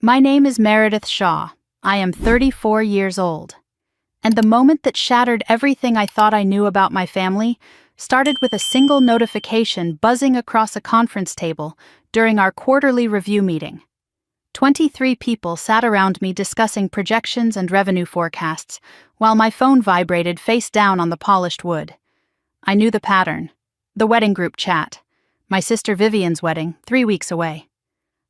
My name is Meredith Shaw. I am 34 years old. And the moment that shattered everything I thought I knew about my family started with a single notification buzzing across a conference table during our quarterly review meeting. 23 people sat around me discussing projections and revenue forecasts, while my phone vibrated face down on the polished wood. I knew the pattern. The wedding group chat. My sister Vivian's wedding, 3 weeks away.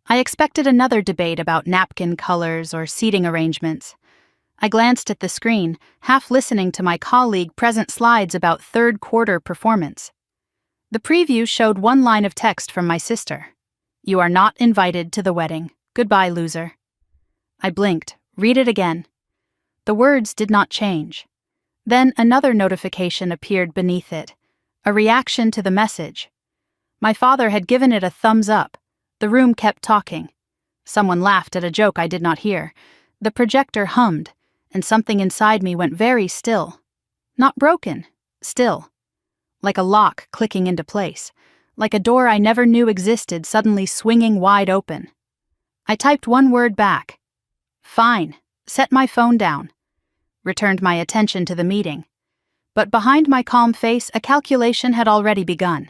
I expected another debate about napkin colors or seating arrangements. I glanced at the screen, half listening to my colleague present slides about third quarter performance. The preview showed one line of text from my sister. "You are not invited to the wedding. Goodbye, loser." I blinked. Read it again. The words did not change. Then another notification appeared beneath it, a reaction to the message. My father had given it a thumbs up. The room kept talking. Someone laughed at a joke I did not hear. The projector hummed, and something inside me went very still. Not broken, still. Like a lock clicking into place. Like a door I never knew existed suddenly swinging wide open. I typed one word back. Fine. Set my phone down. Returned my attention to the meeting. But behind my calm face, a calculation had already begun.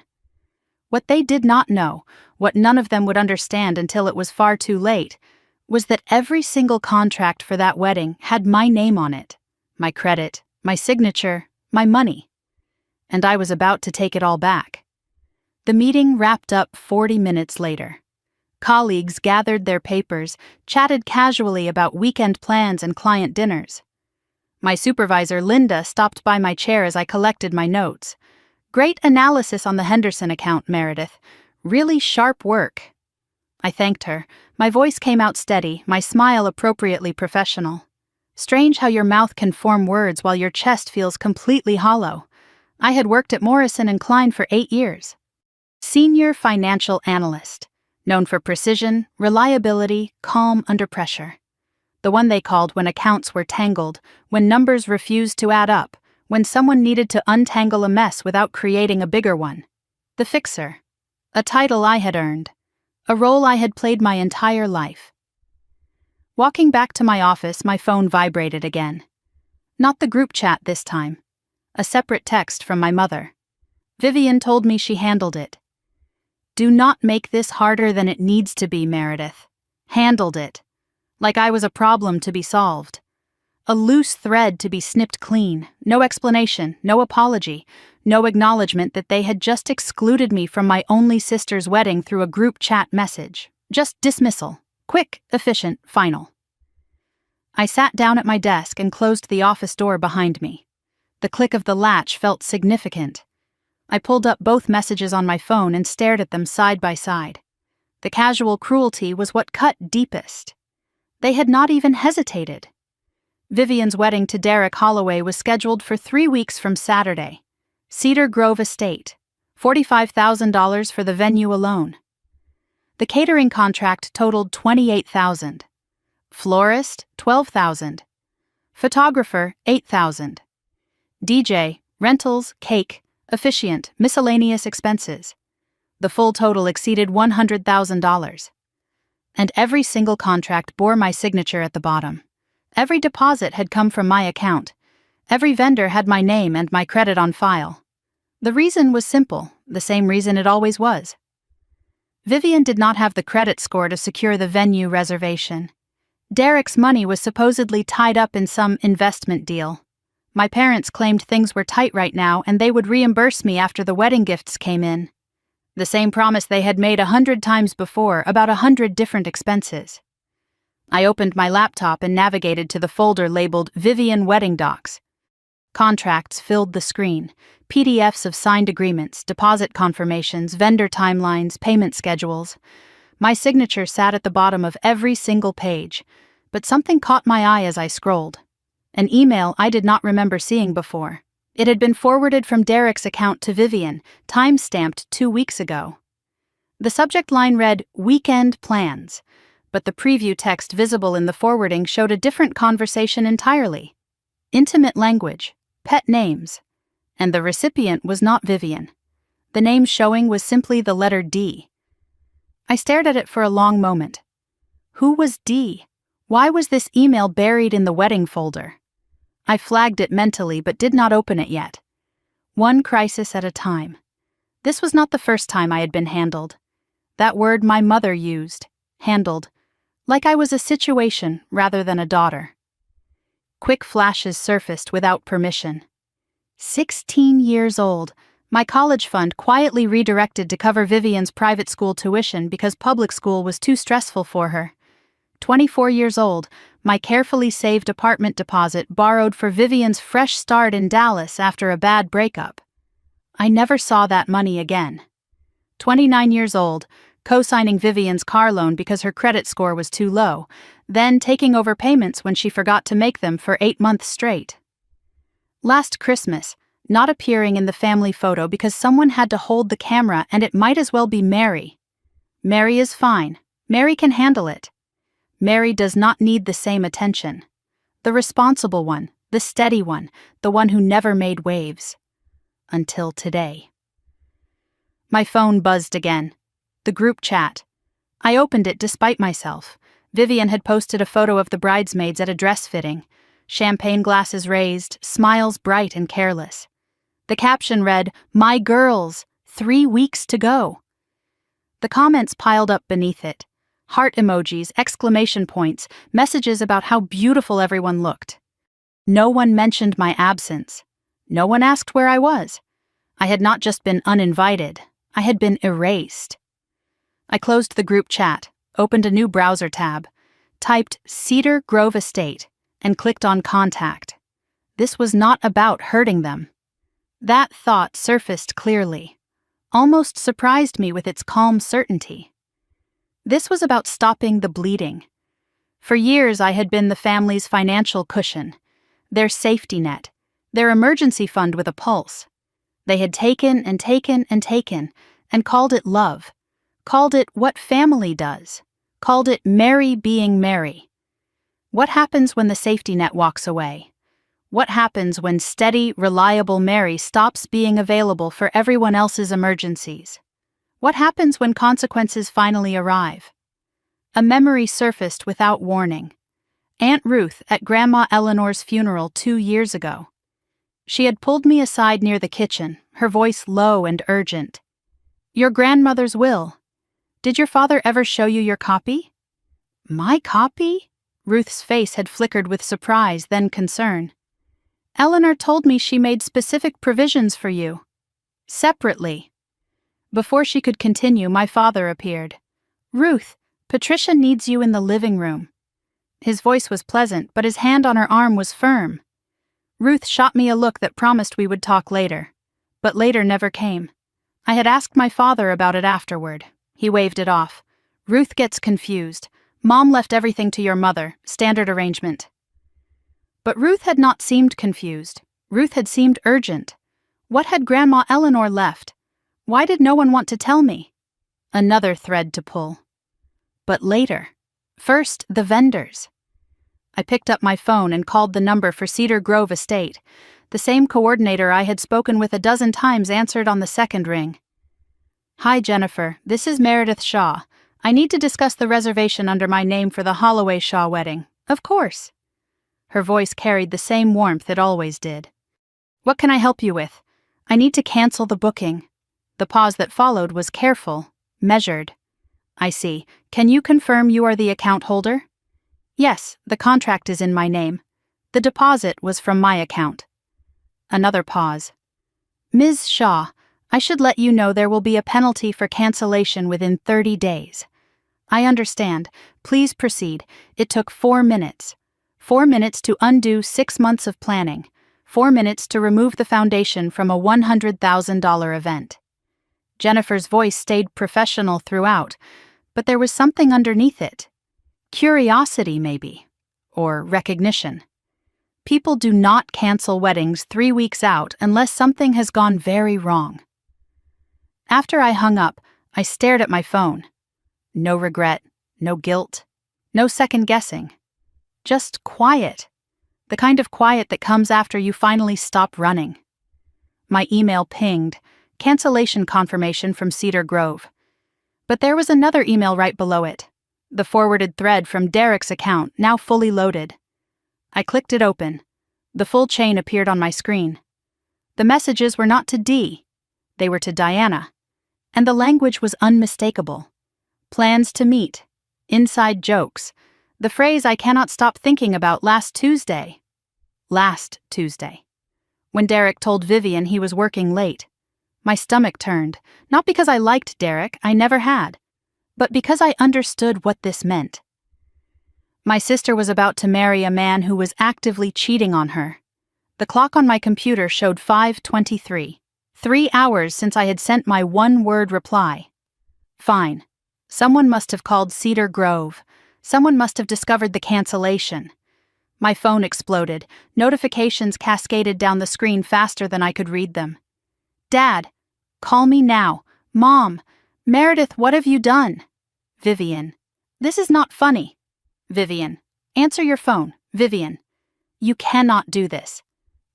What they did not know, what none of them would understand until it was far too late, was that every single contract for that wedding had my name on it, my credit, my signature, my money. And I was about to take it all back. The meeting wrapped up 40 minutes later. Colleagues gathered their papers, chatted casually about weekend plans and client dinners. My supervisor, Linda, stopped by my chair as I collected my notes. "Great analysis on the Henderson account, Meredith. Really sharp work." I thanked her. My voice came out steady, my smile appropriately professional. Strange how your mouth can form words while your chest feels completely hollow. I had worked at Morrison & Klein for 8 years. Senior financial analyst, known for precision, reliability, calm under pressure. The one they called when accounts were tangled, when numbers refused to add up, when someone needed to untangle a mess without creating a bigger one. The fixer. A title I had earned. A role I had played my entire life. Walking back to my office, my phone vibrated again. Not the group chat this time. A separate text from my mother. Vivian told me she handled it. "Do not make this harder than it needs to be, Meredith." Handled it. Like I was a problem to be solved. A loose thread to be snipped clean. No explanation, no apology, no acknowledgement that they had just excluded me from my only sister's wedding through a group chat message. Just dismissal. Quick, efficient, final. I sat down at my desk and closed the office door behind me. The click of the latch felt significant. I pulled up both messages on my phone and stared at them side by side. The casual cruelty was what cut deepest. They had not even hesitated. Vivian's wedding to Derek Holloway was scheduled for 3 weeks from Saturday. Cedar Grove Estate, $45,000 for the venue alone. The catering contract totaled $28,000. Florist, $12,000. Photographer, $8,000. DJ, rentals, cake, officiant, miscellaneous expenses. The full total exceeded $100,000. And every single contract bore my signature at the bottom. Every deposit had come from my account. Every vendor had my name and my credit on file. The reason was simple, the same reason it always was. Vivian did not have the credit score to secure the venue reservation. Derek's money was supposedly tied up in some investment deal. My parents claimed things were tight right now and they would reimburse me after the wedding gifts came in. The same promise they had made 100 times before about 100 different expenses. I opened my laptop and navigated to the folder labeled Vivian Wedding Docs. Contracts filled the screen, PDFs of signed agreements, deposit confirmations, vendor timelines, payment schedules. My signature sat at the bottom of every single page, but something caught my eye as I scrolled. An email I did not remember seeing before. It had been forwarded from Derek's account to Vivian, time-stamped 2 weeks ago. The subject line read, "Weekend Plans," but the preview text visible in the forwarding showed a different conversation entirely. Intimate language, pet names, and the recipient was not Vivian. The name showing was simply the letter D. I stared at it for a long moment. Who was D? Why was this email buried in the wedding folder? I flagged it mentally but did not open it yet. One crisis at a time. This was not the first time I had been handled. That word my mother used, handled, like I was a situation rather than a daughter. Quick flashes surfaced without permission. 16 years old, my college fund quietly redirected to cover Vivian's private school tuition because public school was too stressful for her. 24 years old, my carefully saved apartment deposit borrowed for Vivian's fresh start in Dallas after a bad breakup. I never saw that money again. 29 years old, co-signing Vivian's car loan because her credit score was too low, then taking over payments when she forgot to make them for 8 months straight. Last Christmas, not appearing in the family photo because someone had to hold the camera and it might as well be Mary. Mary is fine. Mary can handle it. Mary does not need the same attention. The responsible one, the steady one, the one who never made waves. Until today. My phone buzzed again. The group chat. I opened it despite myself. Vivian had posted a photo of the bridesmaids at a dress fitting. Champagne glasses raised, smiles bright and careless. The caption read, "My girls, 3 weeks to go." The comments piled up beneath it. Heart emojis, exclamation points, messages about how beautiful everyone looked. No one mentioned my absence. No one asked where I was. I had not just been uninvited, I had been erased. I closed the group chat, opened a new browser tab, typed Cedar Grove Estate, and clicked on Contact. This was not about hurting them. That thought surfaced clearly, almost surprised me with its calm certainty. This was about stopping the bleeding. For years I had been the family's financial cushion, their safety net, their emergency fund with a pulse. They had taken and taken and taken, and called it love, called it what family does, called it Mary being Mary. What happens when the safety net walks away? What happens when steady, reliable Mary stops being available for everyone else's emergencies? What happens when consequences finally arrive? A memory surfaced without warning. Aunt Ruth at Grandma Eleanor's funeral 2 years ago. She had pulled me aside near the kitchen, her voice low and urgent. "Your grandmother's will. Did your father ever show you your copy?" My copy? Ruth's face had flickered with surprise, then concern. "Eleanor told me she made specific provisions for you. Separately." Before she could continue, my father appeared. "Ruth, Patricia needs you in the living room." His voice was pleasant, but his hand on her arm was firm. Ruth shot me a look that promised we would talk later. But later never came. I had asked my father about it afterward. He waved it off. "Ruth gets confused. Mom left everything to your mother, standard arrangement." But Ruth had not seemed confused. Ruth had seemed urgent. What had Grandma Eleanor left? Why did no one want to tell me? Another thread to pull. But later. First, the vendors. I picked up my phone and called the number for Cedar Grove Estate. The same coordinator I had spoken with a dozen times answered on the second ring. "Hi, Jennifer. This is Meredith Shaw. I need to discuss the reservation under my name for the Holloway Shaw wedding." "Of course." Her voice carried the same warmth it always did. "What can I help you with? I need to cancel the booking." The pause that followed was careful, measured. "I see. Can you confirm you are the account holder?" "Yes, the contract is in my name. The deposit was from my account." Another pause. "Ms. Shaw, I should let you know there will be a penalty for cancellation within 30 days. I understand. Please proceed. It took 4 minutes. 4 minutes to undo 6 months of planning. 4 minutes to remove the foundation from a $100,000 event." Jennifer's voice stayed professional throughout, but there was something underneath it. Curiosity, maybe. Or recognition. People do not cancel weddings 3 weeks out unless something has gone very wrong. After I hung up, I stared at my phone. No regret, no guilt, no second guessing. Just quiet. The kind of quiet that comes after you finally stop running. My email pinged, cancellation confirmation from Cedar Grove. But there was another email right below it. The forwarded thread from Derek's account, now fully loaded. I clicked it open. The full chain appeared on my screen. The messages were not to Dee. They were to Diana. And the language was unmistakable. Plans to meet. Inside jokes. The phrase I cannot stop thinking about last Tuesday. Last Tuesday. When Derek told Vivian he was working late. My stomach turned, not because I liked Derek, I never had, but because I understood what this meant. My sister was about to marry a man who was actively cheating on her. The clock on my computer showed 5:23, 3 hours since I had sent my one-word reply. Fine. Someone must have called Cedar Grove. Someone must have discovered the cancellation. My phone exploded. Notifications cascaded down the screen faster than I could read them. Dad, call me now. Mom, Meredith, what have you done? Vivian, this is not funny. Vivian, answer your phone. Vivian, you cannot do this.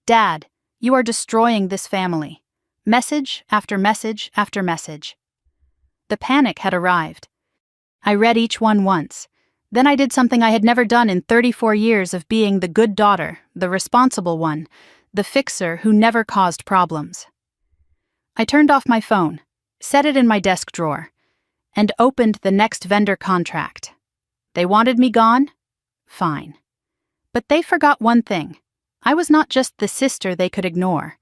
Dad, you are destroying this family. Message after message after message. The panic had arrived. I read each one once. Then I did something I had never done in 34 years of being the good daughter, the responsible one, the fixer who never caused problems. I turned off my phone, set it in my desk drawer, and opened the next vendor contract. They wanted me gone? Fine. But they forgot one thing. I was not just the sister they could ignore.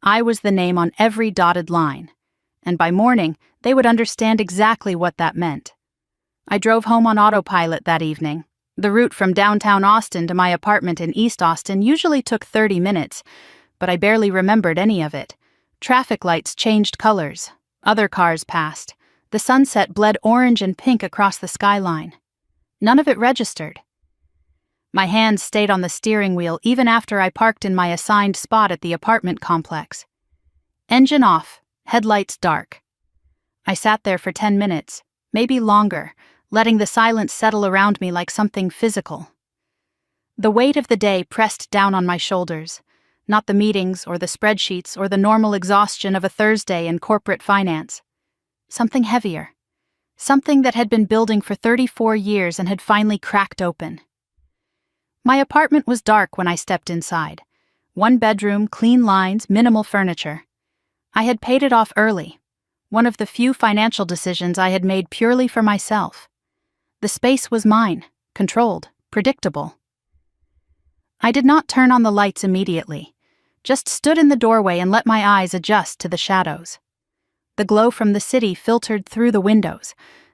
I was the name on every dotted line. And by morning, they would understand exactly what that meant. I drove home on autopilot that evening. The route from downtown Austin to my apartment in East Austin usually took 30 minutes, but I barely remembered any of it. Traffic lights changed colors. Other cars passed. The sunset bled orange and pink across the skyline. None of it registered. My hands stayed on the steering wheel even after I parked in my assigned spot at the apartment complex. Engine off, headlights dark. I sat there for 10 minutes, maybe longer, letting the silence settle around me like something physical. The weight of the day pressed down on my shoulders, not the meetings or the spreadsheets or the normal exhaustion of a Thursday in corporate finance. Something heavier. Something that had been building for 34 years and had finally cracked open. My apartment was dark when I stepped inside. One bedroom, clean lines, minimal furniture. I had paid it off early. One of the few financial decisions I had made purely for myself. The space was mine, controlled, predictable. I did not turn on the lights immediately, just stood in the doorway and let my eyes adjust to the shadows. The glow from the city filtered through the windows,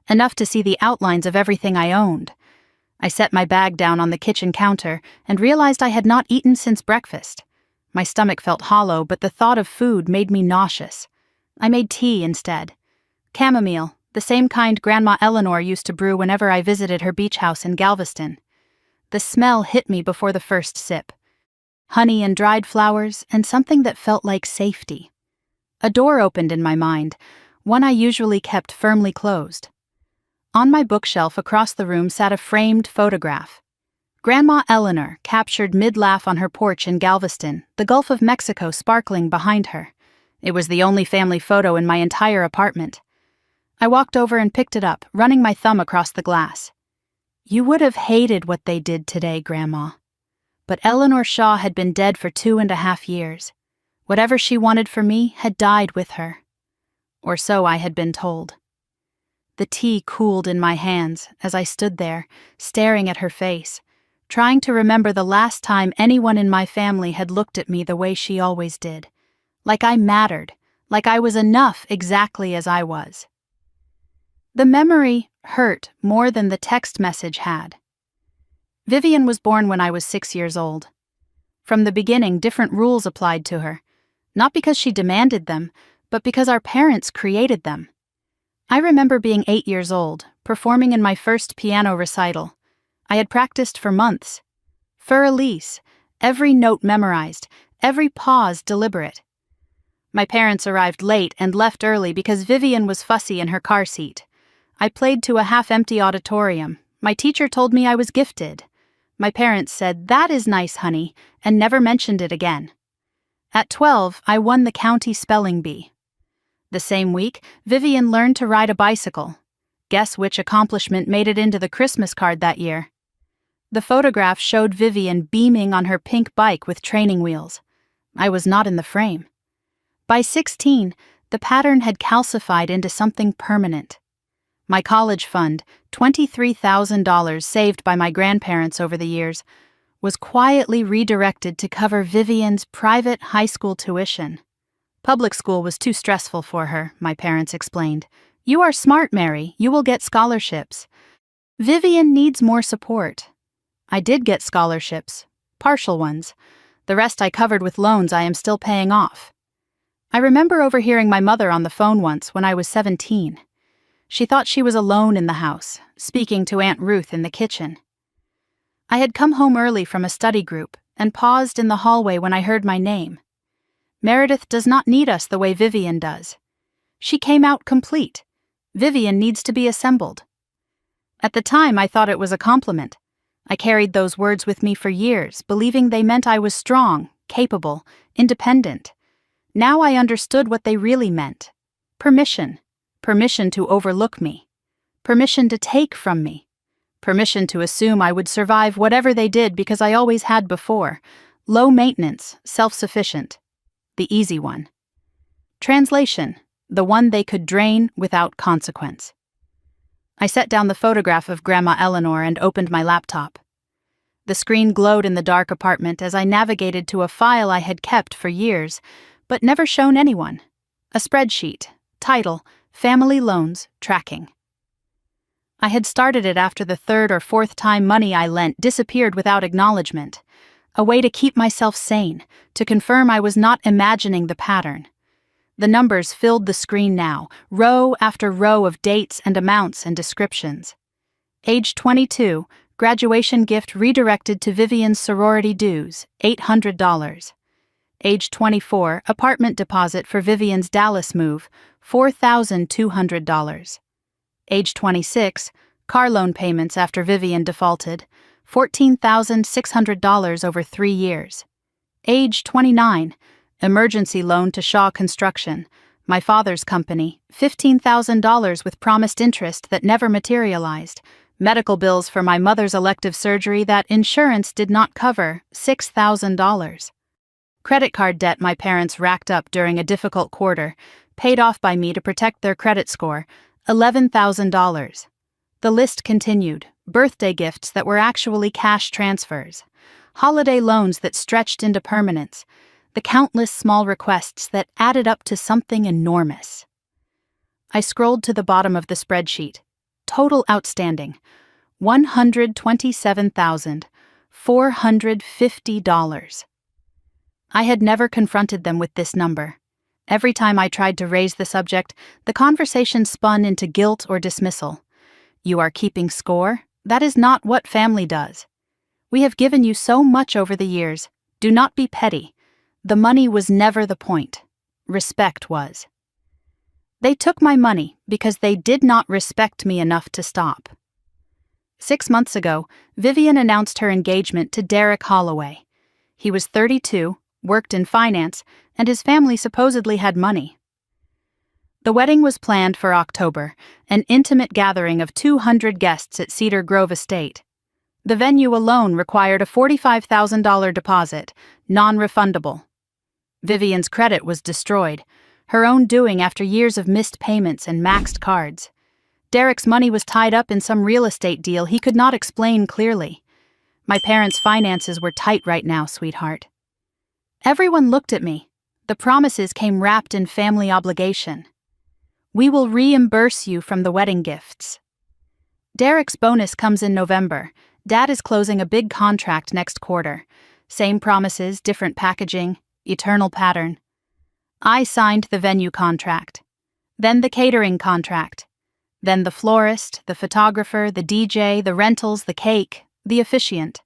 enough to see the outlines of everything I owned. I set my bag down on the kitchen counter and realized I had not eaten since breakfast. My stomach felt hollow, but the thought of food made me nauseous. I made tea instead. Chamomile, the same kind Grandma Eleanor used to brew whenever I visited her beach house in Galveston. The smell hit me before the first sip. Honey and dried flowers, and something that felt like safety. A door opened in my mind, one I usually kept firmly closed. On my bookshelf across the room sat a framed photograph. Grandma Eleanor, captured mid-laugh on her porch in Galveston, the Gulf of Mexico sparkling behind her. It was the only family photo in my entire apartment. I walked over and picked it up, running my thumb across the glass. You would have hated what they did today, Grandma. But Eleanor Shaw had been dead for 2.5 years. Whatever she wanted for me had died with her. Or so I had been told. The tea cooled in my hands as I stood there, staring at her face, trying to remember the last time anyone in my family had looked at me the way she always did. Like I mattered, like I was enough exactly as I was. The memory hurt more than the text message had. Vivian was born when I was 6 years old. From the beginning, different rules applied to her, not because she demanded them, but because our parents created them. I remember being 8 years old, performing in my first piano recital. I had practiced for months. For Elise, every note memorized, every pause deliberate. My parents arrived late and left early because Vivian was fussy in her car seat. I played to a half-empty auditorium. My teacher told me I was gifted. My parents said, "That is nice, honey," and never mentioned it again. At 12, I won the county spelling bee. The same week, Vivian learned to ride a bicycle. Guess which accomplishment made it into the Christmas card that year? The photograph showed Vivian beaming on her pink bike with training wheels. I was not in the frame. By 16, the pattern had calcified into something permanent. My college fund, $23,000 saved by my grandparents over the years, was quietly redirected to cover Vivian's private high school tuition. Public school was too stressful for her, my parents explained. You are smart, Mary. You will get scholarships. Vivian needs more support. I did get scholarships, partial ones. The rest I covered with loans I am still paying off. I remember overhearing my mother on the phone once when I was 17. She thought she was alone in the house, speaking to Aunt Ruth in the kitchen. I had come home early from a study group and paused in the hallway when I heard my name. Meredith does not need us the way Vivian does. She came out complete. Vivian needs to be assembled. At the time, I thought it was a compliment. I carried those words with me for years, believing they meant I was strong, capable, independent. Now I understood what they really meant. Permission. Permission to overlook me. Permission to take from me. Permission to assume I would survive whatever they did because I always had before. Low maintenance, self-sufficient. The easy one. Translation. The one they could drain without consequence. I set down the photograph of Grandma Eleanor and opened my laptop. The screen glowed in the dark apartment as I navigated to a file I had kept for years, but never shown anyone. A spreadsheet. Title, Family Loans Tracking. I had started it after the third or fourth time money I lent disappeared without acknowledgement. A way to keep myself sane, to confirm I was not imagining the pattern. The numbers filled the screen now, row after row of dates and amounts and descriptions. Age 22, graduation gift redirected to Vivian's sorority dues, $800. Age 24, apartment deposit for Vivian's Dallas move, $4,200. Age 26, car loan payments after Vivian defaulted, $14,600 over 3 years. Age 29, emergency loan to Shaw Construction, my father's company, $15,000 with promised interest that never materialized. Medical bills for my mother's elective surgery that insurance did not cover, $6,000. Credit card debt my parents racked up during a difficult quarter, paid off by me to protect their credit score, $11,000. The list continued, birthday gifts that were actually cash transfers, holiday loans that stretched into permanence, the countless small requests that added up to something enormous. I scrolled to the bottom of the spreadsheet. Total outstanding, $127,450. I had never confronted them with this number. Every time I tried to raise the subject, the conversation spun into guilt or dismissal. You are keeping score? That is not what family does. We have given you so much over the years. Do not be petty. The money was never the point. Respect was. They took my money because they did not respect me enough to stop. 6 months ago, Vivian announced her engagement to Derek Holloway. He was 32, worked in finance, and his family supposedly had money. The wedding was planned for October, an intimate gathering of 200 guests at Cedar Grove Estate. The venue alone required a $45,000 deposit, non-refundable. Vivian's credit was destroyed, her own doing after years of missed payments and maxed cards. Derek's money was tied up in some real estate deal he could not explain clearly. My parents' finances were tight right now, sweetheart. Everyone looked at me. The promises came wrapped in family obligation. We will reimburse you from the wedding gifts. Derek's bonus comes in November. Dad is closing a big contract next quarter. Same promises, different packaging, eternal pattern. I signed the venue contract. Then the catering contract. Then the florist, the photographer, the DJ, the rentals, the cake, the officiant.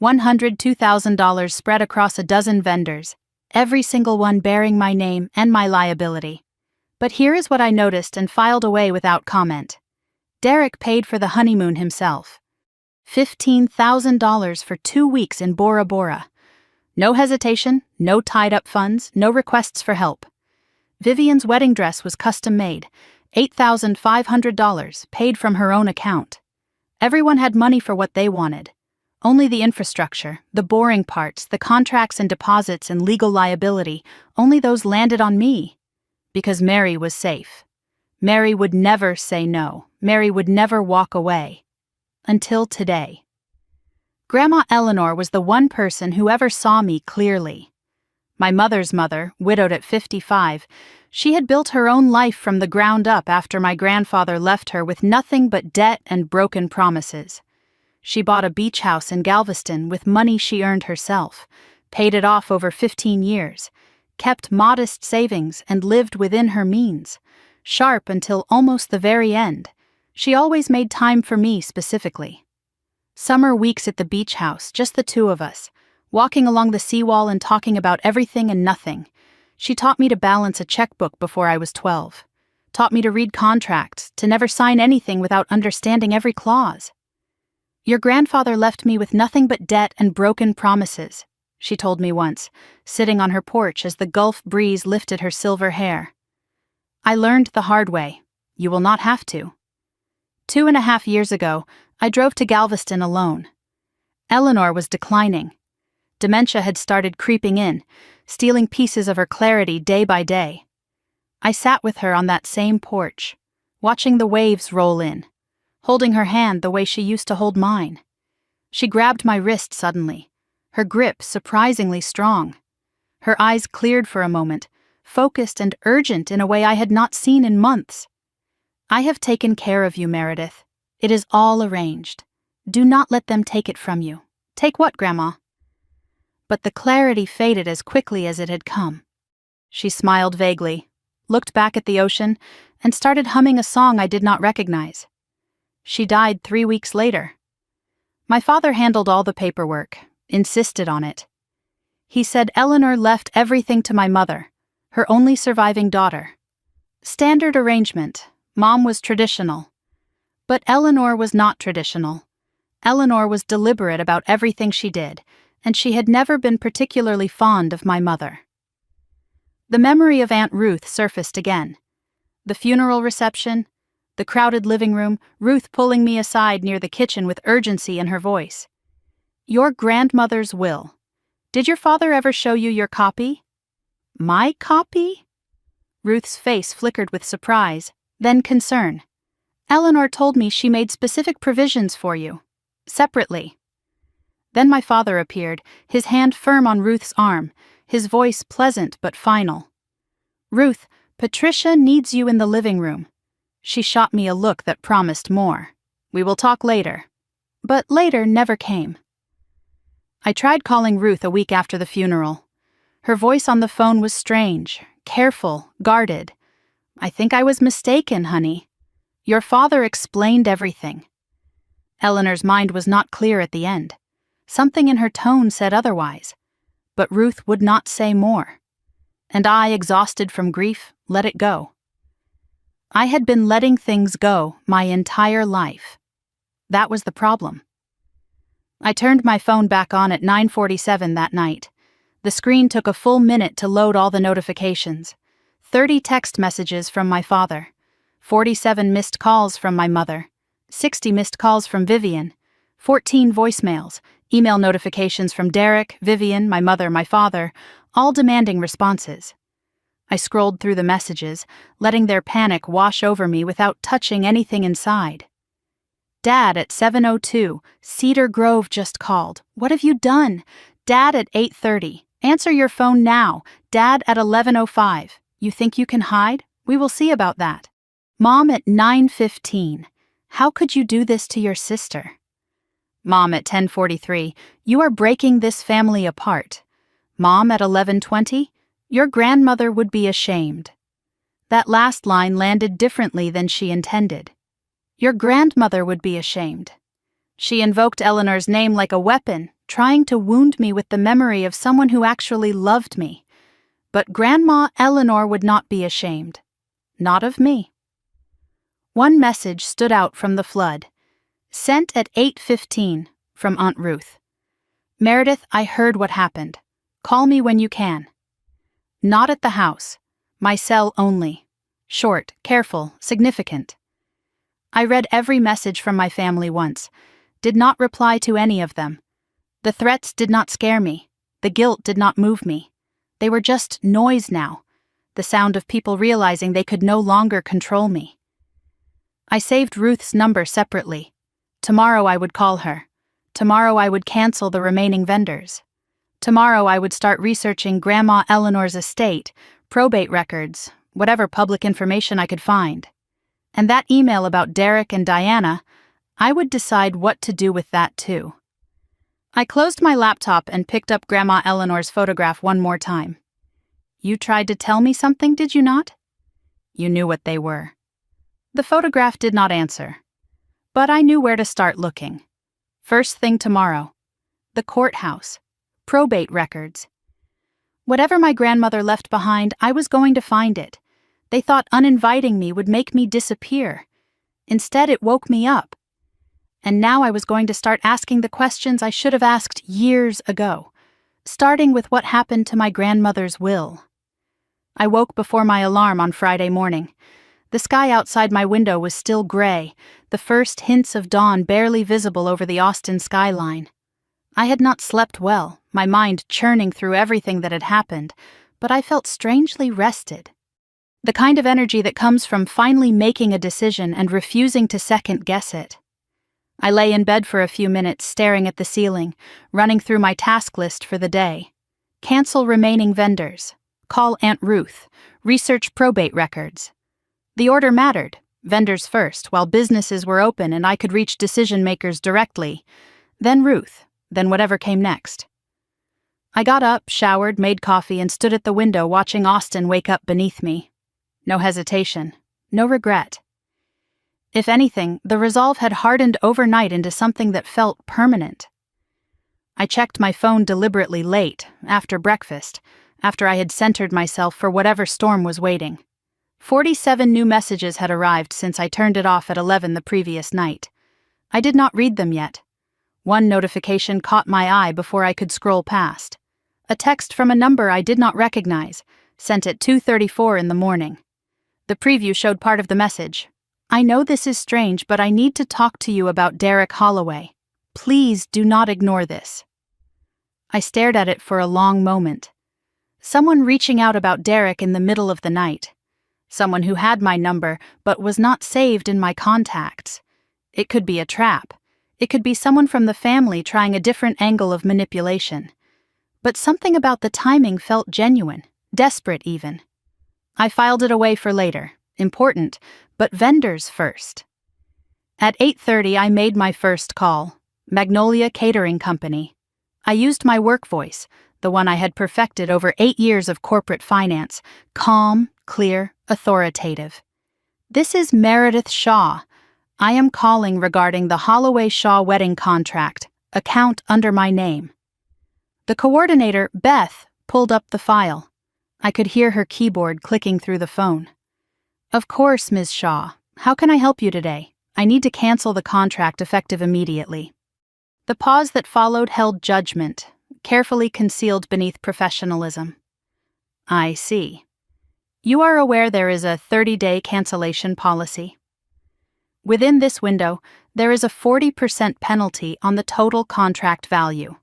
$102,000 spread across a dozen vendors, every single one bearing my name and my liability. But here is what I noticed and filed away without comment. Derek paid for the honeymoon himself. $15,000 for 2 weeks in Bora Bora. No hesitation, no tied-up funds, no requests for help. Vivian's wedding dress was custom-made, $8,500, paid from her own account. Everyone had money for what they wanted. Only the infrastructure, the boring parts, the contracts and deposits and legal liability, only those landed on me. Because Mary was safe. Mary would never say no. Mary would never walk away. Until today. Grandma Eleanor was the one person who ever saw me clearly. My mother's mother, widowed at 55, she had built her own life from the ground up after my grandfather left her with nothing but debt and broken promises. She bought a beach house in Galveston with money she earned herself, paid it off over 15 years, kept modest savings and lived within her means, sharp until almost the very end. She always made time for me specifically. Summer weeks at the beach house, just the two of us, walking along the seawall and talking about everything and nothing. She taught me to balance a checkbook before I was 12. Taught me to read contracts, to never sign anything without understanding every clause. Your grandfather left me with nothing but debt and broken promises, she told me once, sitting on her porch as the Gulf breeze lifted her silver hair. I learned the hard way. You will not have to. 2.5 years ago, I drove to Galveston alone. Eleanor was declining. Dementia had started creeping in, stealing pieces of her clarity day by day. I sat with her on that same porch, watching the waves roll in, holding her hand the way she used to hold mine. She grabbed my wrist suddenly, her grip surprisingly strong. Her eyes cleared for a moment, focused and urgent in a way I had not seen in months. I have taken care of you, Meredith. It is all arranged. Do not let them take it from you. Take what, Grandma? But the clarity faded as quickly as it had come. She smiled vaguely, looked back at the ocean, and started humming a song I did not recognize. She died 3 weeks later. My father handled all the paperwork, insisted on it. He said Eleanor left everything to my mother, her only surviving daughter. Standard arrangement. Mom was traditional. But Eleanor was not traditional. Eleanor was deliberate about everything she did, and she had never been particularly fond of my mother. The memory of Aunt Ruth surfaced again. The funeral reception, the crowded living room, Ruth pulling me aside near the kitchen with urgency in her voice. Your grandmother's will. Did your father ever show you your copy? My copy? Ruth's face flickered with surprise, then concern. Eleanor told me she made specific provisions for you. Separately. Then my father appeared, his hand firm on Ruth's arm, his voice pleasant but final. Ruth, Patricia needs you in the living room. She shot me a look that promised more. We will talk later. But later never came. I tried calling Ruth a week after the funeral. Her voice on the phone was strange, careful, guarded. I think I was mistaken, honey. Your father explained everything. Eleanor's mind was not clear at the end. Something in her tone said otherwise. But Ruth would not say more. And I, exhausted from grief, let it go. I had been letting things go my entire life. That was the problem. I turned my phone back on at 9:47 that night. The screen took a full minute to load all the notifications. 30 text messages from my father. 47 missed calls from my mother. 60 missed calls from Vivian. 14 voicemails, email notifications from Derek, Vivian, my mother, my father, all demanding responses. I scrolled through the messages, letting their panic wash over me without touching anything inside. Dad at 7:02, Cedar Grove just called. What have you done? Dad at 8:30. Answer your phone now. Dad at 11:05. You think you can hide? We will see about that. Mom at 9:15. How could you do this to your sister? Mom at 10:43. You are breaking this family apart. Mom at 11:20. Your grandmother would be ashamed. That last line landed differently than she intended. Your grandmother would be ashamed. She invoked Eleanor's name like a weapon, trying to wound me with the memory of someone who actually loved me. But Grandma Eleanor would not be ashamed. Not of me. One message stood out from the flood. Sent at 8:15 from Aunt Ruth. Meredith, I heard what happened. Call me when you can. Not at the house. My cell only. Short, careful, significant. I read every message from my family once, did not reply to any of them. The threats did not scare me. The guilt did not move me. They were just noise now, the sound of people realizing they could no longer control me. I saved Ruth's number separately. Tomorrow I would call her. Tomorrow I would cancel the remaining vendors. Tomorrow I would start researching Grandma Eleanor's estate, probate records, whatever public information I could find. And that email about Derek and Diana, I would decide what to do with that too. I closed my laptop and picked up Grandma Eleanor's photograph one more time. You tried to tell me something, did you not? You knew what they were. The photograph did not answer. But I knew where to start looking. First thing tomorrow. The courthouse. Probate records. Whatever my grandmother left behind, I was going to find it. They thought uninviting me would make me disappear. Instead, it woke me up. And now I was going to start asking the questions I should have asked years ago, starting with what happened to my grandmother's will. I woke before my alarm on Friday morning. The sky outside my window was still gray, the first hints of dawn barely visible over the Austin skyline. I had not slept well, my mind churning through everything that had happened, but I felt strangely rested. The kind of energy that comes from finally making a decision and refusing to second-guess it. I lay in bed for a few minutes, staring at the ceiling, running through my task list for the day. Cancel remaining vendors. Call Aunt Ruth. Research probate records. The order mattered. Vendors first, while businesses were open and I could reach decision-makers directly. Then Ruth. Then whatever came next. I got up, showered, made coffee, and stood at the window watching Austin wake up beneath me. No hesitation. No regret. If anything, the resolve had hardened overnight into something that felt permanent. I checked my phone deliberately late, after breakfast, after I had centered myself for whatever storm was waiting. 47 new messages had arrived since I turned it off at 11 the previous night. I did not read them yet. One notification caught my eye before I could scroll past. A text from a number I did not recognize, sent at 2:34 in the morning. The preview showed part of the message. I know this is strange, but I need to talk to you about Derek Holloway. Please do not ignore this. I stared at it for a long moment. Someone reaching out about Derek in the middle of the night. Someone who had my number, but was not saved in my contacts. It could be a trap. It could be someone from the family trying a different angle of manipulation. But something about the timing felt genuine, desperate even. I filed it away for later. Important, but vendors first. At 8:30, I made my first call. Magnolia Catering Company. I used my work voice, the one I had perfected over 8 years of corporate finance, calm, clear, authoritative. This is Meredith Shaw. I am calling regarding the Holloway-Shaw wedding contract, account under my name. The coordinator, Beth, pulled up the file. I could hear her keyboard clicking through the phone. Of course, Ms. Shaw. How can I help you today? I need to cancel the contract effective immediately. The pause that followed held judgment, carefully concealed beneath professionalism. I see. You are aware there is a 30-day cancellation policy. Within this window, there is a 40% penalty on the total contract value.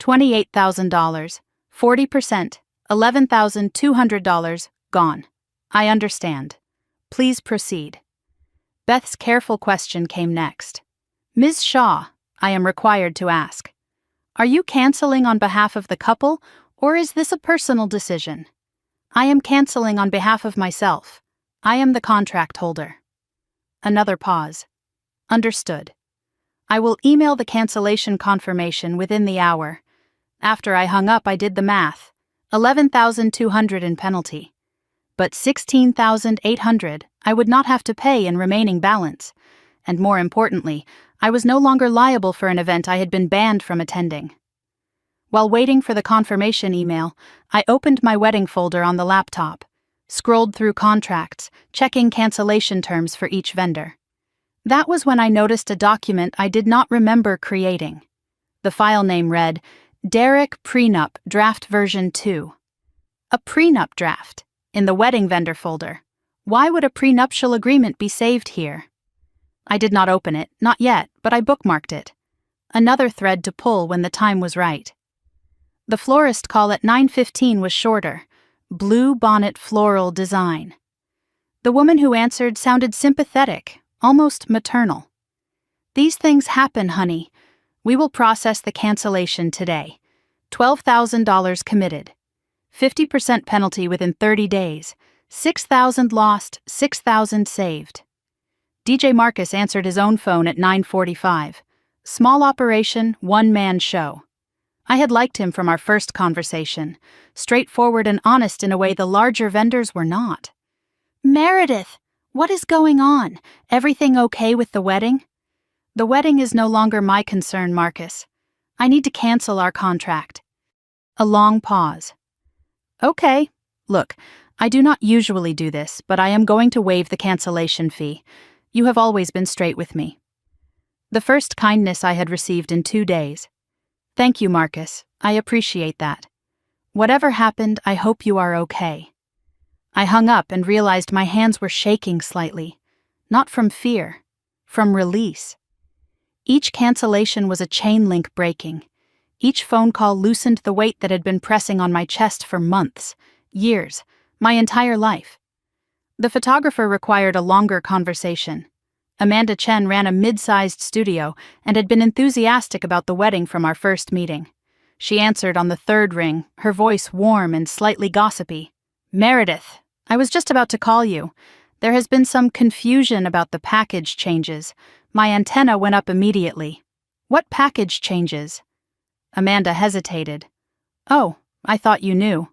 $28,000, 40%, $11,200, gone. I understand. Please proceed. Beth's careful question came next. Ms. Shaw, I am required to ask, are you canceling on behalf of the couple, or is this a personal decision? I am canceling on behalf of myself. I am the contract holder. Another pause. Understood. I will email the cancellation confirmation within the hour. After I hung up, I did the math. $11,200 in penalty. But $16,800 I would not have to pay in remaining balance. And more importantly, I was no longer liable for an event I had been banned from attending. While waiting for the confirmation email, I opened my wedding folder on the laptop, scrolled through contracts, checking cancellation terms for each vendor. That was when I noticed a document I did not remember creating. The file name read, Derek Prenup Draft Version 2. A prenup draft, in the wedding vendor folder. Why would a prenuptial agreement be saved here? I did not open it, not yet, but I bookmarked it. Another thread to pull when the time was right. The florist call at 9:15 was shorter. Blue bonnet floral design. The woman who answered sounded sympathetic, almost maternal. These things happen, honey. We will process the cancellation today. $12,000 committed. 50% penalty within 30 days. 6,000 lost, 6,000 saved. DJ Marcus answered his own phone at 9:45. Small operation, one-man show. I had liked him from our first conversation, straightforward and honest in a way the larger vendors were not. Meredith, what is going on? Everything okay with the wedding? The wedding is no longer my concern, Marcus. I need to cancel our contract. A long pause. Okay, look, I do not usually do this, but I am going to waive the cancellation fee. You have always been straight with me. The first kindness I had received in 2 days. Thank you, Marcus. I appreciate that. Whatever happened, I hope you are okay. I hung up and realized my hands were shaking slightly. Not from fear, from release. Each cancellation was a chain link breaking. Each phone call loosened the weight that had been pressing on my chest for months, years, my entire life. The photographer required a longer conversation. Amanda Chen ran a mid-sized studio and had been enthusiastic about the wedding from our first meeting. She answered on the third ring, her voice warm and slightly gossipy. Meredith, I was just about to call you. There has been some confusion about the package changes. My antenna went up immediately. What package changes? Amanda hesitated. Oh, I thought you knew.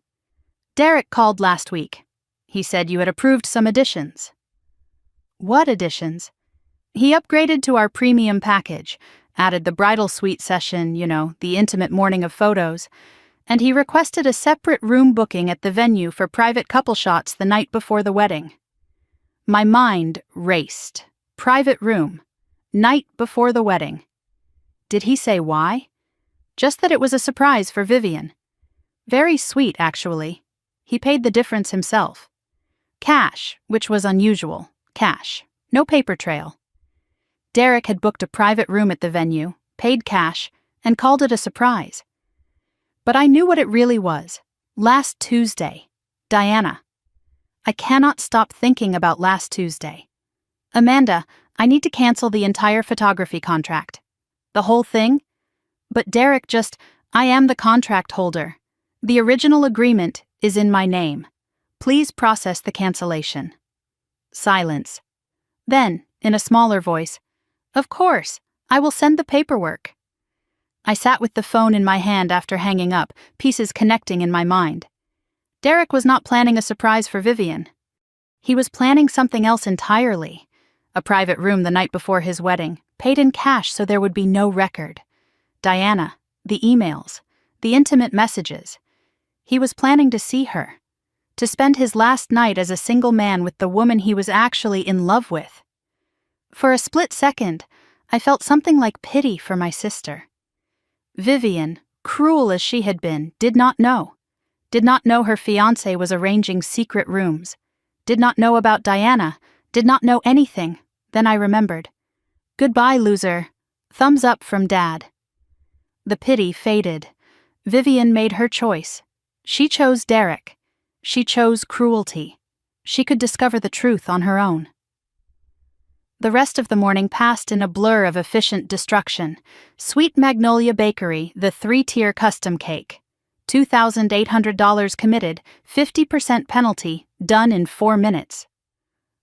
Derek called last week. He said you had approved some additions. What additions? He upgraded to our premium package, added the bridal suite session, the intimate morning of photos, and he requested a separate room booking at the venue for private couple shots the night before the wedding. My mind raced. Private room. Night before the wedding. Did he say why? Just that it was a surprise for Vivian. Very sweet, actually. He paid the difference himself. Cash, which was unusual. Cash. No paper trail. Derek had booked a private room at the venue, paid cash, and called it a surprise. But I knew what it really was. Last Tuesday. Diana. I cannot stop thinking about last Tuesday. Amanda, I need to cancel the entire photography contract. The whole thing? But Derek I am the contract holder. The original agreement is in my name. Please process the cancellation. Silence. Then, in a smaller voice, Of course, I will send the paperwork. I sat with the phone in my hand after hanging up, pieces connecting in my mind. Derek was not planning a surprise for Vivian. He was planning something else entirely. A private room the night before his wedding, paid in cash so there would be no record. Diana, the emails, the intimate messages. He was planning to see her. To spend his last night as a single man with the woman he was actually in love with. For a split second, I felt something like pity for my sister. Vivian, cruel as she had been, did not know. Did not know her fiancé was arranging secret rooms. Did not know about Diana. Did not know anything. Then I remembered. Goodbye, loser. Thumbs up from Dad. The pity faded. Vivian made her choice. She chose Derek. She chose cruelty. She could discover the truth on her own. The rest of the morning passed in a blur of efficient destruction. Sweet Magnolia Bakery, the 3-tier custom cake. $2,800 committed, 50% penalty, done in 4 minutes.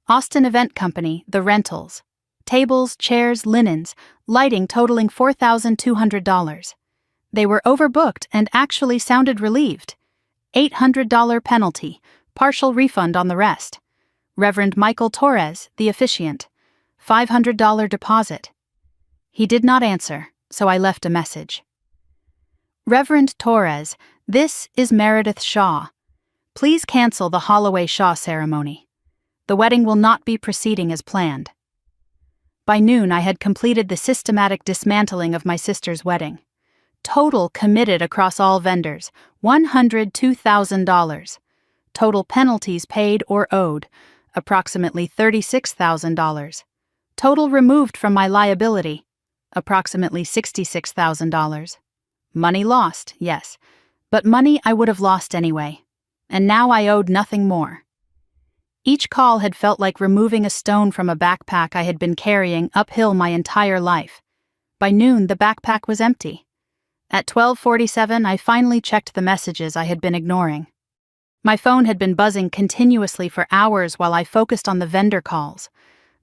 Austin Event Company, the rentals. Tables, chairs, linens, lighting totaling $4,200. They were overbooked and actually sounded relieved. $800 penalty, partial refund on the rest. Reverend Michael Torres, the officiant. $500 deposit. He did not answer, so I left a message. Reverend Torres, this is Meredith Shaw. Please cancel the Holloway Shaw ceremony. The wedding will not be proceeding as planned. By noon, I had completed the systematic dismantling of my sister's wedding. Total committed across all vendors, $102,000. Total penalties paid or owed, approximately $36,000. Total removed from my liability, approximately $66,000. Money lost, yes, but money I would have lost anyway. And now I owed nothing more. Each call had felt like removing a stone from a backpack I had been carrying uphill my entire life. By noon, the backpack was empty. At 12:47, I finally checked the messages I had been ignoring. My phone had been buzzing continuously for hours while I focused on the vendor calls.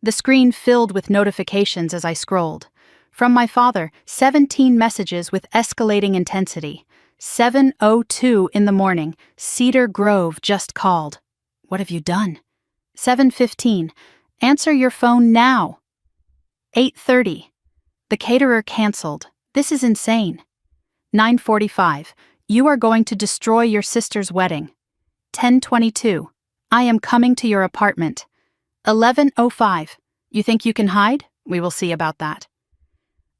The screen filled with notifications as I scrolled. From my father, 17 messages with escalating intensity. 7:02 in the morning, Cedar Grove just called. What have you done? 7:15, answer your phone now. 8:30, the caterer canceled. This is insane. 9:45, you are going to destroy your sister's wedding. 10:22, I am coming to your apartment. 11:05, you think you can hide? We will see about that.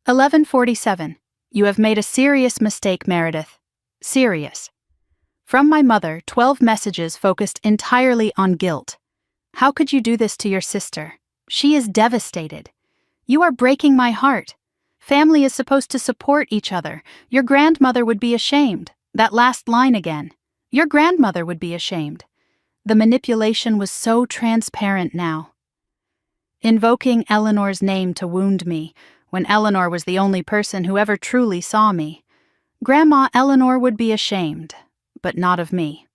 11:47, you have made a serious mistake, Meredith. Serious. From my mother, 12 messages focused entirely on guilt. How could you do this to your sister? She is devastated. You are breaking my heart. Family is supposed to support each other. Your grandmother would be ashamed. That last line again. Your grandmother would be ashamed. The manipulation was so transparent now. Invoking Eleanor's name to wound me, when Eleanor was the only person who ever truly saw me. Grandma Eleanor would be ashamed, but not of me.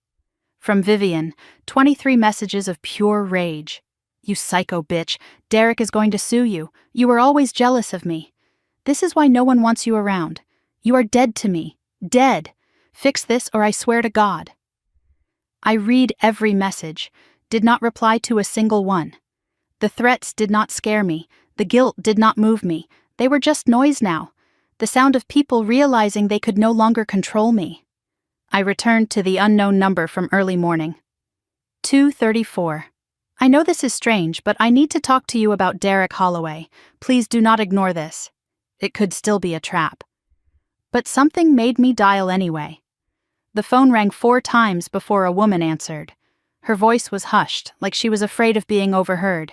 From Vivian, 23 messages of pure rage. You psycho bitch, Derek is going to sue you. You were always jealous of me. This is why no one wants you around. You are dead to me. Dead. Fix this or I swear to God. I read every message, did not reply to a single one. The threats did not scare me. The guilt did not move me. They were just noise now. The sound of people realizing they could no longer control me. I returned to the unknown number from early morning. 2:34. I know this is strange, but I need to talk to you about Derek Holloway. Please do not ignore this. It could still be a trap. But something made me dial anyway. The phone rang 4 times before a woman answered. Her voice was hushed, like she was afraid of being overheard.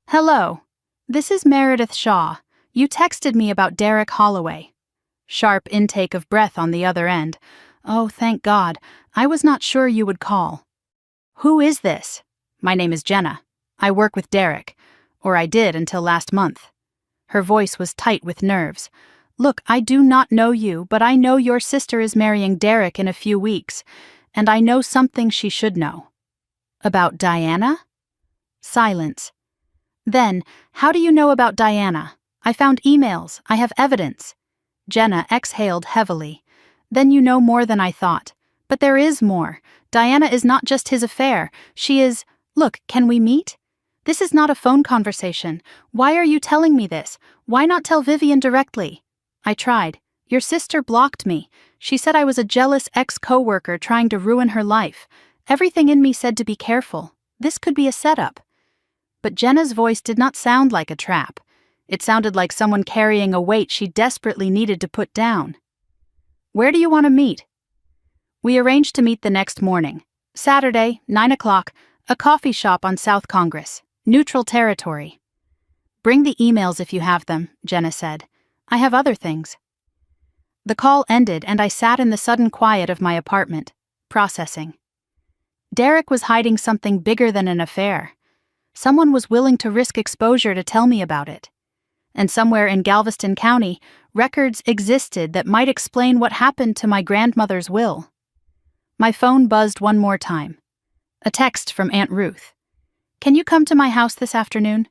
Hello. This is Meredith Shaw. You texted me about Derek Holloway. Sharp intake of breath on the other end. Oh, thank God. I was not sure you would call. Who is this? My name is Jenna. I work with Derek. Or I did until last month. Her voice was tight with nerves. Look, I do not know you, but I know your sister is marrying Derek in a few weeks, and I know something she should know. About Diana? Silence. Then, how do you know about Diana? I found emails. I have evidence. Jenna exhaled heavily. Then you know more than I thought. But there is more. Diana is not just his affair. She is... Look, can we meet? This is not a phone conversation. Why are you telling me this? Why not tell Vivian directly? I tried. Your sister blocked me. She said I was a jealous ex-coworker trying to ruin her life. Everything in me said to be careful. This could be a setup. But Jenna's voice did not sound like a trap. It sounded like someone carrying a weight she desperately needed to put down. Where do you want to meet? We arranged to meet the next morning. Saturday, 9 o'clock, a coffee shop on South Congress. Neutral territory. Bring the emails if you have them, Jenna said. I have other things. The call ended and I sat in the sudden quiet of my apartment, processing. Derek was hiding something bigger than an affair. Someone was willing to risk exposure to tell me about it. And somewhere in Galveston County, records existed that might explain what happened to my grandmother's will. My phone buzzed one more time. A text from Aunt Ruth. Can you come to my house this afternoon?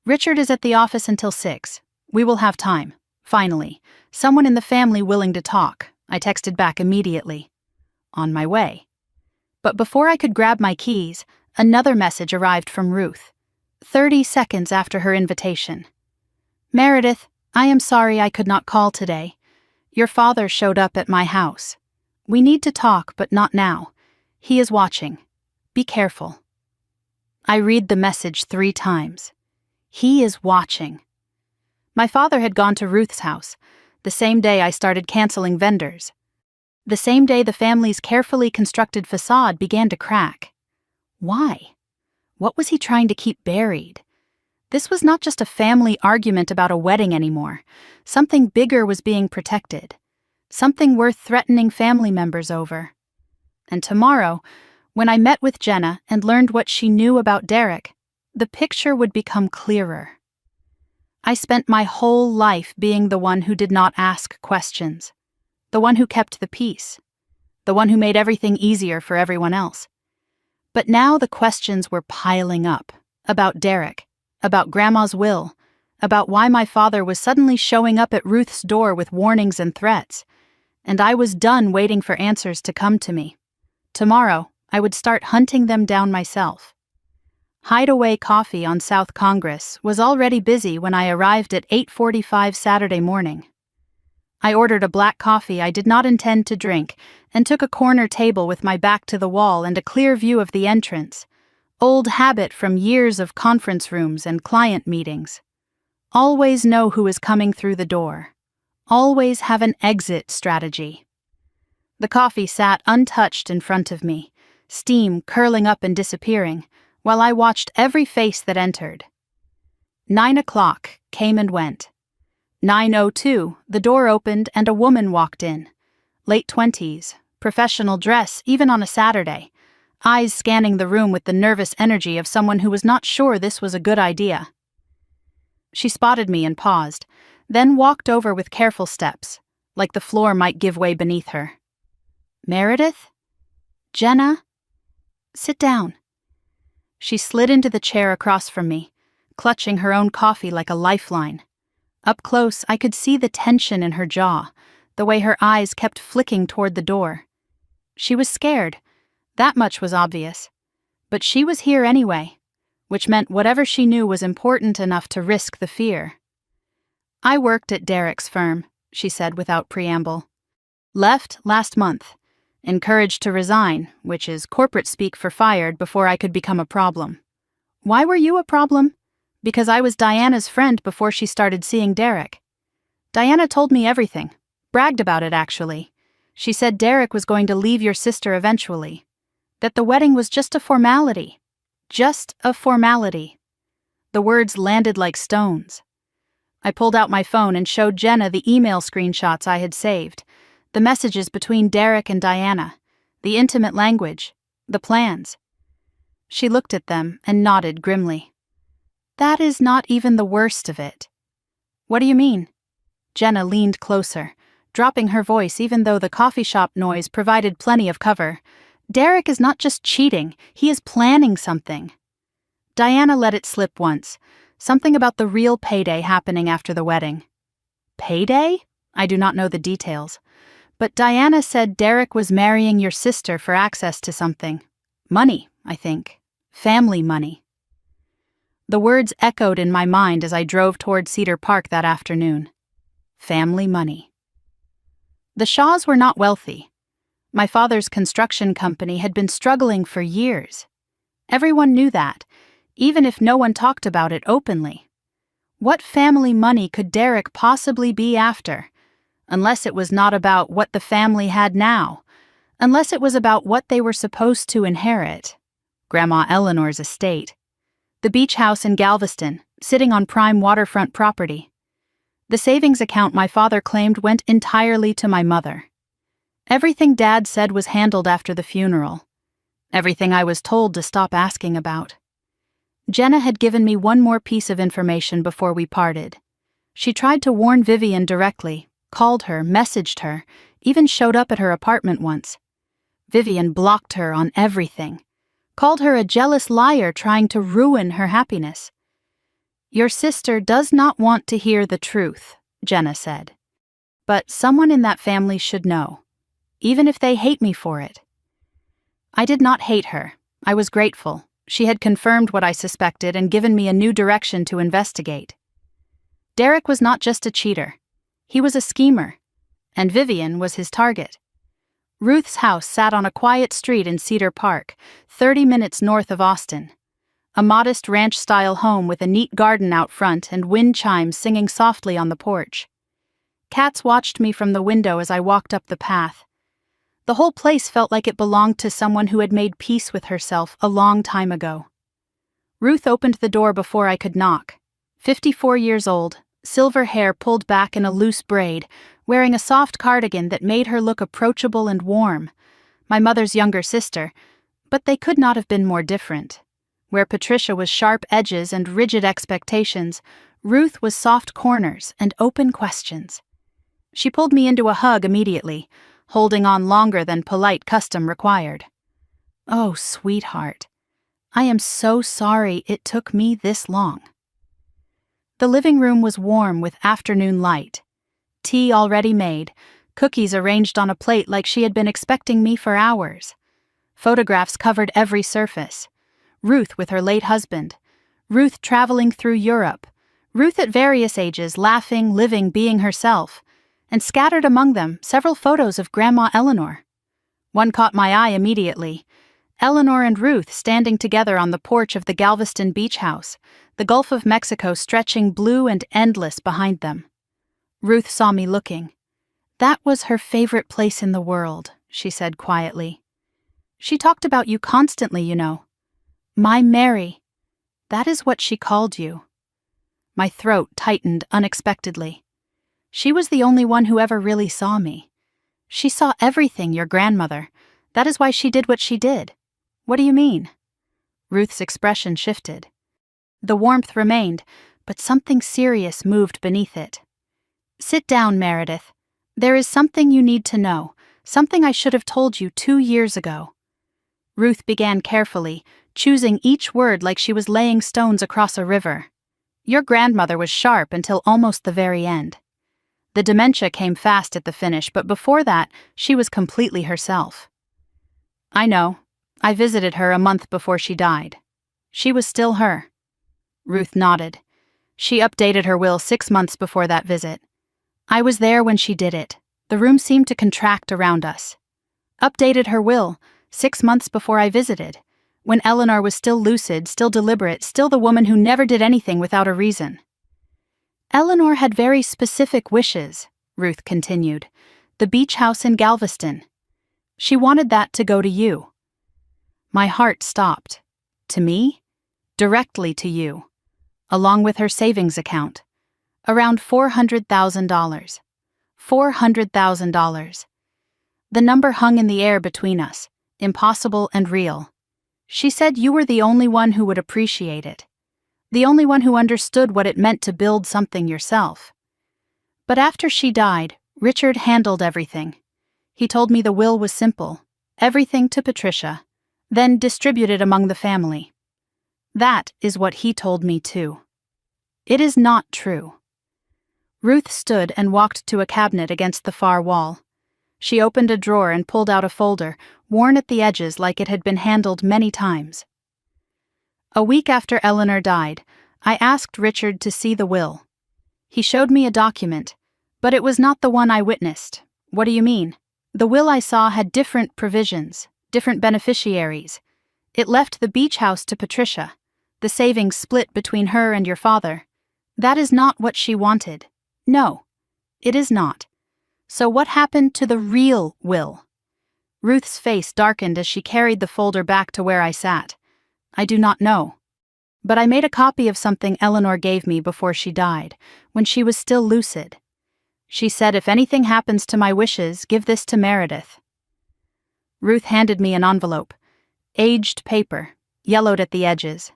Richard is at the office until 6. We will have time. Finally, someone in the family willing to talk. I texted back immediately. On my way. But before I could grab my keys, another message arrived from Ruth. 30 seconds after her invitation. Meredith, I am sorry I could not call today. Your father showed up at my house. We need to talk, but not now. He is watching. Be careful. I read the message 3 times. He is watching. My father had gone to Ruth's house, the same day I started canceling vendors. The same day the family's carefully constructed facade began to crack. Why? What was he trying to keep buried? This was not just a family argument about a wedding anymore. Something bigger was being protected. Something worth threatening family members over. And tomorrow, when I met with Jenna and learned what she knew about Derek, the picture would become clearer. I spent my whole life being the one who did not ask questions, the one who kept the peace, the one who made everything easier for everyone else. But now the questions were piling up, about Derek, about Grandma's will, about why my father was suddenly showing up at Ruth's door with warnings and threats, and I was done waiting for answers to come to me. Tomorrow, I would start hunting them down myself. Hideaway Coffee on South Congress was already busy when I arrived at 8:45 Saturday morning. I ordered a black coffee I did not intend to drink and took a corner table with my back to the wall and a clear view of the entrance. Old habit from years of conference rooms and client meetings. Always know who is coming through the door. Always have an exit strategy. The coffee sat untouched in front of me, steam curling up and disappearing, while I watched every face that entered. 9 o'clock came and went. 9:02, the door opened and a woman walked in. Late 20s, professional dress even on a Saturday, eyes scanning the room with the nervous energy of someone who was not sure this was a good idea. She spotted me and paused, then walked over with careful steps, like the floor might give way beneath her. "Meredith? Jenna? Sit down." She slid into the chair across from me, clutching her own coffee like a lifeline. Up close, I could see the tension in her jaw, the way her eyes kept flicking toward the door. She was scared. That much was obvious. But she was here anyway, which meant whatever she knew was important enough to risk the fear. "I worked at Derek's firm," she said without preamble. "Left last month. Encouraged to resign, which is corporate speak for fired before I could become a problem." "Why were you a problem?" "Because I was Diana's friend before she started seeing Derek. Diana told me everything. Bragged about it, actually. She said Derek was going to leave your sister eventually. That the wedding was just a formality. Just a formality." The words landed like stones. I pulled out my phone and showed Jenna the email screenshots I had saved, the messages between Derek and Diana, the intimate language, the plans. She looked at them and nodded grimly. "That is not even the worst of it." "What do you mean?" Jenna leaned closer, dropping her voice even though the coffee shop noise provided plenty of cover. "Derek is not just cheating, he is planning something." Diana let it slip once, something about the real payday happening after the wedding. "Payday?" I do not know the details. But Diana said Derek was marrying your sister for access to something. Money, I think. Family money. The words echoed in my mind as I drove toward Cedar Park that afternoon. Family money. The Shaws were not wealthy. My father's construction company had been struggling for years. Everyone knew that, even if no one talked about it openly. What family money could Derek possibly be after? Unless it was not about what the family had now. Unless it was about what they were supposed to inherit. Grandma Eleanor's estate. The beach house in Galveston, sitting on prime waterfront property. The savings account my father claimed went entirely to my mother. Everything Dad said was handled after the funeral. Everything I was told to stop asking about. Jenna had given me one more piece of information before we parted. She tried to warn Vivian directly, called her, messaged her, even showed up at her apartment once. Vivian blocked her on everything. Called her a jealous liar trying to ruin her happiness. "Your sister does not want to hear the truth," Jenna said. "But someone in that family should know. Even if they hate me for it." I did not hate her. I was grateful. She had confirmed what I suspected and given me a new direction to investigate. Derek was not just a cheater. He was a schemer. And Vivian was his target. Ruth's house sat on a quiet street in Cedar Park, 30 minutes north of Austin. A modest ranch-style home with a neat garden out front and wind chimes singing softly on the porch. Cats watched me from the window as I walked up the path. The whole place felt like it belonged to someone who had made peace with herself a long time ago. Ruth opened the door before I could knock. 54 years old, silver hair pulled back in a loose braid, wearing a soft cardigan that made her look approachable and warm. My mother's younger sister, but they could not have been more different. Where Patricia was sharp edges and rigid expectations, Ruth was soft corners and open questions. She pulled me into a hug immediately, holding on longer than polite custom required. "Oh, sweetheart. I am so sorry it took me this long." The living room was warm with afternoon light. Tea already made, cookies arranged on a plate like she had been expecting me for hours. Photographs covered every surface. Ruth with her late husband. Ruth traveling through Europe. Ruth at various ages, laughing, living, being herself. And scattered among them, several photos of Grandma Eleanor. One caught my eye immediately. Eleanor and Ruth standing together on the porch of the Galveston beach house, the Gulf of Mexico stretching blue and endless behind them. Ruth saw me looking. "That was her favorite place in the world," she said quietly. "She talked about you constantly, you know. My Mary. That is what she called you." My throat tightened unexpectedly. She was the only one who ever really saw me. "She saw everything, your grandmother. That is why she did what she did." "What do you mean?" Ruth's expression shifted. The warmth remained, but something serious moved beneath it. "Sit down, Meredith. There is something you need to know, something I should have told you 2 years ago." Ruth began carefully, choosing each word like she was laying stones across a river. "Your grandmother was sharp until almost the very end. The dementia came fast at the finish, but before that, she was completely herself." "I know. I visited her a month before she died. She was still her." Ruth nodded. "She updated her will 6 months before that visit. I was there when she did it. The room seemed to contract around us. Updated her will 6 months before I visited, when Eleanor was still lucid, still deliberate, still the woman who never did anything without a reason." "Eleanor had very specific wishes," Ruth continued. "The beach house in Galveston. She wanted that to go to you." My heart stopped. "To me?" "Directly to you. Along with her savings account. Around $400,000. $400,000. The number hung in the air between us, impossible and real. She said you were the only one who would appreciate it. The only one who understood what it meant to build something yourself. But after she died, Richard handled everything. He told me the will was simple, everything to Patricia, then distributed among the family. That is what he told me too. It is not true." Ruth stood and walked to a cabinet against the far wall. She opened a drawer and pulled out a folder, worn at the edges like it had been handled many times. "A week after Eleanor died, I asked Richard to see the will. He showed me a document, but it was not the one I witnessed." "What do you mean?" "The will I saw had different provisions, different beneficiaries. It left the beach house to Patricia, the savings split between her and your father. That is not what she wanted. No, it is not. So what happened to the real will?" Ruth's face darkened as she carried the folder back to where I sat. "I do not know. But I made a copy of something Eleanor gave me before she died, when she was still lucid. She said if anything happens to my wishes, give this to Meredith." Ruth handed me an envelope. Aged paper, yellowed at the edges.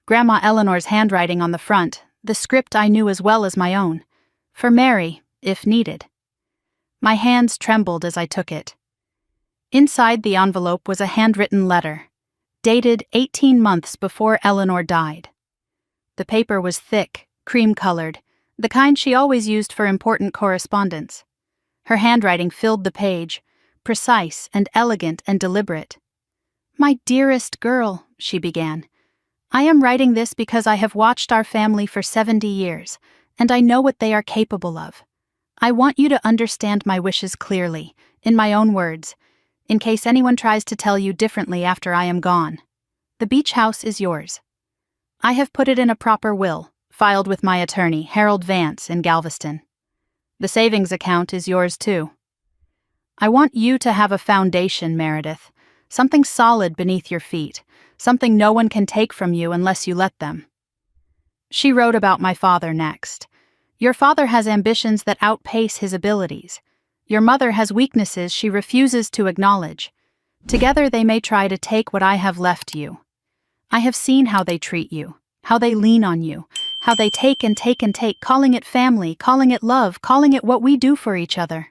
Grandma Eleanor's handwriting on the front, the script I knew as well as my own. For Mary, if needed. My hands trembled as I took it. Inside the envelope was a handwritten letter, dated 18 months before Eleanor died. The paper was thick, cream-colored, the kind she always used for important correspondence. Her handwriting filled the page, precise and elegant and deliberate. "My dearest girl," she began, "I am writing this because I have watched our family for 70 years, and I know what they are capable of. I want you to understand my wishes clearly, in my own words, in case anyone tries to tell you differently after I am gone. The beach house is yours. I have put it in a proper will, filed with my attorney, Harold Vance, in Galveston. The savings account is yours too. I want you to have a foundation, Meredith, something solid beneath your feet, something no one can take from you unless you let them. She wrote about my father next. Your father has ambitions that outpace his abilities. Your mother has weaknesses she refuses to acknowledge. Together they may try to take what I have left you. I have seen how they treat you, how they lean on you, how they take and take and take, calling it family, calling it love, calling it what we do for each other.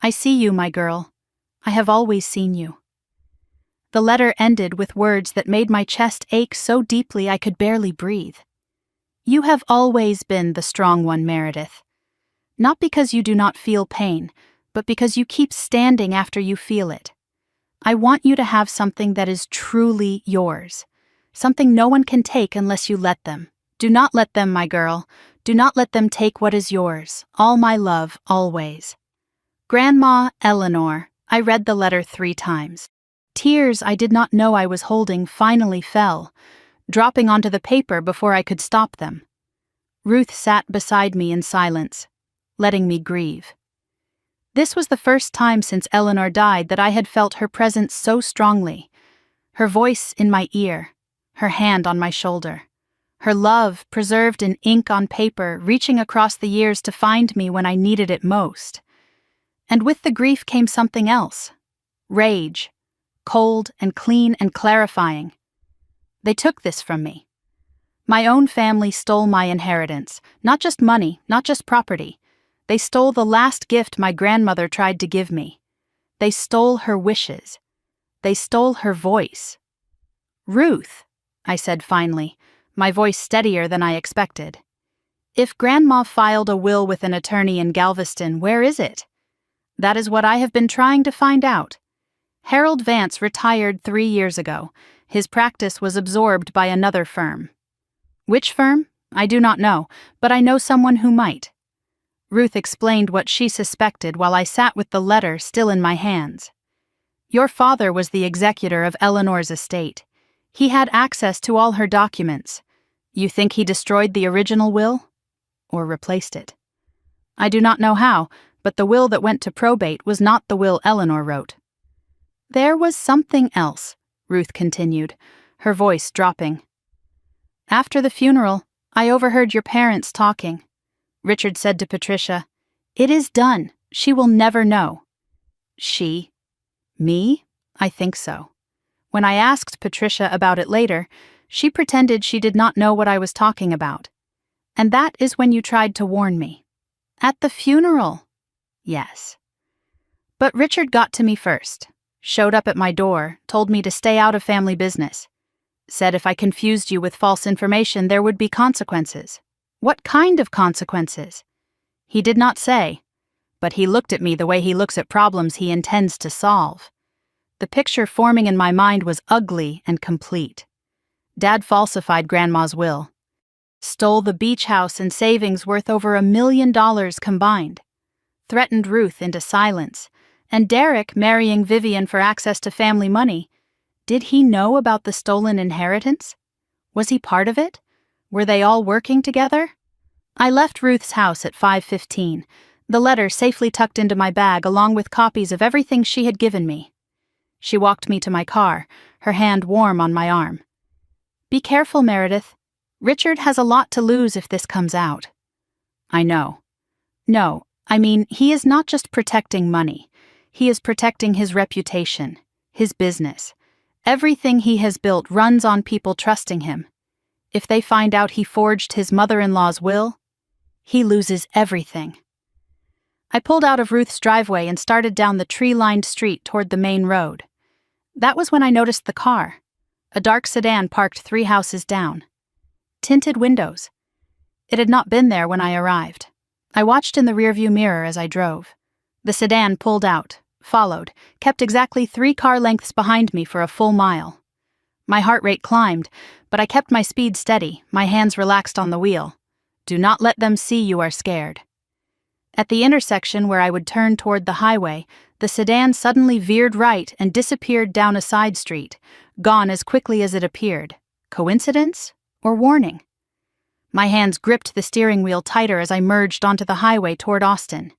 I see you, my girl. I have always seen you. The letter ended with words that made my chest ache so deeply I could barely breathe. You have always been the strong one, Meredith. Not because you do not feel pain, but because you keep standing after you feel it. I want you to have something that is truly yours. Something no one can take unless you let them. Do not let them, my girl. Do not let them take what is yours. All my love, always. Grandma Eleanor. I read the letter 3 times. Tears I did not know I was holding finally fell, dropping onto the paper before I could stop them. Ruth sat beside me in silence, letting me grieve. This was the first time since Eleanor died that I had felt her presence so strongly. Her voice in my ear, her hand on my shoulder. Her love, preserved in ink on paper, reaching across the years to find me when I needed it most. And with the grief came something else. Rage. Cold and clean and clarifying. They took this from me. My own family stole my inheritance, not just money, not just property. They stole the last gift my grandmother tried to give me. They stole her wishes. They stole her voice. Ruth, I said finally, my voice steadier than I expected. If Grandma filed a will with an attorney in Galveston, where is it? That is what I have been trying to find out. Harold Vance retired 3 years ago. His practice was absorbed by another firm. Which firm? I do not know, but I know someone who might. Ruth explained what she suspected while I sat with the letter still in my hands. Your father was the executor of Eleanor's estate. He had access to all her documents. You think he destroyed the original will? Or replaced it? I do not know how, but the will that went to probate was not the will Eleanor wrote. There was something else, Ruth continued, her voice dropping. After the funeral, I overheard your parents talking. Richard said to Patricia, "It is done. She will never know." She? Me? I think so. When I asked Patricia about it later, she pretended she did not know what I was talking about. And that is when you tried to warn me. At the funeral? Yes. But Richard got to me first, showed up at my door, told me to stay out of family business. Said if I confused you with false information, there would be consequences. What kind of consequences? He did not say, but he looked at me the way he looks at problems he intends to solve. The picture forming in my mind was ugly and complete. Dad falsified Grandma's will. Stole the beach house and savings worth over $1 million combined. Threatened Ruth into silence. And Derek marrying Vivian for access to family money. Did he know about the stolen inheritance? Was he part of it? Were they all working together? I left Ruth's house at 5:15, the letter safely tucked into my bag along with copies of everything she had given me. She walked me to my car, her hand warm on my arm. Be careful, Meredith. Richard has a lot to lose if this comes out. I know. No, I mean, he is not just protecting money. He is protecting his reputation, his business. Everything he has built runs on people trusting him. If they find out he forged his mother-in-law's will, he loses everything. I pulled out of Ruth's driveway and started down the tree-lined street toward the main road. That was when I noticed the car, a dark sedan parked 3 houses down. Tinted windows. It had not been there when I arrived. I watched in the rearview mirror as I drove. The sedan pulled out, followed, kept exactly 3 car lengths behind me for a full mile. My heart rate climbed, but I kept my speed steady, my hands relaxed on the wheel. Do not let them see you are scared. At the intersection where I would turn toward the highway, the sedan suddenly veered right and disappeared down a side street, gone as quickly as it appeared. Coincidence or warning? My hands gripped the steering wheel tighter as I merged onto the highway toward Austin.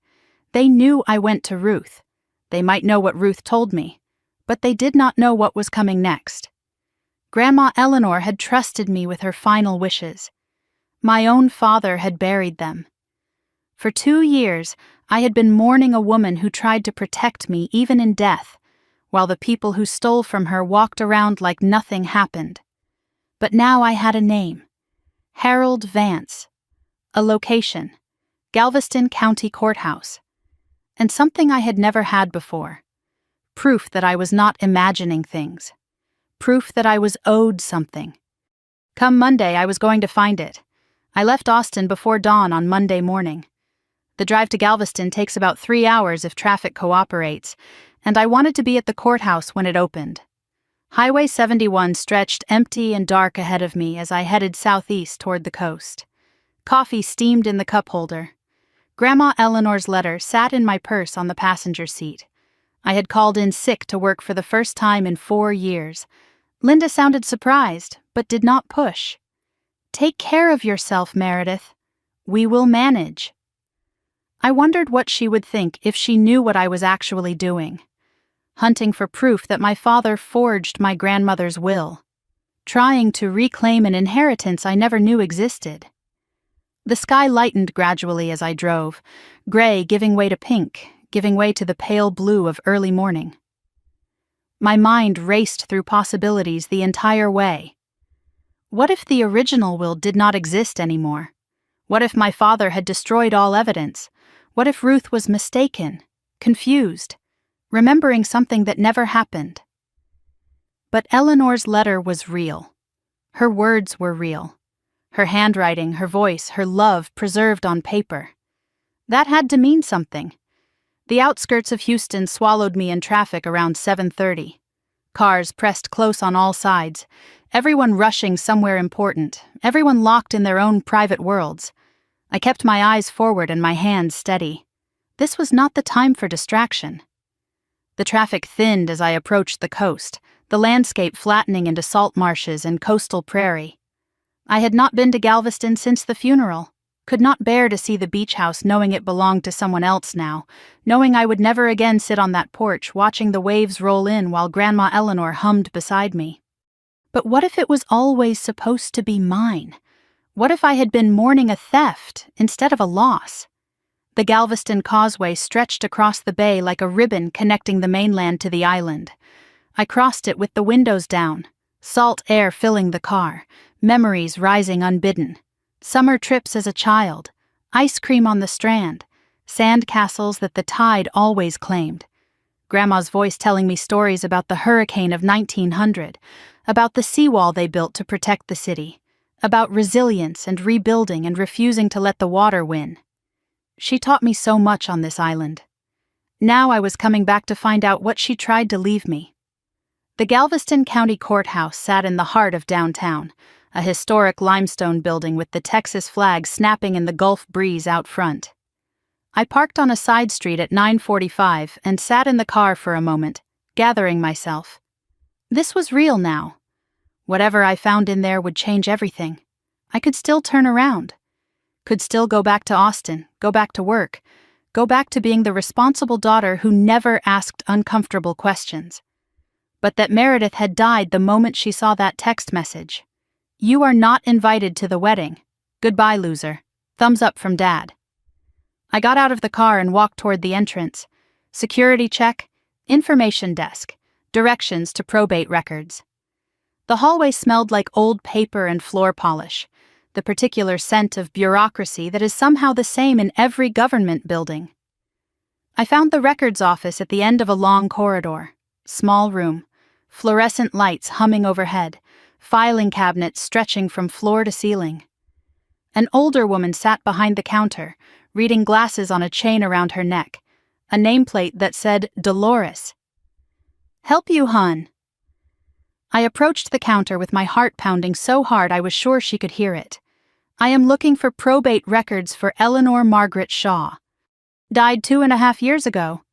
They knew I went to Ruth. They might know what Ruth told me, but they did not know what was coming next. Grandma Eleanor had trusted me with her final wishes. My own father had buried them. For 2 years, I had been mourning a woman who tried to protect me even in death, while the people who stole from her walked around like nothing happened. But now I had a name. Harold Vance. A location. Galveston County Courthouse. And something I had never had before. Proof that I was not imagining things. Proof that I was owed something. Come Monday, I was going to find it. I left Austin before dawn on Monday morning. The drive to Galveston takes about 3 hours if traffic cooperates, and I wanted to be at the courthouse when it opened. Highway 71 stretched empty and dark ahead of me as I headed southeast toward the coast. Coffee steamed in the cup holder. Grandma Eleanor's letter sat in my purse on the passenger seat. I had called in sick to work for the first time in 4 years. Linda sounded surprised, but did not push. "Take care of yourself, Meredith. We will manage." I wondered what she would think if she knew what I was actually doing. Hunting for proof that my father forged my grandmother's will. Trying to reclaim an inheritance I never knew existed. The sky lightened gradually as I drove, gray giving way to pink, giving way to the pale blue of early morning. My mind raced through possibilities the entire way. What if the original will did not exist anymore? What if my father had destroyed all evidence? What if Ruth was mistaken, confused, remembering something that never happened? But Eleanor's letter was real. Her words were real. Her handwriting, her voice, her love preserved on paper. That had to mean something. The outskirts of Houston swallowed me in traffic around 7:30. Cars pressed close on all sides, everyone rushing somewhere important, everyone locked in their own private worlds. I kept my eyes forward and my hands steady. This was not the time for distraction. The traffic thinned as I approached the coast, the landscape flattening into salt marshes and coastal prairie. I had not been to Galveston since the funeral, could not bear to see the beach house knowing it belonged to someone else now, knowing I would never again sit on that porch watching the waves roll in while Grandma Eleanor hummed beside me. But what if it was always supposed to be mine? What if I had been mourning a theft instead of a loss? The Galveston Causeway stretched across the bay like a ribbon connecting the mainland to the island. I crossed it with the windows down, salt air filling the car, memories rising unbidden. Summer trips as a child, ice cream on the strand, sand castles that the tide always claimed. Grandma's voice telling me stories about the hurricane of 1900, about the seawall they built to protect the city, about resilience and rebuilding and refusing to let the water win. She taught me so much on this island. Now I was coming back to find out what she tried to leave me. The Galveston County Courthouse sat in the heart of downtown, a historic limestone building with the Texas flag snapping in the Gulf breeze out front. I parked on a side street at 9:45 and sat in the car for a moment, gathering myself. This was real now. Whatever I found in there would change everything. I could still turn around. Could still go back to Austin, go back to work, go back to being the responsible daughter who never asked uncomfortable questions. But that Meredith had died the moment she saw that text message. "You are not invited to the wedding. Goodbye, loser. Thumbs up from Dad." I got out of the car and walked toward the entrance. Security check, information desk, directions to probate records. The hallway smelled like old paper and floor polish, the particular scent of bureaucracy that is somehow the same in every government building. I found the records office at the end of a long corridor. Small room, fluorescent lights humming overhead, filing cabinets stretching from floor to ceiling. An older woman sat behind the counter, reading glasses on a chain around her neck, a nameplate that said Dolores. "Help you, hon." I approached the counter with my heart pounding so hard I was sure she could hear it. "I am looking for probate records for Eleanor Margaret Shaw. Died 2.5 years ago."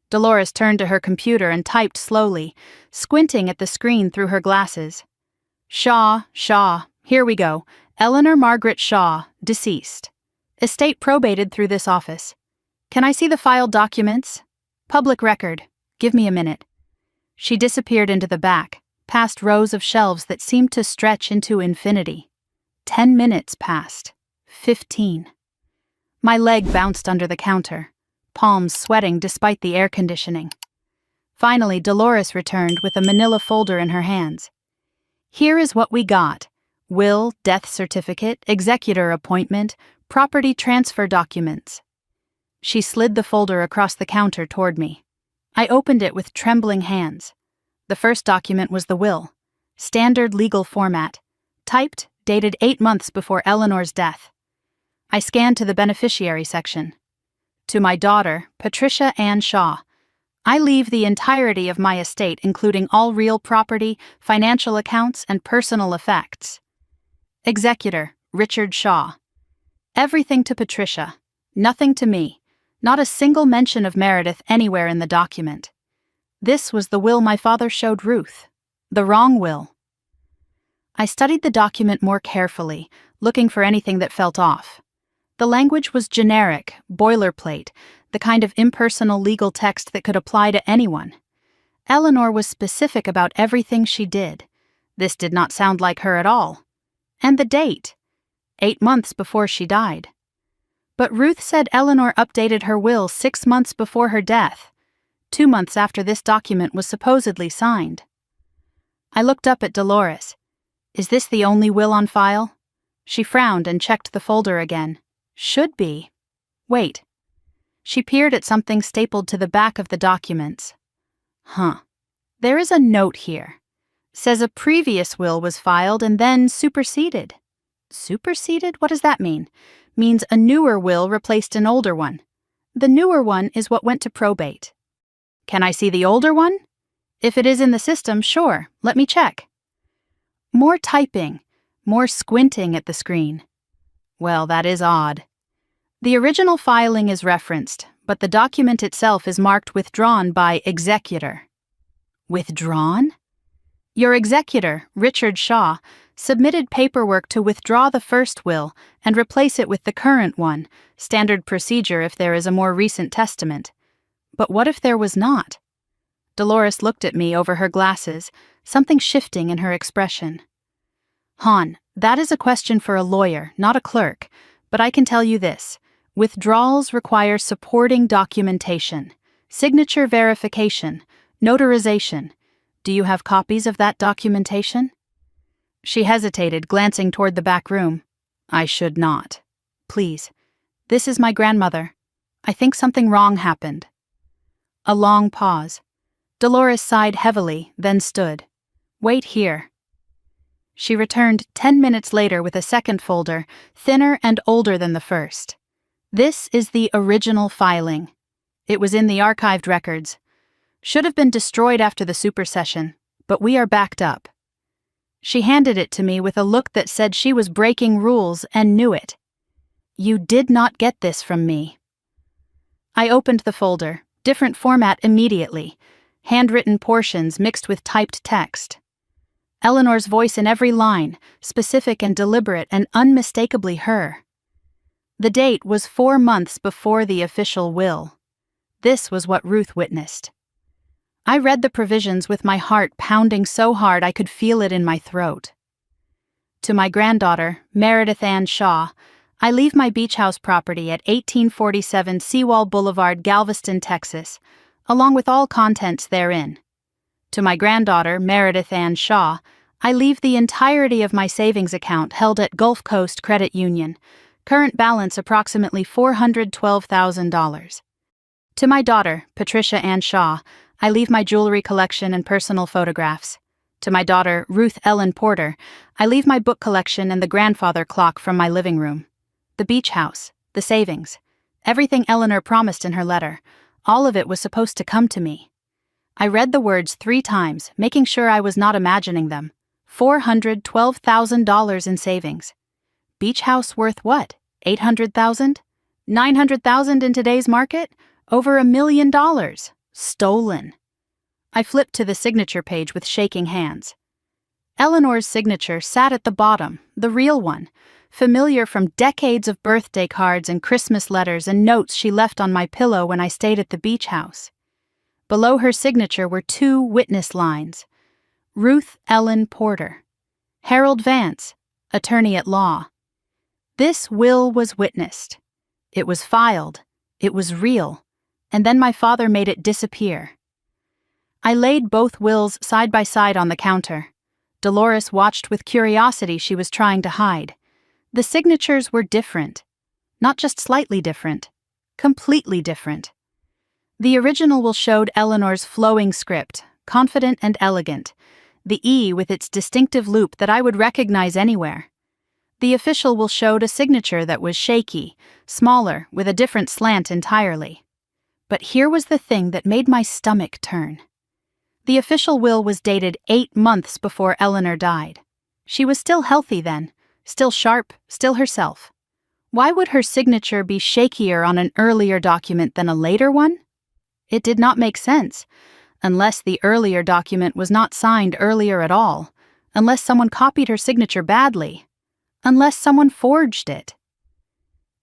Dolores turned to her computer and typed slowly, squinting at the screen through her glasses. Shaw, here we go. Eleanor Margaret Shaw, deceased. Estate probated through this office. Can I see the filed documents? Public record. Give me a minute." She disappeared into the back, past rows of shelves that seemed to stretch into infinity. 10 minutes passed. 15. My leg bounced under the counter, palms sweating despite the air conditioning. Finally, Dolores returned with a manila folder in her hands. Here is what we got: will, death certificate, executor appointment, property transfer documents. She slid the folder across the counter toward me. I opened it with trembling hands. The first document was the will. Standard legal format. Typed, dated 8 months before Eleanor's death. I scanned to the beneficiary section. To my daughter, Patricia Ann Shaw. I leave the entirety of my estate, including all real property, financial accounts, and personal effects. Executor, Richard Shaw. Everything to Patricia. Nothing to me. Not a single mention of Meredith anywhere in the document. This was the will my father showed Ruth. The wrong will. I studied the document more carefully, looking for anything that felt off. The language was generic, boilerplate, the kind of impersonal legal text that could apply to anyone. Eleanor was specific about everything she did. This did not sound like her at all. And the date. 8 months before she died. But Ruth said Eleanor updated her will 6 months before her death, 2 months after this document was supposedly signed. I looked up at Dolores. Is this the only will on file? She frowned and checked the folder again. Should be. Wait. She peered at something stapled to the back of the documents. There is a note here. Says a previous will was filed and then superseded. Superseded? What does that mean? Means a newer will replaced an older one. The newer one is what went to probate. Can I see the older one? If it is in the system, sure, let me check. More typing, more squinting at the screen. Well, that is odd. The original filing is referenced, but the document itself is marked withdrawn by executor. Withdrawn? Your executor, Richard Shaw, submitted paperwork to withdraw the first will and replace it with the current one, standard procedure if there is a more recent testament. But what if there was not? Dolores looked at me over her glasses, something shifting in her expression. Han, that is a question for a lawyer, not a clerk, but I can tell you this. Withdrawals require supporting documentation, signature verification, notarization. Do you have copies of that documentation? She hesitated, glancing toward the back room. I should not. Please. This is my grandmother. I think something wrong happened. A long pause. Dolores sighed heavily, then stood. Wait here. She returned 10 minutes later with a second folder, thinner and older than the first. This is the original filing. It was in the archived records. Should have been destroyed after the supersession, but we are backed up. She handed it to me with a look that said she was breaking rules and knew it. You did not get this from me. I opened the folder, different format immediately, handwritten portions mixed with typed text. Eleanor's voice in every line, specific and deliberate and unmistakably her. The date was 4 months before the official will. This was what Ruth witnessed. I read the provisions with my heart pounding so hard I could feel it in my throat. To my granddaughter, Meredith Ann Shaw, I leave my beach house property at 1847 Seawall Boulevard, Galveston, Texas, along with all contents therein. To my granddaughter, Meredith Ann Shaw, I leave the entirety of my savings account held at Gulf Coast Credit Union, current balance approximately $412,000. To my daughter, Patricia Ann Shaw, I leave my jewelry collection and personal photographs. To my daughter, Ruth Ellen Porter, I leave my book collection and the grandfather clock from my living room. The beach house, the savings, everything Eleanor promised in her letter, all of it was supposed to come to me. I read the words 3 times, making sure I was not imagining them. $412,000 in savings. Beach house worth what? $800,000? $900,000 in today's market? Over $1 million. Stolen. I flipped to the signature page with shaking hands. Eleanor's signature sat at the bottom, the real one, familiar from decades of birthday cards and Christmas letters and notes she left on my pillow when I stayed at the beach house. Below her signature were 2 witness lines. Ruth Ellen Porter. Harold Vance, attorney at law. This will was witnessed. It was filed. It was real. And then my father made it disappear. I laid both wills side by side on the counter. Dolores watched with curiosity she was trying to hide. The signatures were different. Not just slightly different. Completely different. The original will showed Eleanor's flowing script, confident and elegant, the E with its distinctive loop that I would recognize anywhere. The official will showed a signature that was shaky, smaller, with a different slant entirely. But here was the thing that made my stomach turn. The official will was dated 8 months before Eleanor died. She was still healthy then, still sharp, still herself. Why would her signature be shakier on an earlier document than a later one? It did not make sense, unless the earlier document was not signed earlier at all, unless someone copied her signature badly, unless someone forged it.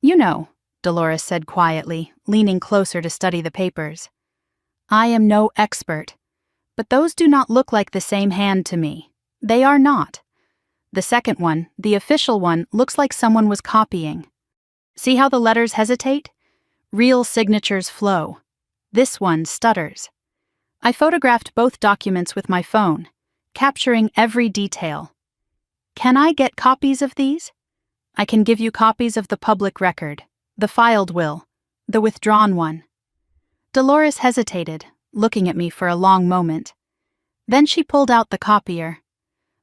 You know, Dolores said quietly, leaning closer to study the papers. I am no expert, but those do not look like the same hand to me. They are not. The second one, the official one, looks like someone was copying. See how the letters hesitate? Real signatures flow. This one stutters. I photographed both documents with my phone, capturing every detail. Can I get copies of these? I can give you copies of the public record, the filed will, the withdrawn one. Dolores hesitated, looking at me for a long moment. Then she pulled out the copier.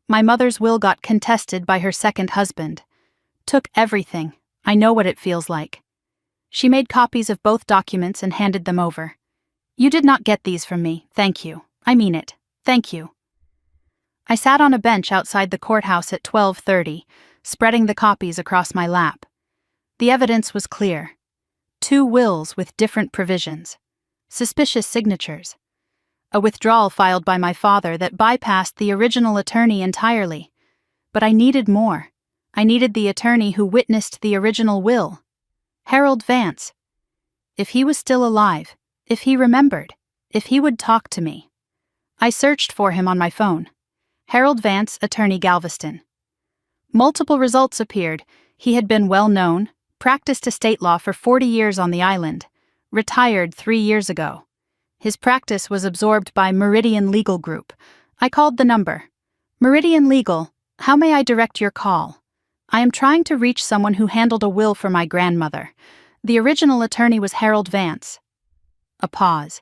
My mother's will got contested by her second husband. Took everything. I know what it feels like. She made copies of both documents and handed them over. You did not get these from me, thank you. I mean it, thank you. I sat on a bench outside the courthouse at 12:30, spreading the copies across my lap. The evidence was clear. 2 wills with different provisions. Suspicious signatures. A withdrawal filed by my father that bypassed the original attorney entirely. But I needed more. I needed the attorney who witnessed the original will. Harold Vance. If he was still alive, if he remembered, if he would talk to me. I searched for him on my phone. Harold Vance, attorney Galveston. Multiple results appeared. He had been well known, practiced estate law for 40 years on the island, retired 3 years ago. His practice was absorbed by Meridian Legal Group. I called the number. Meridian Legal, how may I direct your call? I am trying to reach someone who handled a will for my grandmother. The original attorney was Harold Vance. A pause.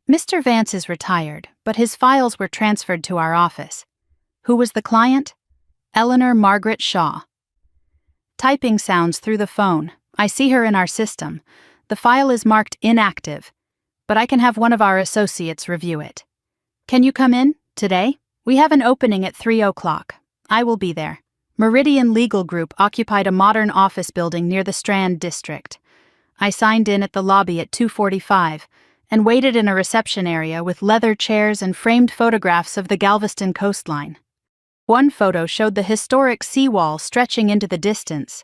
Mr. Vance is retired, but his files were transferred to our office. Who was the client? Eleanor Margaret Shaw. Typing sounds through the phone. I see her in our system. The file is marked inactive, but I can have one of our associates review it. Can you come in, today? We have an opening at 3 o'clock. I will be there. Meridian Legal Group occupied a modern office building near the Strand District. I signed in at the lobby at 2:45 and waited in a reception area with leather chairs and framed photographs of the Galveston coastline. One photo showed the historic seawall stretching into the distance.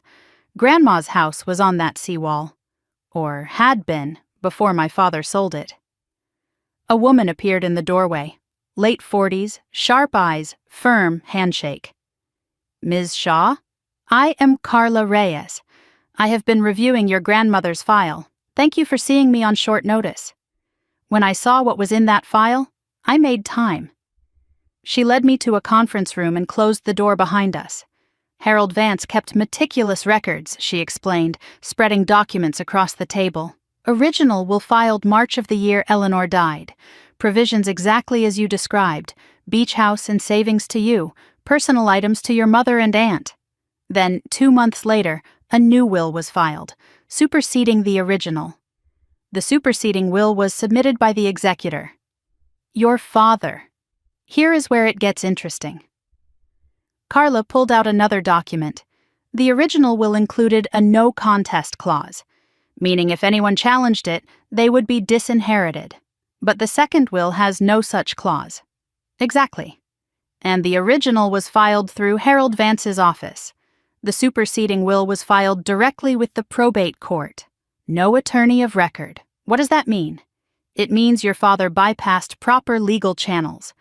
Grandma's house was on that seawall, or had been, before my father sold it. A woman appeared in the doorway, late 40s, sharp eyes, firm handshake. Ms. Shaw? I am Carla Reyes. I have been reviewing your grandmother's file. Thank you for seeing me on short notice. When I saw what was in that file, I made time. She led me to a conference room and closed the door behind us. Harold Vance kept meticulous records, she explained, spreading documents across the table. Original will filed March of the year Eleanor died. Provisions exactly as you described. Beach house and savings to you. Personal items to your mother and aunt. Then, 2 months later, a new will was filed, superseding the original. The superseding will was submitted by the executor. Your father. Here is where it gets interesting. Carla pulled out another document. The original will included a no contest clause, meaning if anyone challenged it, they would be disinherited. But the second will has no such clause. Exactly. And the original was filed through Harold Vance's office. The superseding will was filed directly with the probate court. No attorney of record. What does that mean? It means your father bypassed proper legal channels.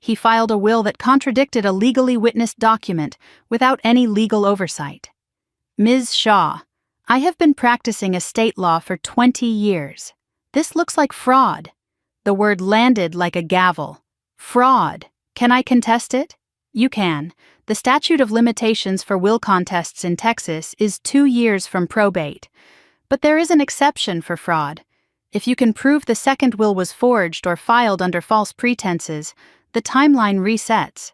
he filed a will that contradicted a legally witnessed document without any legal oversight. Ms. Shaw, I have been practicing estate law for 20 years. This looks like fraud. The word landed like a gavel. Fraud. Can I contest it? You can. The statute of limitations for will contests in Texas is 2 years from probate. But there is an exception for fraud. If you can prove the second will was forged or filed under false pretenses, the timeline resets.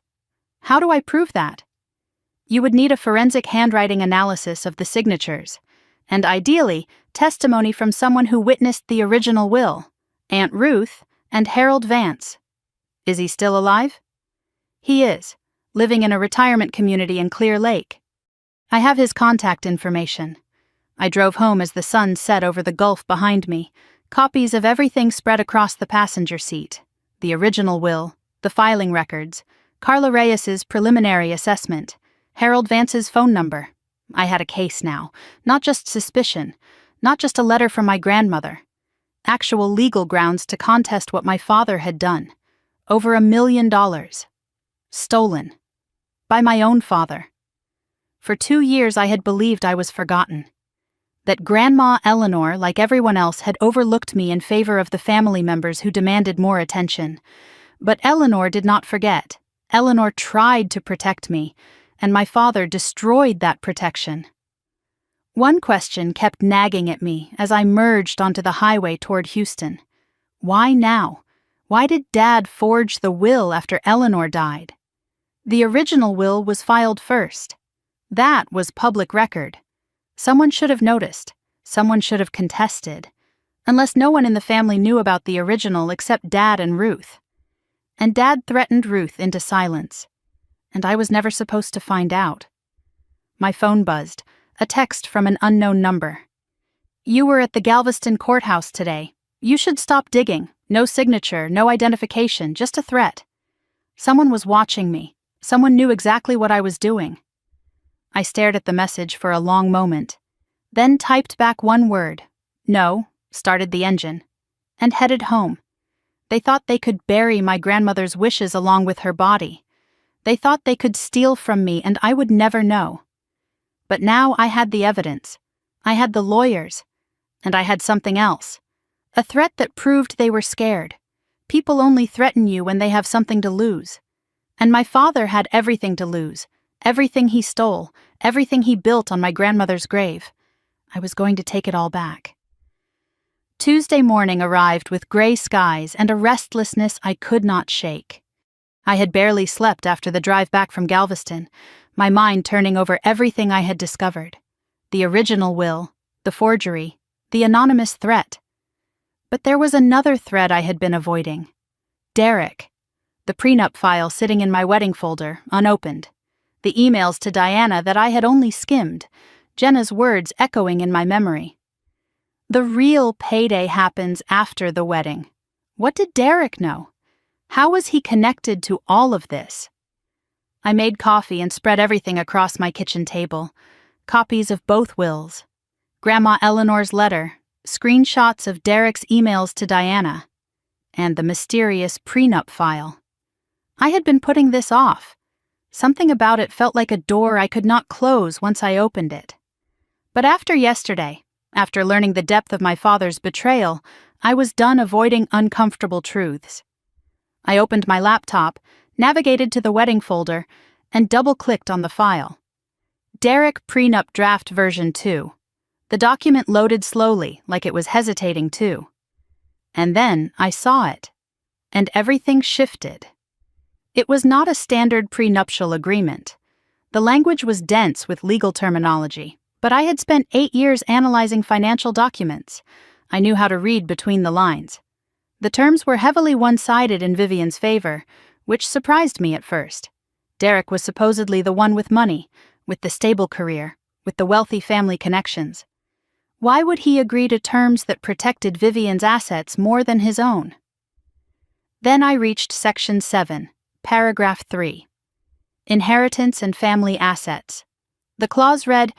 How do I prove that? You would need a forensic handwriting analysis of the signatures, and ideally, testimony from someone who witnessed the original will, Aunt Ruth and Harold Vance. Is he still alive? He is, living in a retirement community in Clear Lake. I have his contact information. I drove home as the sun set over the gulf behind me, copies of everything spread across the passenger seat. The original will, the filing records, Carla Reyes's preliminary assessment, Harold Vance's phone number. I had a case now, not just suspicion, not just a letter from my grandmother. Actual legal grounds to contest what my father had done. Over $1 million. Stolen. By my own father. For 2 years I had believed I was forgotten. That Grandma Eleanor, like everyone else, had overlooked me in favor of the family members who demanded more attention. But Eleanor did not forget. Eleanor tried to protect me, and my father destroyed that protection. One question kept nagging at me as I merged onto the highway toward Houston. Why now? Why did Dad forge the will after Eleanor died? The original will was filed first. That was public record. Someone should have noticed. Someone should have contested. Unless no one in the family knew about the original except Dad and Ruth. And Dad threatened Ruth into silence. And I was never supposed to find out. My phone buzzed, a text from an unknown number. You were at the Galveston courthouse today. You should stop digging. No signature, no identification, just a threat. Someone was watching me. Someone knew exactly what I was doing. I stared at the message for a long moment, then typed back one word, no, started the engine, and headed home. They thought they could bury my grandmother's wishes along with her body. They thought they could steal from me and I would never know. But now I had the evidence. I had the lawyers. And I had something else. A threat that proved they were scared. People only threaten you when they have something to lose. And my father had everything to lose. Everything he stole, everything he built on my grandmother's grave. I was going to take it all back. Tuesday morning arrived with gray skies and a restlessness I could not shake. I had barely slept after the drive back from Galveston, my mind turning over everything I had discovered. The original will, the forgery, the anonymous threat. But there was another thread I had been avoiding. Derek. The prenup file sitting in my wedding folder, unopened. The emails to Diana that I had only skimmed, Jenna's words echoing in my memory. The real payday happens after the wedding. What did Derek know? How was he connected to all of this? I made coffee and spread everything across my kitchen table. Copies of both wills. Grandma Eleanor's letter, screenshots of Derek's emails to Diana, and the mysterious prenup file. I had been putting this off. Something about it felt like a door I could not close once I opened it. But after yesterday, after learning the depth of my father's betrayal, I was done avoiding uncomfortable truths. I opened my laptop, navigated to the wedding folder, and double-clicked on the file. Derek Prenup Draft Version 2. The document loaded slowly, like it was hesitating too. And then I saw it, and everything shifted. It was not a standard prenuptial agreement. The language was dense with legal terminology, but I had spent 8 years analyzing financial documents. I knew how to read between the lines. The terms were heavily one-sided in Vivian's favor, which surprised me at first. Derek was supposedly the one with money, with the stable career, with the wealthy family connections. Why would he agree to terms that protected Vivian's assets more than his own? Then I reached Section 7, Paragraph 3. Inheritance and family assets. The clause read,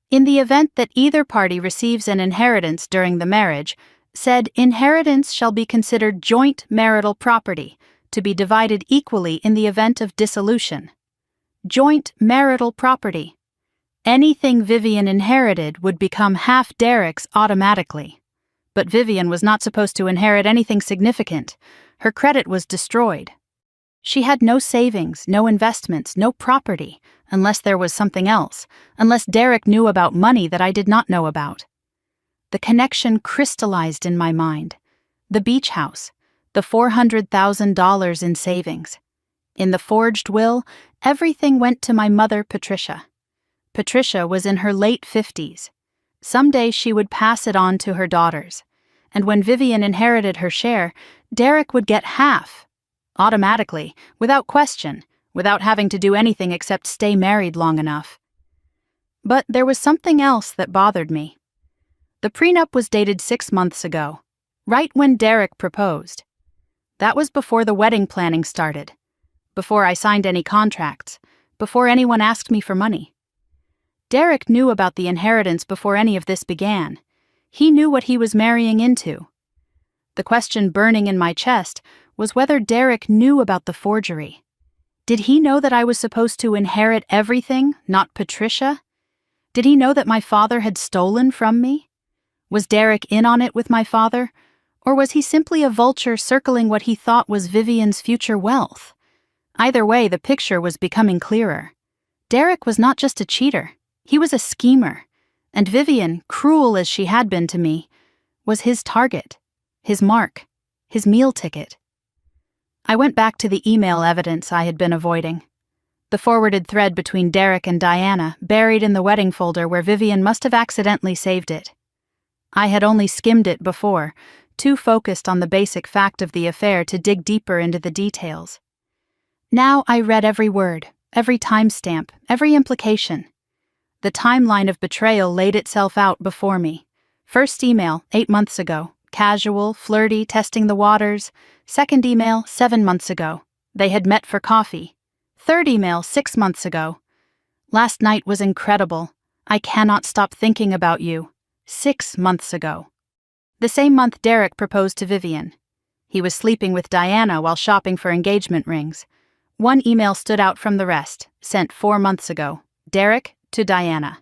"In the event that either party receives an inheritance during the marriage, said inheritance shall be considered joint marital property, to be divided equally in the event of dissolution. Joint marital property. Anything Vivian inherited would become half Derek's automatically. But Vivian was not supposed to inherit anything significant. Her credit was destroyed. She had no savings, no investments, no property, unless there was something else, unless Derek knew about money that I did not know about. The connection crystallized in my mind. The beach house, the $400,000 in savings. In the forged will, everything went to my mother, Patricia. Patricia was in her late 50s. Someday she would pass it on to her daughters. And when Vivian inherited her share, Derek would get half. Automatically, without question, without having to do anything except stay married long enough. But there was something else that bothered me. The prenup was dated 6 months ago, right when Derek proposed. That was before the wedding planning started, before I signed any contracts, before anyone asked me for money. Derek knew about the inheritance before any of this began. He knew what he was marrying into. The question burning in my chest was whether Derek knew about the forgery. Did he know that I was supposed to inherit everything, not Patricia? Did he know that my father had stolen from me? Was Derek in on it with my father? Or was he simply a vulture circling what he thought was Vivian's future wealth? Either way, the picture was becoming clearer. Derek was not just a cheater. He was a schemer. And Vivian, cruel as she had been to me, was his target, his mark, his meal ticket. I went back to the email evidence I had been avoiding. The forwarded thread between Derek and Diana, buried in the wedding folder where Vivian must have accidentally saved it. I had only skimmed it before, too focused on the basic fact of the affair to dig deeper into the details. Now I read every word, every timestamp, every implication. The timeline of betrayal laid itself out before me. First email, 8 months ago. Casual, flirty, testing the waters. Second email, 7 months ago. They had met for coffee. Third email, 6 months ago. Last night was incredible. I cannot stop thinking about you. 6 months ago. The same month Derek proposed to Vivian. He was sleeping with Diana while shopping for engagement rings. One email stood out from the rest, sent 4 months ago. Derek to Diana.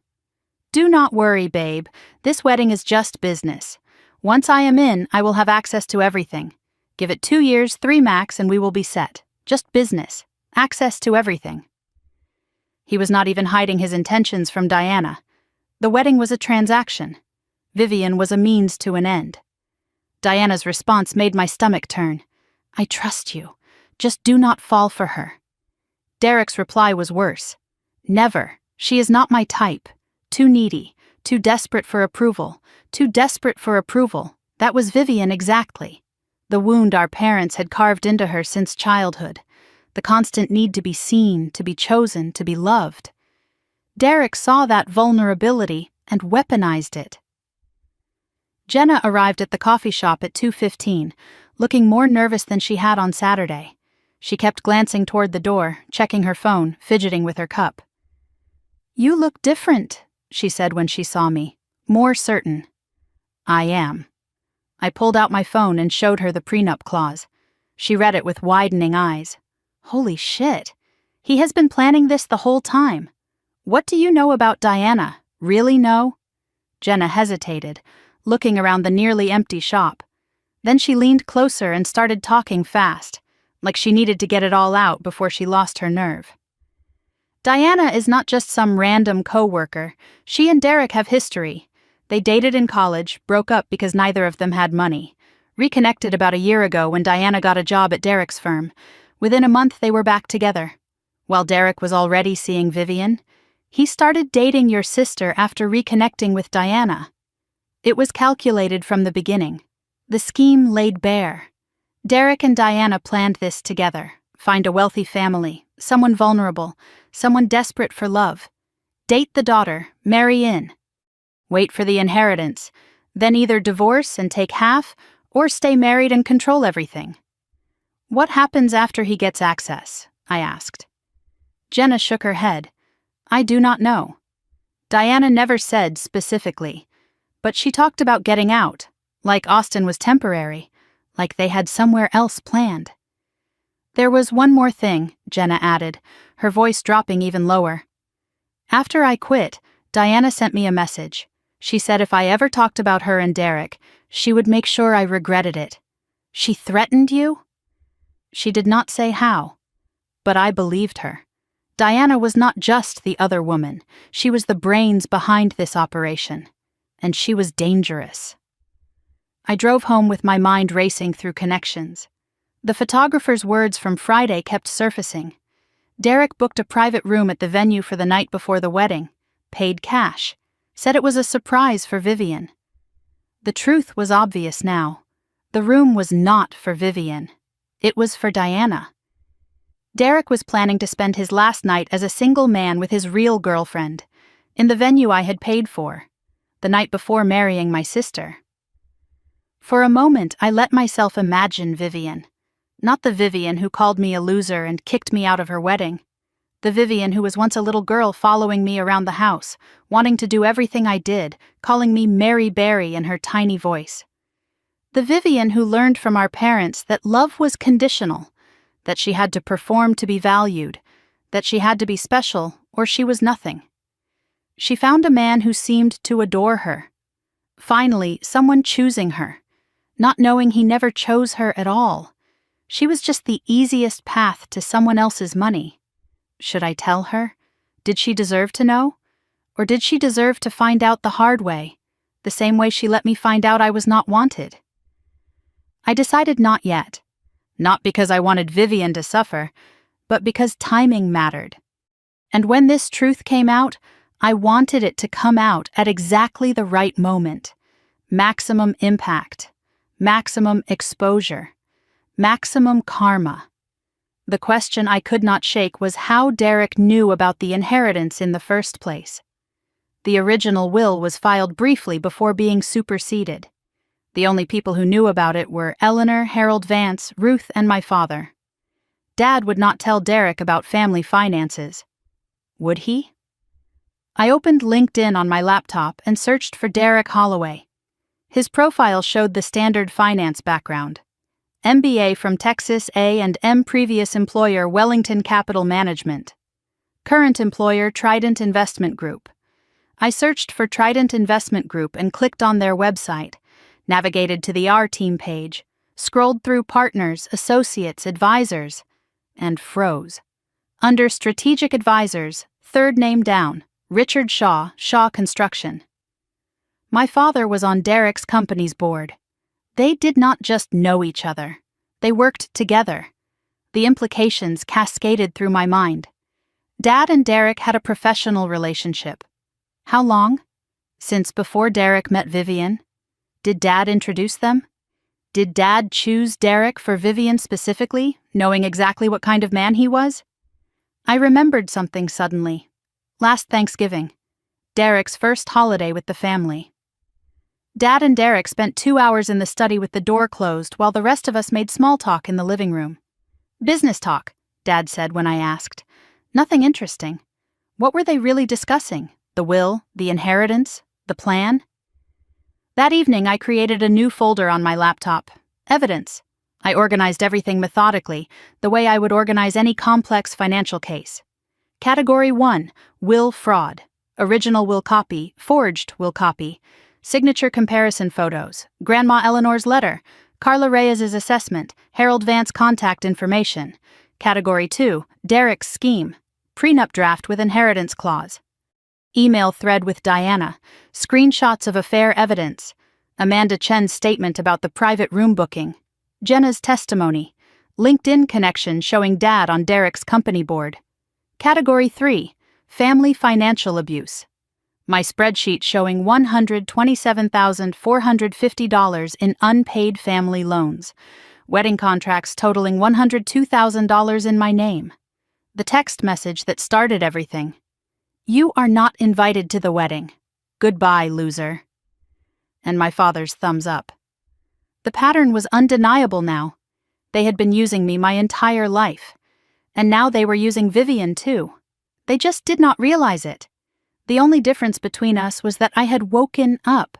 Do not worry, babe. This wedding is just business. Once I am in, I will have access to everything. Give it 2 years, 3 max, and we will be set. Just business. Access to everything. He was not even hiding his intentions from Diana. The wedding was a transaction. Vivian was a means to an end. Diana's response made my stomach turn. I trust you. Just do not fall for her. Derek's reply was worse. Never. She is not my type. Too needy. Too desperate for approval. Too desperate for approval. That was Vivian exactly. The wound our parents had carved into her since childhood. The constant need to be seen, to be chosen, to be loved. Derek saw that vulnerability and weaponized it. Jenna arrived at the coffee shop at 2:15, looking more nervous than she had on Saturday. She kept glancing toward the door, checking her phone, fidgeting with her cup. You look different, she said when she saw me, more certain. I am. I pulled out my phone and showed her the prenup clause. She read it with widening eyes. Holy shit. He has been planning this the whole time. What do you know about Diana? Really know? Jenna hesitated, looking around the nearly empty shop. Then she leaned closer and started talking fast, like she needed to get it all out before she lost her nerve. Diana is not just some random co-worker. She and Derek have history. They dated in college, broke up because neither of them had money. Reconnected about a year ago when Diana got a job at Derek's firm. Within a month they were back together. While Derek was already seeing Vivian, he started dating your sister after reconnecting with Diana. It was calculated from the beginning. The scheme laid bare. Derek and Diana planned this together. Find a wealthy family, someone vulnerable, someone desperate for love. Date the daughter, marry in. Wait for the inheritance, then either divorce and take half, or stay married and control everything. What happens after he gets access? I asked. Jenna shook her head. I do not know. Diana never said specifically, but she talked about getting out, like Austin was temporary, like they had somewhere else planned. There was one more thing, Jenna added, her voice dropping even lower. After I quit, Diana sent me a message. She said if I ever talked about her and Derek, she would make sure I regretted it. She threatened you? She did not say how, but I believed her. Diana was not just the other woman, she was the brains behind this operation. And she was dangerous. I drove home with my mind racing through connections. The photographer's words from Friday kept surfacing. Derek booked a private room at the venue for the night before the wedding, paid cash, said it was a surprise for Vivian. The truth was obvious now. The room was not for Vivian. It was for Diana. Derek was planning to spend his last night as a single man with his real girlfriend, in the venue I had paid for, the night before marrying my sister. For a moment, I let myself imagine Vivian. Not the Vivian who called me a loser and kicked me out of her wedding. The Vivian who was once a little girl following me around the house, wanting to do everything I did, calling me Mary Berry in her tiny voice. The Vivian who learned from our parents that love was conditional, that she had to perform to be valued, that she had to be special or she was nothing. She found a man who seemed to adore her. Finally, someone choosing her, not knowing he never chose her at all. She was just the easiest path to someone else's money. Should I tell her? Did she deserve to know? Or did she deserve to find out the hard way, the same way she let me find out I was not wanted? I decided not yet. Not because I wanted Vivian to suffer, but because timing mattered. And when this truth came out, I wanted it to come out at exactly the right moment. Maximum impact, maximum exposure, maximum karma. The question I could not shake was how Derek knew about the inheritance in the first place. The original will was filed briefly before being superseded. The only people who knew about it were Eleanor, Harold Vance, Ruth, and my father. Dad would not tell Derek about family finances. Would he? I opened LinkedIn on my laptop and searched for Derek Holloway. His profile showed the standard finance background. MBA from Texas A&M, previous employer Wellington Capital Management. Current employer Trident Investment Group. I searched for Trident Investment Group and clicked on their website, navigated to the Our Team page, scrolled through partners, associates, advisors, and froze. Under Strategic Advisors, third name down, Richard Shaw, Shaw Construction. My father was on Derek's company's board. They did not just know each other. They worked together. The implications cascaded through my mind. Dad and Derek had a professional relationship. How long? Since before Derek met Vivian? Did Dad introduce them? Did Dad choose Derek for Vivian specifically, knowing exactly what kind of man he was? I remembered something suddenly. Last Thanksgiving. Derek's first holiday with the family. Dad and Derek spent 2 hours in the study with the door closed while the rest of us made small talk in the living room. Business talk, Dad said when I asked. Nothing interesting. What were they really discussing? The will, the inheritance, the plan? That evening, I created a new folder on my laptop. Evidence. I organized everything methodically, the way I would organize any complex financial case. Category 1, will fraud. Original will copy, forged will copy. Signature comparison photos, Grandma Eleanor's letter, Carla Reyes's assessment, Harold Vance contact information. Category 2, Derek's scheme, prenup draft with inheritance clause. Email thread with Diana, screenshots of affair evidence, Amanda Chen's statement about the private room booking, Jenna's testimony, LinkedIn connection showing Dad on Derek's company board. Category 3, family financial abuse. My spreadsheet showing $127,450 in unpaid family loans, wedding contracts totaling $102,000 in my name. The text message that started everything. You are not invited to the wedding. Goodbye, loser. And my father's thumbs up. The pattern was undeniable now. They had been using me my entire life. And now they were using Vivian too. They just did not realize it. The only difference between us was that I had woken up.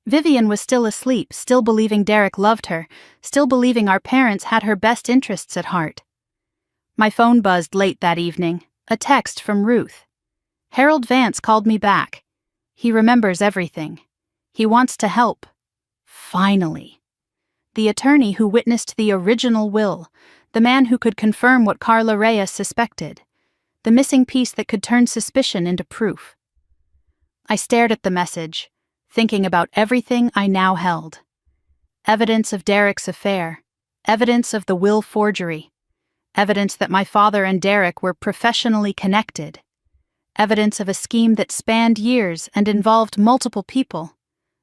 Vivian was still asleep, still believing Derek loved her, still believing our parents had her best interests at heart. My phone buzzed late that evening, a text from Ruth. Harold Vance called me back. He remembers everything. He wants to help. Finally. The attorney who witnessed the original will, the man who could confirm what Carla Reyes suspected, the missing piece that could turn suspicion into proof. I stared at the message, thinking about everything I now held. Evidence of Derek's affair, evidence of the will forgery, evidence that my father and Derek were professionally connected, evidence of a scheme that spanned years and involved multiple people,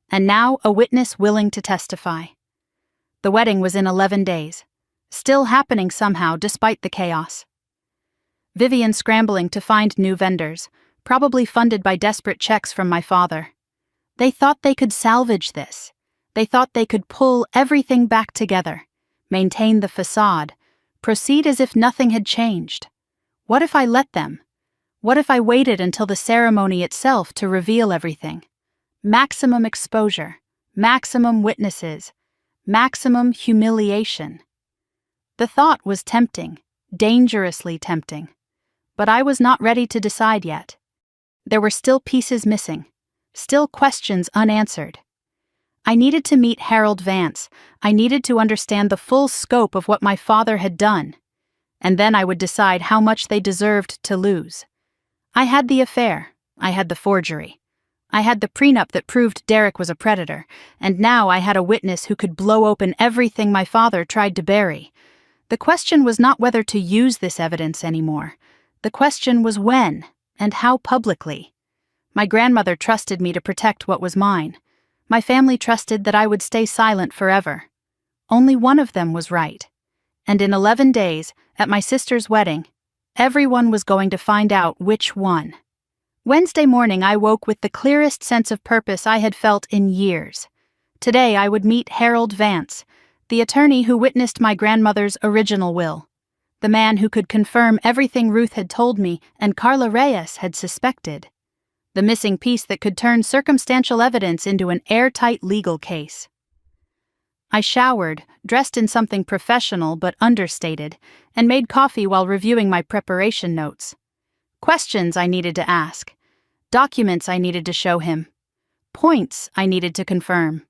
and now a witness willing to testify. The wedding was in 11 days, still happening somehow despite the chaos. Vivian scrambling to find new vendors, probably funded by desperate checks from my father. They thought they could salvage this. They thought they could pull everything back together, maintain the facade, proceed as if nothing had changed. What if I let them? What if I waited until the ceremony itself to reveal everything? Maximum exposure, maximum witnesses, maximum humiliation. The thought was tempting, dangerously tempting. But I was not ready to decide yet. There were still pieces missing, still questions unanswered. I needed to meet Harold Vance. I needed to understand the full scope of what my father had done. And then I would decide how much they deserved to lose. I had the affair. I had the forgery. I had the prenup that proved Derek was a predator, and now I had a witness who could blow open everything my father tried to bury. The question was not whether to use this evidence anymore. The question was when, and how publicly. My grandmother trusted me to protect what was mine. My family trusted that I would stay silent forever. Only one of them was right. And in 11 days, at my sister's wedding, everyone was going to find out which one. Wednesday morning I woke with the clearest sense of purpose I had felt in years. Today I would meet Harold Vance, the attorney who witnessed my grandmother's original will, the man who could confirm everything Ruth had told me and Carla Reyes had suspected, the missing piece that could turn circumstantial evidence into an airtight legal case. I showered, dressed in something professional but understated, and made coffee while reviewing my preparation notes. Questions I needed to ask, documents I needed to show him, points I needed to confirm.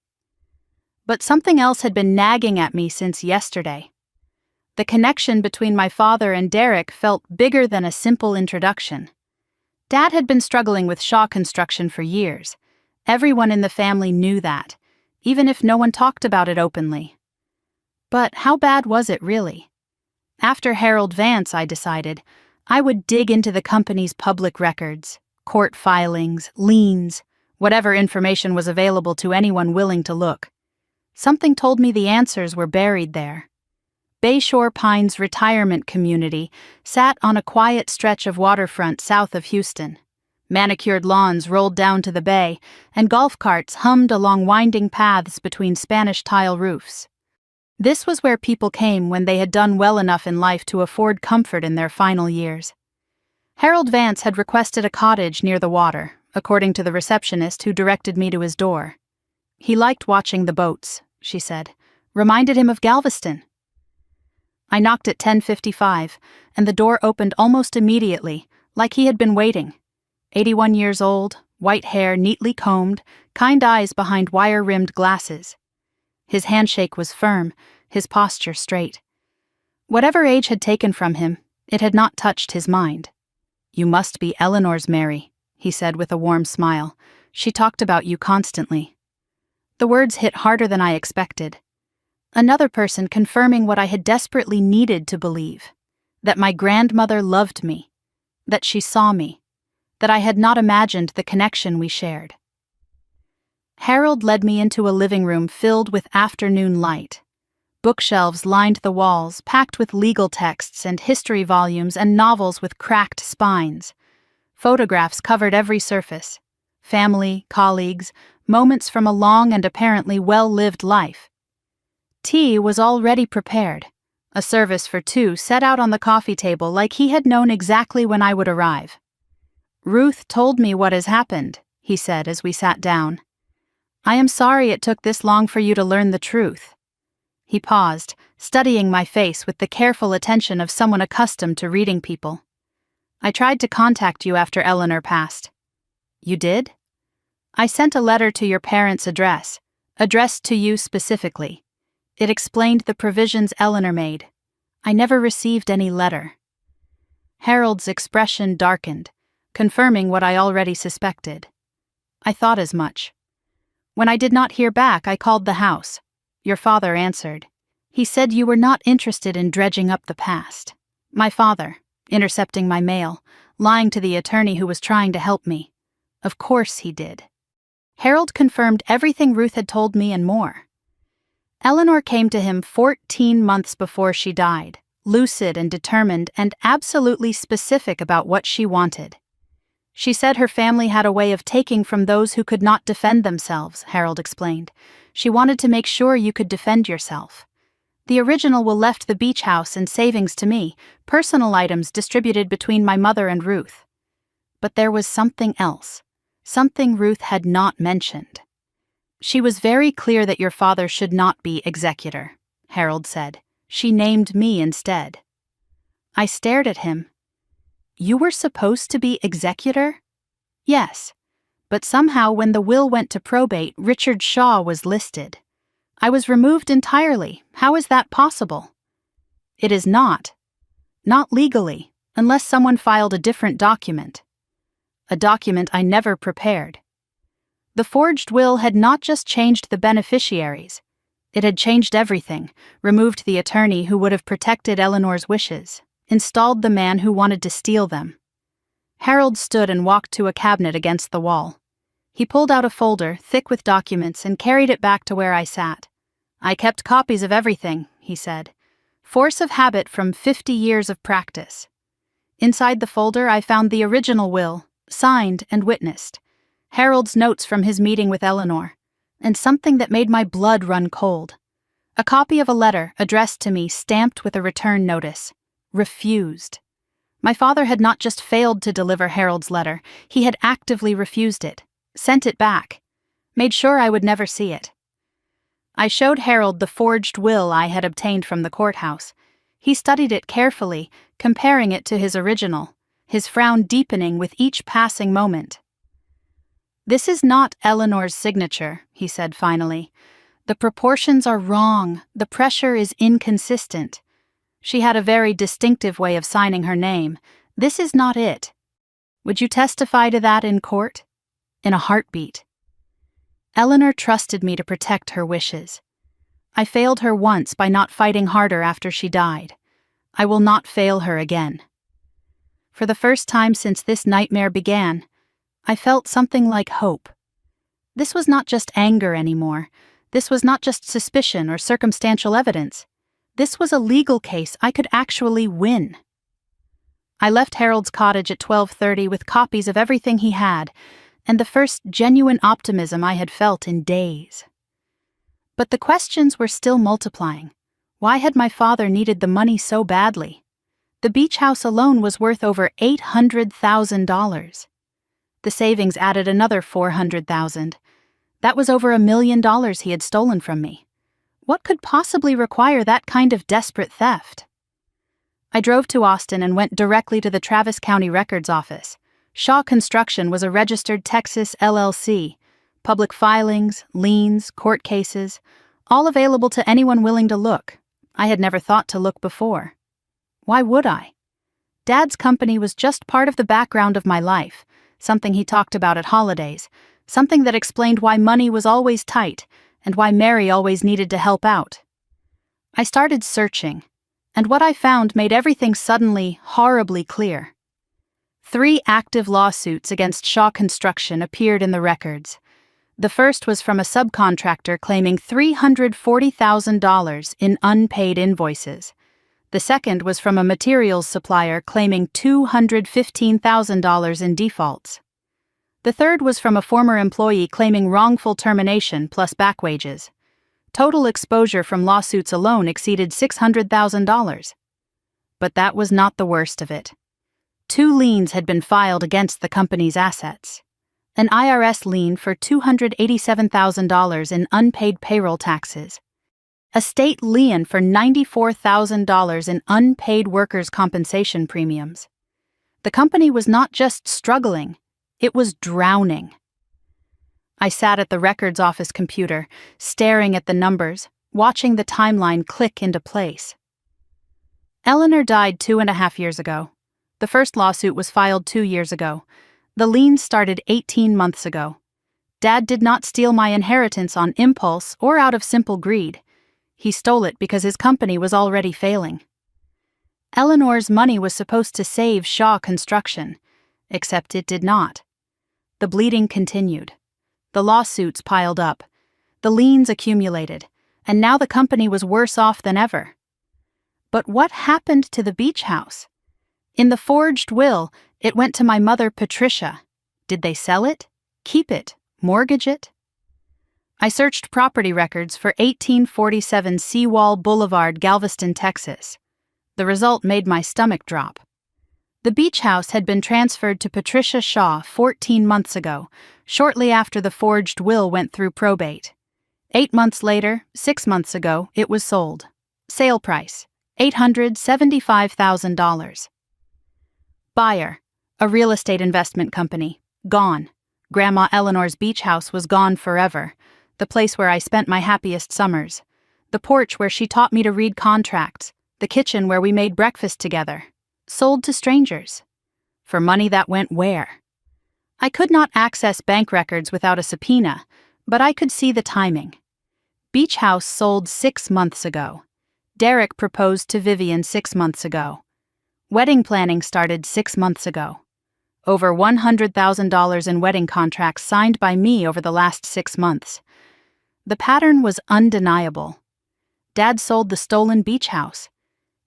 But something else had been nagging at me since yesterday. The connection between my father and Derek felt bigger than a simple introduction. Dad had been struggling with Shaw construction for years. Everyone in the family knew that, even if no one talked about it openly. But how bad was it really? After Harold Vance, I decided, I would dig into the company's public records, court filings, liens, whatever information was available to anyone willing to look. Something told me the answers were buried there. Bayshore Pines Retirement Community sat on a quiet stretch of waterfront south of Houston. Manicured lawns rolled down to the bay, and golf carts hummed along winding paths between Spanish tile roofs. This was where people came when they had done well enough in life to afford comfort in their final years. Harold Vance had requested a cottage near the water, according to the receptionist who directed me to his door. He liked watching the boats, she said. Reminded him of Galveston. I knocked at 10:55, and the door opened almost immediately, like he had been waiting. 81 years old, white hair neatly combed, kind eyes behind wire-rimmed glasses. His handshake was firm, his posture straight. Whatever age had taken from him, it had not touched his mind. "You must be Eleanor's Mary," he said with a warm smile. "She talked about you constantly." The words hit harder than I expected. Another person confirming what I had desperately needed to believe, that my grandmother loved me, that she saw me, that I had not imagined the connection we shared. Harold led me into a living room filled with afternoon light. Bookshelves lined the walls, packed with legal texts and history volumes and novels with cracked spines. Photographs covered every surface. Family, colleagues, moments from a long and apparently well-lived life. Tea was already prepared, a service for two set out on the coffee table like he had known exactly when I would arrive. "Ruth told me what has happened," he said as we sat down. "I am sorry it took this long for you to learn the truth." He paused, studying my face with the careful attention of someone accustomed to reading people. "I tried to contact you after Eleanor passed." "You did?" "I sent a letter to your parents' address, addressed to you specifically. It explained the provisions Eleanor made. I never received any letter." Harold's expression darkened, confirming what I already suspected. "I thought as much. When I did not hear back, I called the house. Your father answered. He said you were not interested in dredging up the past." My father, intercepting my mail, lying to the attorney who was trying to help me. Of course he did. Harold confirmed everything Ruth had told me and more. Eleanor came to him 14 months before she died, lucid and determined and absolutely specific about what she wanted. She said her family had a way of taking from those who could not defend themselves, Harold explained. She wanted to make sure you could defend yourself. "The original will left the beach house and savings to me, personal items distributed between my mother and Ruth." But there was something else, something Ruth had not mentioned. "She was very clear that your father should not be executor," Harold said. "She named me instead." I stared at him. "You were supposed to be executor?" "Yes. But somehow when the will went to probate, Richard Shaw was listed. I was removed entirely. How is that possible?" "It is not. Not legally, unless someone filed a different document. A document I never prepared. The forged will had not just changed the beneficiaries. It had changed everything, removed the attorney who would have protected Eleanor's wishes, installed the man who wanted to steal them." Harold stood and walked to a cabinet against the wall. He pulled out a folder, thick with documents, and carried it back to where I sat. "I kept copies of everything," he said. "Force of habit from 50 years of practice." Inside the folder I found the original will, signed and witnessed, Harold's notes from his meeting with Eleanor, and something that made my blood run cold. A copy of a letter addressed to me stamped with a return notice. Refused. My father had not just failed to deliver Harold's letter, he had actively refused it, sent it back, made sure I would never see it. I showed Harold the forged will I had obtained from the courthouse. He studied it carefully, comparing it to his original, his frown deepening with each passing moment. "This is not Eleanor's signature," he said finally. "The proportions are wrong, the pressure is inconsistent. She had a very distinctive way of signing her name. This is not it. Would you testify to that in court?" In a heartbeat. Eleanor trusted me to protect her wishes. I failed her once by not fighting harder after she died. I will not fail her again. For the first time since this nightmare began, I felt something like hope. This was not just anger anymore. This was not just suspicion or circumstantial evidence. This was a legal case I could actually win. I left Harold's cottage at 12:30 with copies of everything he had, and the first genuine optimism I had felt in days. But the questions were still multiplying. Why had my father needed the money so badly? The beach house alone was worth over $800,000. The savings added another $400,000. That was over $1 million he had stolen from me. What could possibly require that kind of desperate theft? I drove to Austin and went directly to the Travis County Records Office. Shaw Construction was a registered Texas LLC. Public filings, liens, court cases, all available to anyone willing to look. I had never thought to look before. Why would I? Dad's company was just part of the background of my life, something he talked about at holidays, something that explained why money was always tight and why Mary always needed to help out. I started searching, and what I found made everything suddenly horribly clear. 3 active lawsuits against Shaw Construction appeared in the records. The first was from a subcontractor claiming $340,000 in unpaid invoices. The second was from a materials supplier claiming $215,000 in defaults. The third was from a former employee claiming wrongful termination plus back wages. Total exposure from lawsuits alone exceeded $600,000. But that was not the worst of it. 2 liens had been filed against the company's assets. An IRS lien for $287,000 in unpaid payroll taxes, a state lien for $94,000 in unpaid workers' compensation premiums. The company was not just struggling, it was drowning. I sat at the records office computer, staring at the numbers, watching the timeline click into place. Eleanor died 2.5 years ago. The first lawsuit was filed 2 years ago. The lien started 18 months ago. Dad did not steal my inheritance on impulse or out of simple greed. He stole it because his company was already failing. Eleanor's money was supposed to save Shaw Construction, except it did not. The bleeding continued. The lawsuits piled up. The liens accumulated, and now the company was worse off than ever. But what happened to the beach house? In the forged will, it went to my mother, Patricia. Did they sell it? Keep it? Mortgage it? I searched property records for 1847 Seawall Boulevard, Galveston, Texas. The result made my stomach drop. The beach house had been transferred to Patricia Shaw 14 months ago, shortly after the forged will went through probate. 8 months later, 6 months ago, it was sold. Sale price, $875,000. Buyer, a real estate investment company, gone. Grandma Eleanor's beach house was gone forever, the place where I spent my happiest summers, the porch where she taught me to read contracts, the kitchen where we made breakfast together. Sold to strangers. For money that went where? I could not access bank records without a subpoena, but I could see the timing. Beach house sold 6 months ago. Derek proposed to Vivian 6 months ago. Wedding planning started 6 months ago. Over $100,000 in wedding contracts signed by me over the last 6 months. The pattern was undeniable. Dad sold the stolen beach house.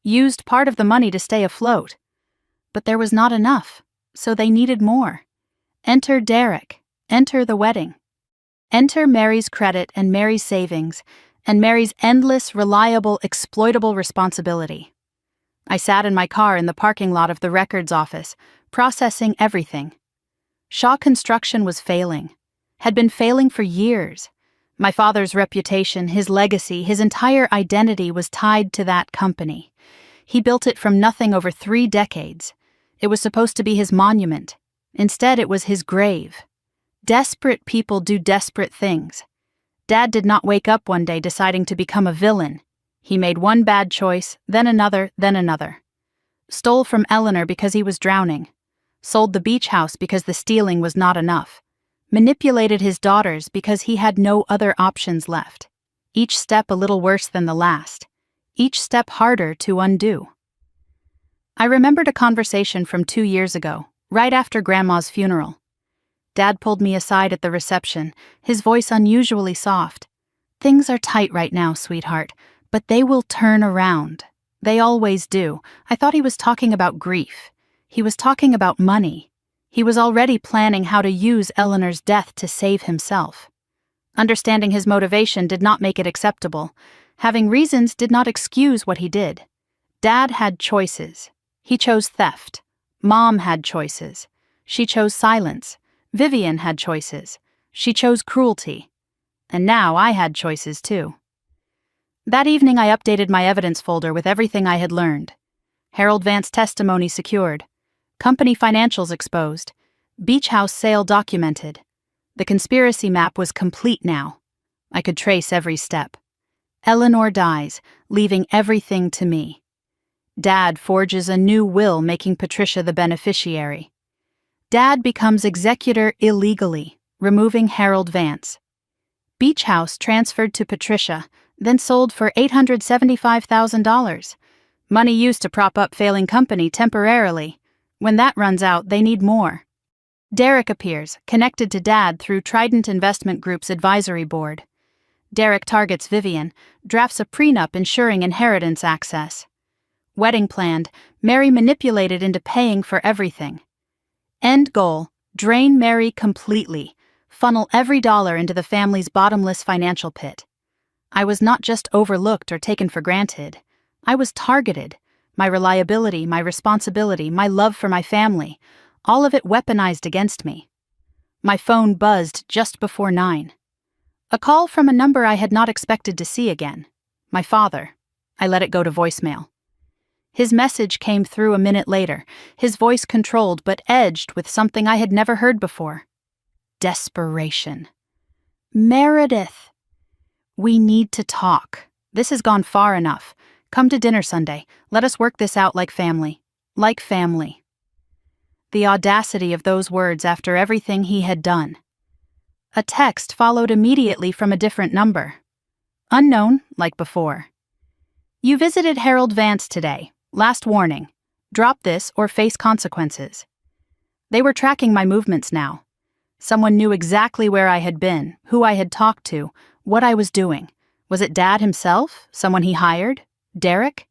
Used part of the money to stay afloat. But there was not enough, so they needed more. Enter Derek. Enter the wedding. Enter Mary's credit and Mary's savings, and Mary's endless, reliable, exploitable responsibility. I sat in my car in the parking lot of the records office, processing everything. Shaw Construction was failing. Had been failing for years. My father's reputation, his legacy, his entire identity was tied to that company. He built it from nothing over 3 decades. It was supposed to be his monument. Instead, it was his grave. Desperate people do desperate things. Dad did not wake up one day deciding to become a villain. He made one bad choice, then another, then another. Stole from Eleanor because he was drowning. Sold the beach house because the stealing was not enough. Manipulated his daughters because he had no other options left. Each step a little worse than the last. Each step harder to undo. I remembered a conversation from 2 years ago, right after Grandma's funeral. Dad pulled me aside at the reception, his voice unusually soft. "Things are tight right now, sweetheart, but they will turn around. They always do." I thought he was talking about grief. He was talking about money. He was already planning how to use Eleanor's death to save himself. Understanding his motivation did not make it acceptable. Having reasons did not excuse what he did. Dad had choices. He chose theft. Mom had choices. She chose silence. Vivian had choices. She chose cruelty. And now I had choices too. That evening I updated my evidence folder with everything I had learned. Harold Vance testimony secured. Company financials exposed. Beach house sale documented. The conspiracy map was complete now. I could trace every step. Eleanor dies, leaving everything to me. Dad forges a new will, making Patricia the beneficiary. Dad becomes executor illegally, removing Harold Vance. Beach house transferred to Patricia, then sold for $875,000. Money used to prop up failing company temporarily. When that runs out, they need more. Derek appears, connected to Dad through Trident Investment Group's advisory board. Derek targets Vivian, drafts a prenup ensuring inheritance access. Wedding planned, Mary manipulated into paying for everything. End goal, drain Mary completely, funnel every dollar into the family's bottomless financial pit. I was not just overlooked or taken for granted. I was targeted. My reliability, my responsibility, my love for my family, all of it weaponized against me. My phone buzzed just before 9. A call from a number I had not expected to see again. My father. I let it go to voicemail. His message came through a minute later, his voice controlled but edged with something I had never heard before. Desperation. Meredith. We need to talk. This has gone far enough. Come to dinner Sunday. Let us work this out like family. Like family. The audacity of those words after everything he had done. A text followed immediately from a different number. Unknown, like before. You visited Harold Vance today. Last warning. Drop this or face consequences. They were tracking my movements now. Someone knew exactly where I had been, who I had talked to, what I was doing. Was it Dad himself? Someone he hired? Derek?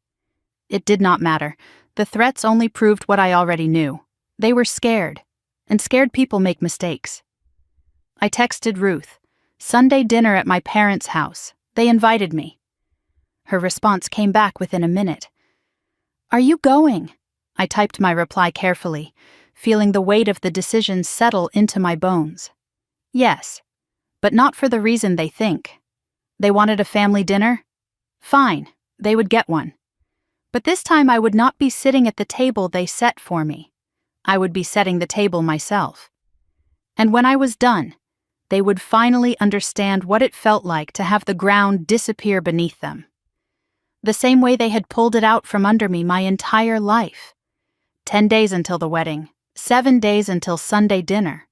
It did not matter. The threats only proved what I already knew. They were scared, and scared people make mistakes. I texted Ruth. Sunday dinner at my parents' house. They invited me. Her response came back within a minute. Are you going? I typed my reply carefully, feeling the weight of the decision settle into my bones. Yes, but not for the reason they think. They wanted a family dinner? Fine, they would get one. But this time I would not be sitting at the table they set for me. I would be setting the table myself. And when I was done, they would finally understand what it felt like to have the ground disappear beneath them. The same way they had pulled it out from under me my entire life. 10 days until the wedding, 7 days until Sunday dinner,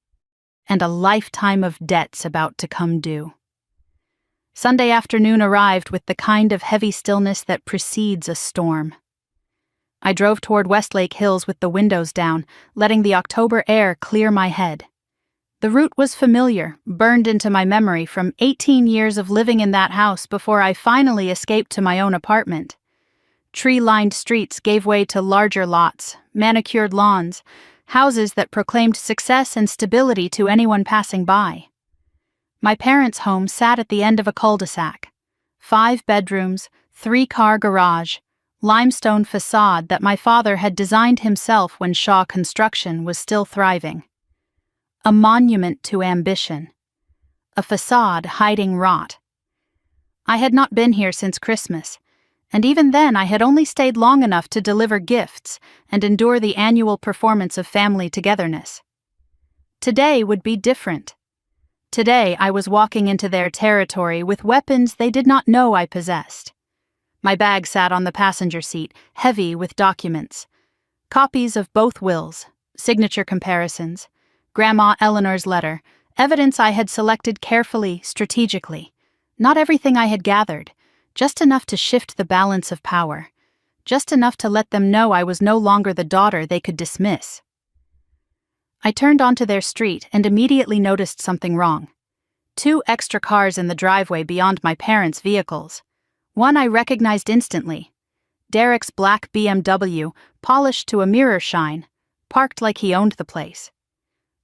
and a lifetime of debts about to come due. Sunday afternoon arrived with the kind of heavy stillness that precedes a storm. I drove toward Westlake Hills with the windows down, letting the October air clear my head. The route was familiar, burned into my memory from 18 years of living in that house before I finally escaped to my own apartment. Tree-lined streets gave way to larger lots, manicured lawns, houses that proclaimed success and stability to anyone passing by. My parents' home sat at the end of a cul-de-sac. 5 bedrooms, 3-car garage, limestone facade that my father had designed himself when Shaw Construction was still thriving. A monument to ambition. A facade hiding rot. I had not been here since Christmas, and even then I had only stayed long enough to deliver gifts and endure the annual performance of family togetherness. Today would be different. Today I was walking into their territory with weapons they did not know I possessed. My bag sat on the passenger seat, heavy with documents. Copies of both wills, signature comparisons, Grandma Eleanor's letter, evidence I had selected carefully, strategically. Not everything I had gathered, just enough to shift the balance of power, just enough to let them know I was no longer the daughter they could dismiss. I turned onto their street and immediately noticed something wrong. 2 extra cars in the driveway beyond my parents' vehicles. One I recognized instantly. Derek's black BMW, polished to a mirror shine, parked like he owned the place.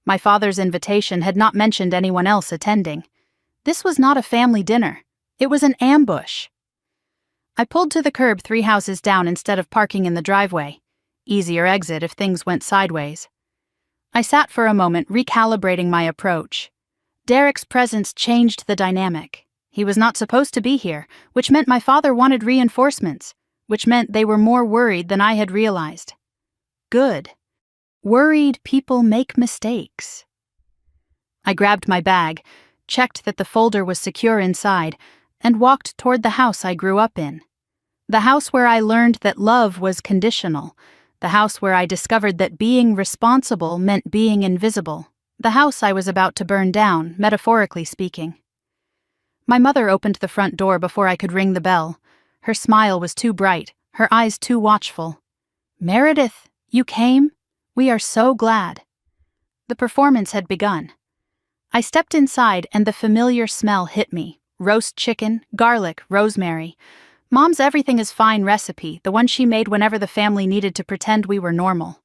My father's invitation had not mentioned anyone else attending. This was not a family dinner. It was an ambush. I pulled to the curb 3 houses down instead of parking in the driveway. Easier exit if things went sideways. I sat for a moment, recalibrating my approach. Derek's presence changed the dynamic. He was not supposed to be here, which meant my father wanted reinforcements, which meant they were more worried than I had realized. Good. Worried people make mistakes. I grabbed my bag, checked that the folder was secure inside, and walked toward the house I grew up in. The house where I learned that love was conditional. The house where I discovered that being responsible meant being invisible. The house I was about to burn down, metaphorically speaking. My mother opened the front door before I could ring the bell. Her smile was too bright, her eyes too watchful. "Meredith, you came? We are so glad." The performance had begun. I stepped inside and the familiar smell hit me. Roast chicken, garlic, rosemary. Mom's everything is fine recipe, the one she made whenever the family needed to pretend we were normal.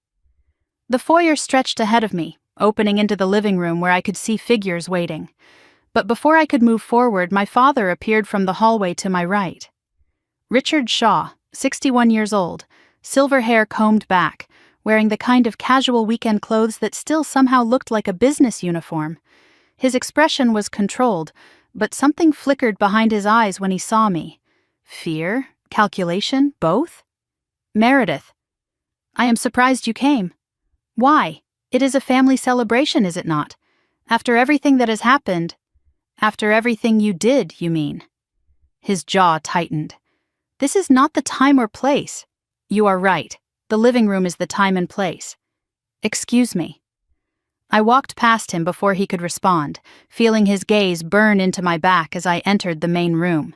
The foyer stretched ahead of me, opening into the living room where I could see figures waiting. But before I could move forward, my father appeared from the hallway to my right. Richard Shaw, 61 years old, silver hair combed back, wearing the kind of casual weekend clothes that still somehow looked like a business uniform. His expression was controlled, but something flickered behind his eyes when he saw me. Fear? Calculation? Both? Meredith, I am surprised you came. Why? It is a family celebration, is it not? After everything that has happened. After everything you did, you mean? His jaw tightened. This is not the time or place. You are right. The living room is the time and place. Excuse me. I walked past him before he could respond, feeling his gaze burn into my back as I entered the main room.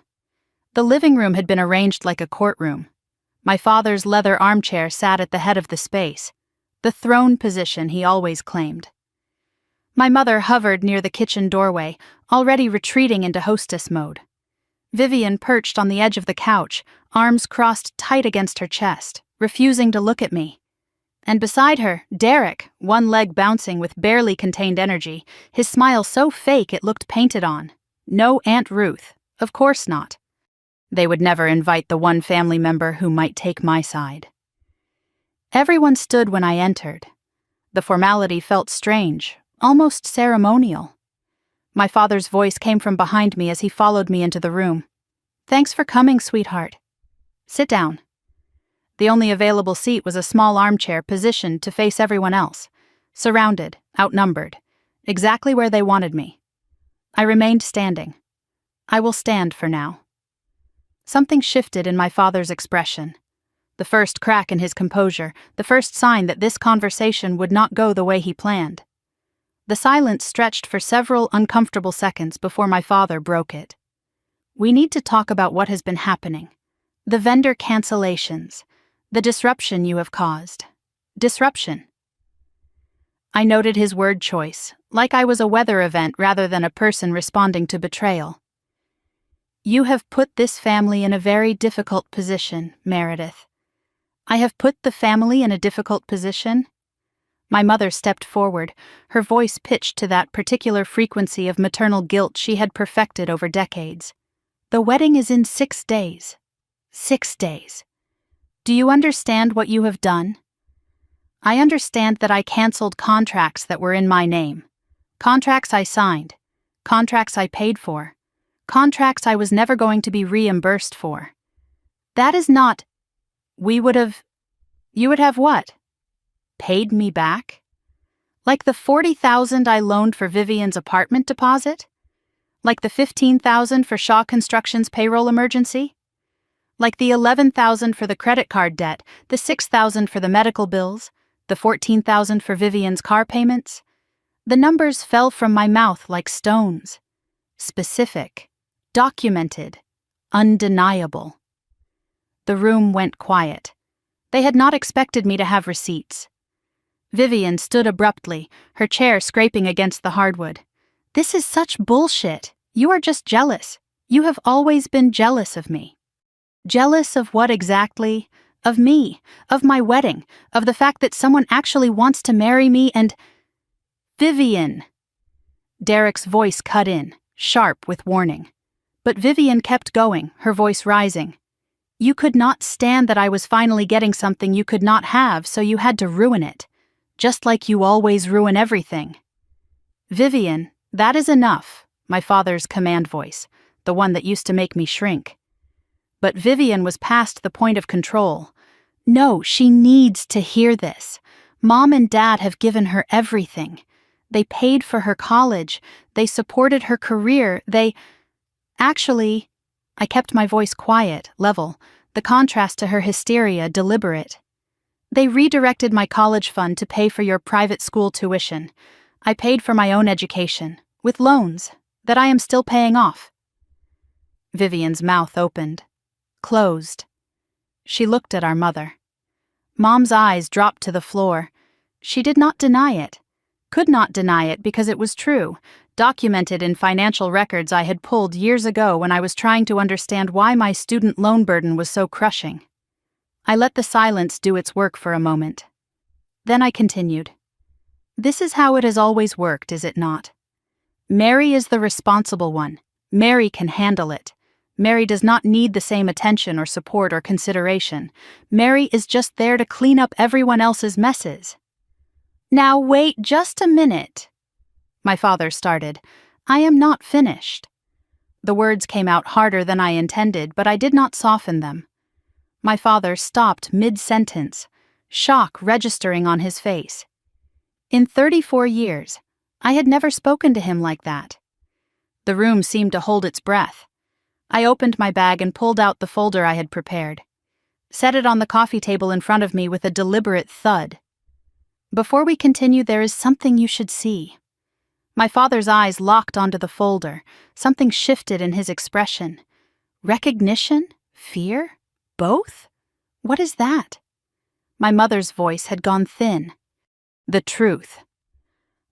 The living room had been arranged like a courtroom. My father's leather armchair sat at the head of the space, the throne position he always claimed. My mother hovered near the kitchen doorway, already retreating into hostess mode. Vivian perched on the edge of the couch, arms crossed tight against her chest, refusing to look at me. And beside her, Derek, one leg bouncing with barely contained energy, his smile so fake it looked painted on. No Aunt Ruth, of course not. They would never invite the one family member who might take my side. Everyone stood when I entered. The formality felt strange, almost ceremonial. My father's voice came from behind me as he followed me into the room. Thanks for coming, sweetheart. Sit down. The only available seat was a small armchair positioned to face everyone else, surrounded, outnumbered, exactly where they wanted me. I remained standing. I will stand for now. Something shifted in my father's expression. The first crack in his composure, the first sign that this conversation would not go the way he planned. The silence stretched for several uncomfortable seconds before my father broke it. We need to talk about what has been happening. The vendor cancellations. The disruption you have caused. Disruption. I noted his word choice, like I was a weather event rather than a person responding to betrayal. You have put this family in a very difficult position, Meredith. I have put the family in a difficult position? My mother stepped forward, her voice pitched to that particular frequency of maternal guilt she had perfected over decades. The wedding is in 6 days. 6 days. Do you understand what you have done? I understand that I canceled contracts that were in my name. Contracts I signed. Contracts I paid for. Contracts I was never going to be reimbursed for. That is not... You would have what? Paid me back? Like the $40,000 I loaned for Vivian's apartment deposit? Like the $15,000 for Shaw Construction's payroll emergency? Like the $11,000 for the credit card debt, the $6,000 for the medical bills, the $14,000 for Vivian's car payments? The numbers fell from my mouth like stones. Specific. Documented. Undeniable. The room went quiet. They had not expected me to have receipts. Vivian stood abruptly, her chair scraping against the hardwood. This is such bullshit. You are just jealous. You have always been jealous of me. Jealous of what exactly? Of me, of my wedding, of the fact that someone actually wants to marry me and... Vivian! Derek's voice cut in, sharp with warning. But Vivian kept going, her voice rising. You could not stand that I was finally getting something you could not have, so you had to ruin it. Just like you always ruin everything. Vivian, that is enough, my father's command voice, the one that used to make me shrink. But Vivian was past the point of control. No, she needs to hear this. Mom and Dad have given her everything. They paid for her college. They supported her career. Actually, I kept my voice quiet, level, the contrast to her hysteria deliberate. They redirected my college fund to pay for your private school tuition. I paid for my own education, with loans, that I am still paying off. Vivian's mouth opened. Closed. She looked at our mother. Mom's eyes dropped to the floor. She did not deny it. Could not deny it because it was true, documented in financial records I had pulled years ago when I was trying to understand why my student loan burden was so crushing. I let the silence do its work for a moment. Then I continued. This is how it has always worked, is it not? Mary is the responsible one. Mary can handle it. Mary does not need the same attention or support or consideration. Mary is just there to clean up everyone else's messes. Now wait just a minute. My father started. I am not finished. The words came out harder than I intended, but I did not soften them. My father stopped mid-sentence, shock registering on his face. In 34 years, I had never spoken to him like that. The room seemed to hold its breath. I opened my bag and pulled out the folder I had prepared. Set it on the coffee table in front of me with a deliberate thud. Before we continue, there is something you should see. My father's eyes locked onto the folder. Something shifted in his expression. Recognition? Fear? Both? What is that? My mother's voice had gone thin. The truth.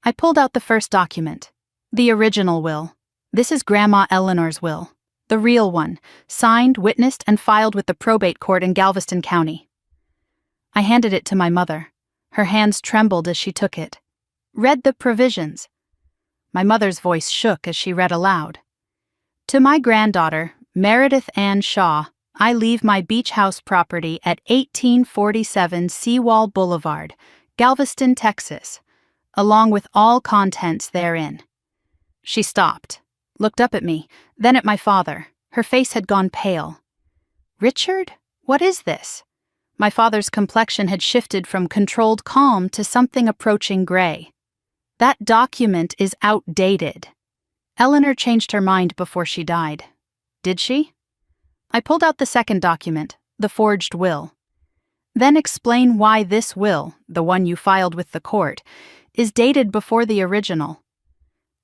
I pulled out the first document. The original will. This is Grandma Eleanor's will. The real one, signed, witnessed, and filed with the probate court in Galveston County. I handed it to my mother. Her hands trembled as she took it. Read the provisions. My mother's voice shook as she read aloud. To my granddaughter, Meredith Ann Shaw, I leave my beach house property at 1847 Seawall Boulevard, Galveston, Texas, along with all contents therein. She stopped, looked up at me, then at my father. Her face had gone pale. Richard, what is this? My father's complexion had shifted from controlled calm to something approaching gray. That document is outdated. Eleanor changed her mind before she died. Did she? I pulled out the second document, the forged will. Then explain why this will, the one you filed with the court, is dated before the original,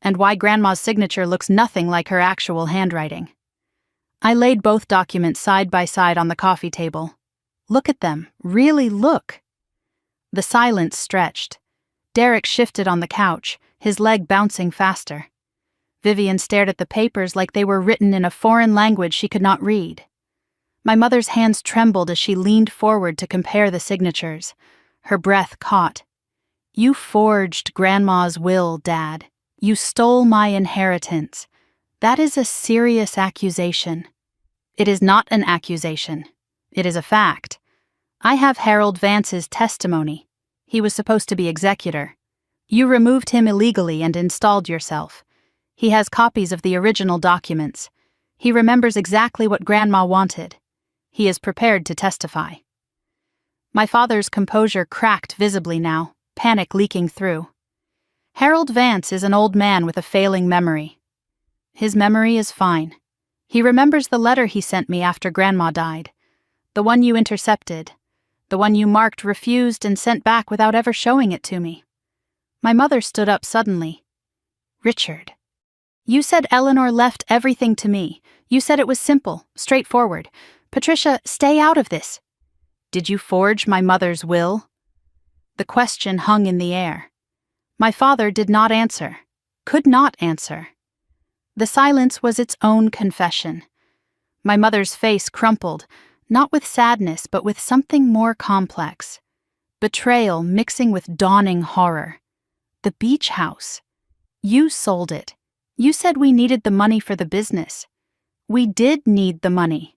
and why Grandma's signature looks nothing like her actual handwriting. I laid both documents side by side on the coffee table. Look at them, really look. The silence stretched. Derek shifted on the couch, his leg bouncing faster. Vivian stared at the papers like they were written in a foreign language she could not read. My mother's hands trembled as she leaned forward to compare the signatures. Her breath caught. You forged Grandma's will, Dad. You stole my inheritance. That is a serious accusation. It is not an accusation. It is a fact. I have Harold Vance's testimony. He was supposed to be executor. You removed him illegally and installed yourself. He has copies of the original documents. He remembers exactly what Grandma wanted. He is prepared to testify. My father's composure cracked visibly now, panic leaking through. Harold Vance is an old man with a failing memory. His memory is fine. He remembers the letter he sent me after Grandma died. The one you intercepted. The one you marked refused and sent back without ever showing it to me. My mother stood up suddenly. Richard. You said Eleanor left everything to me. You said it was simple, straightforward. Patricia, stay out of this. Did you forge my mother's will? The question hung in the air. My father did not answer, could not answer. The silence was its own confession. My mother's face crumpled, not with sadness, but with something more complex. Betrayal mixing with dawning horror. The beach house. You sold it. You said we needed the money for the business. We did need the money.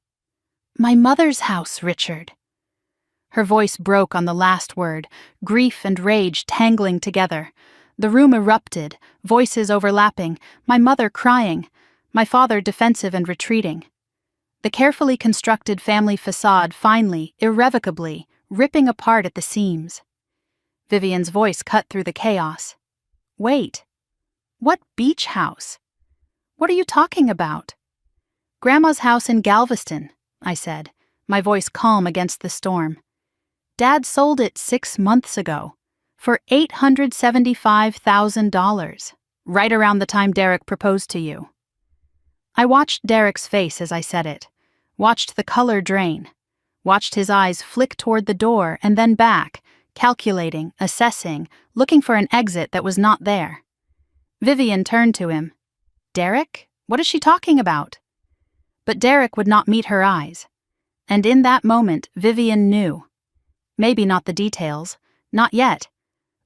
My mother's house, Richard. Her voice broke on the last word, grief and rage tangling together. The room erupted, voices overlapping, my mother crying, my father defensive and retreating. The carefully constructed family facade finally, irrevocably, ripping apart at the seams. Vivian's voice cut through the chaos. Wait. What beach house? What are you talking about? Grandma's house in Galveston, I said, my voice calm against the storm. Dad sold it 6 months ago, for $875,000, right around the time Derek proposed to you. I watched Derek's face as I said it, watched the color drain, watched his eyes flick toward the door and then back, calculating, assessing, looking for an exit that was not there. Vivian turned to him. Derek? What is she talking about? But Derek would not meet her eyes. And in that moment, Vivian knew. Maybe not the details, not yet,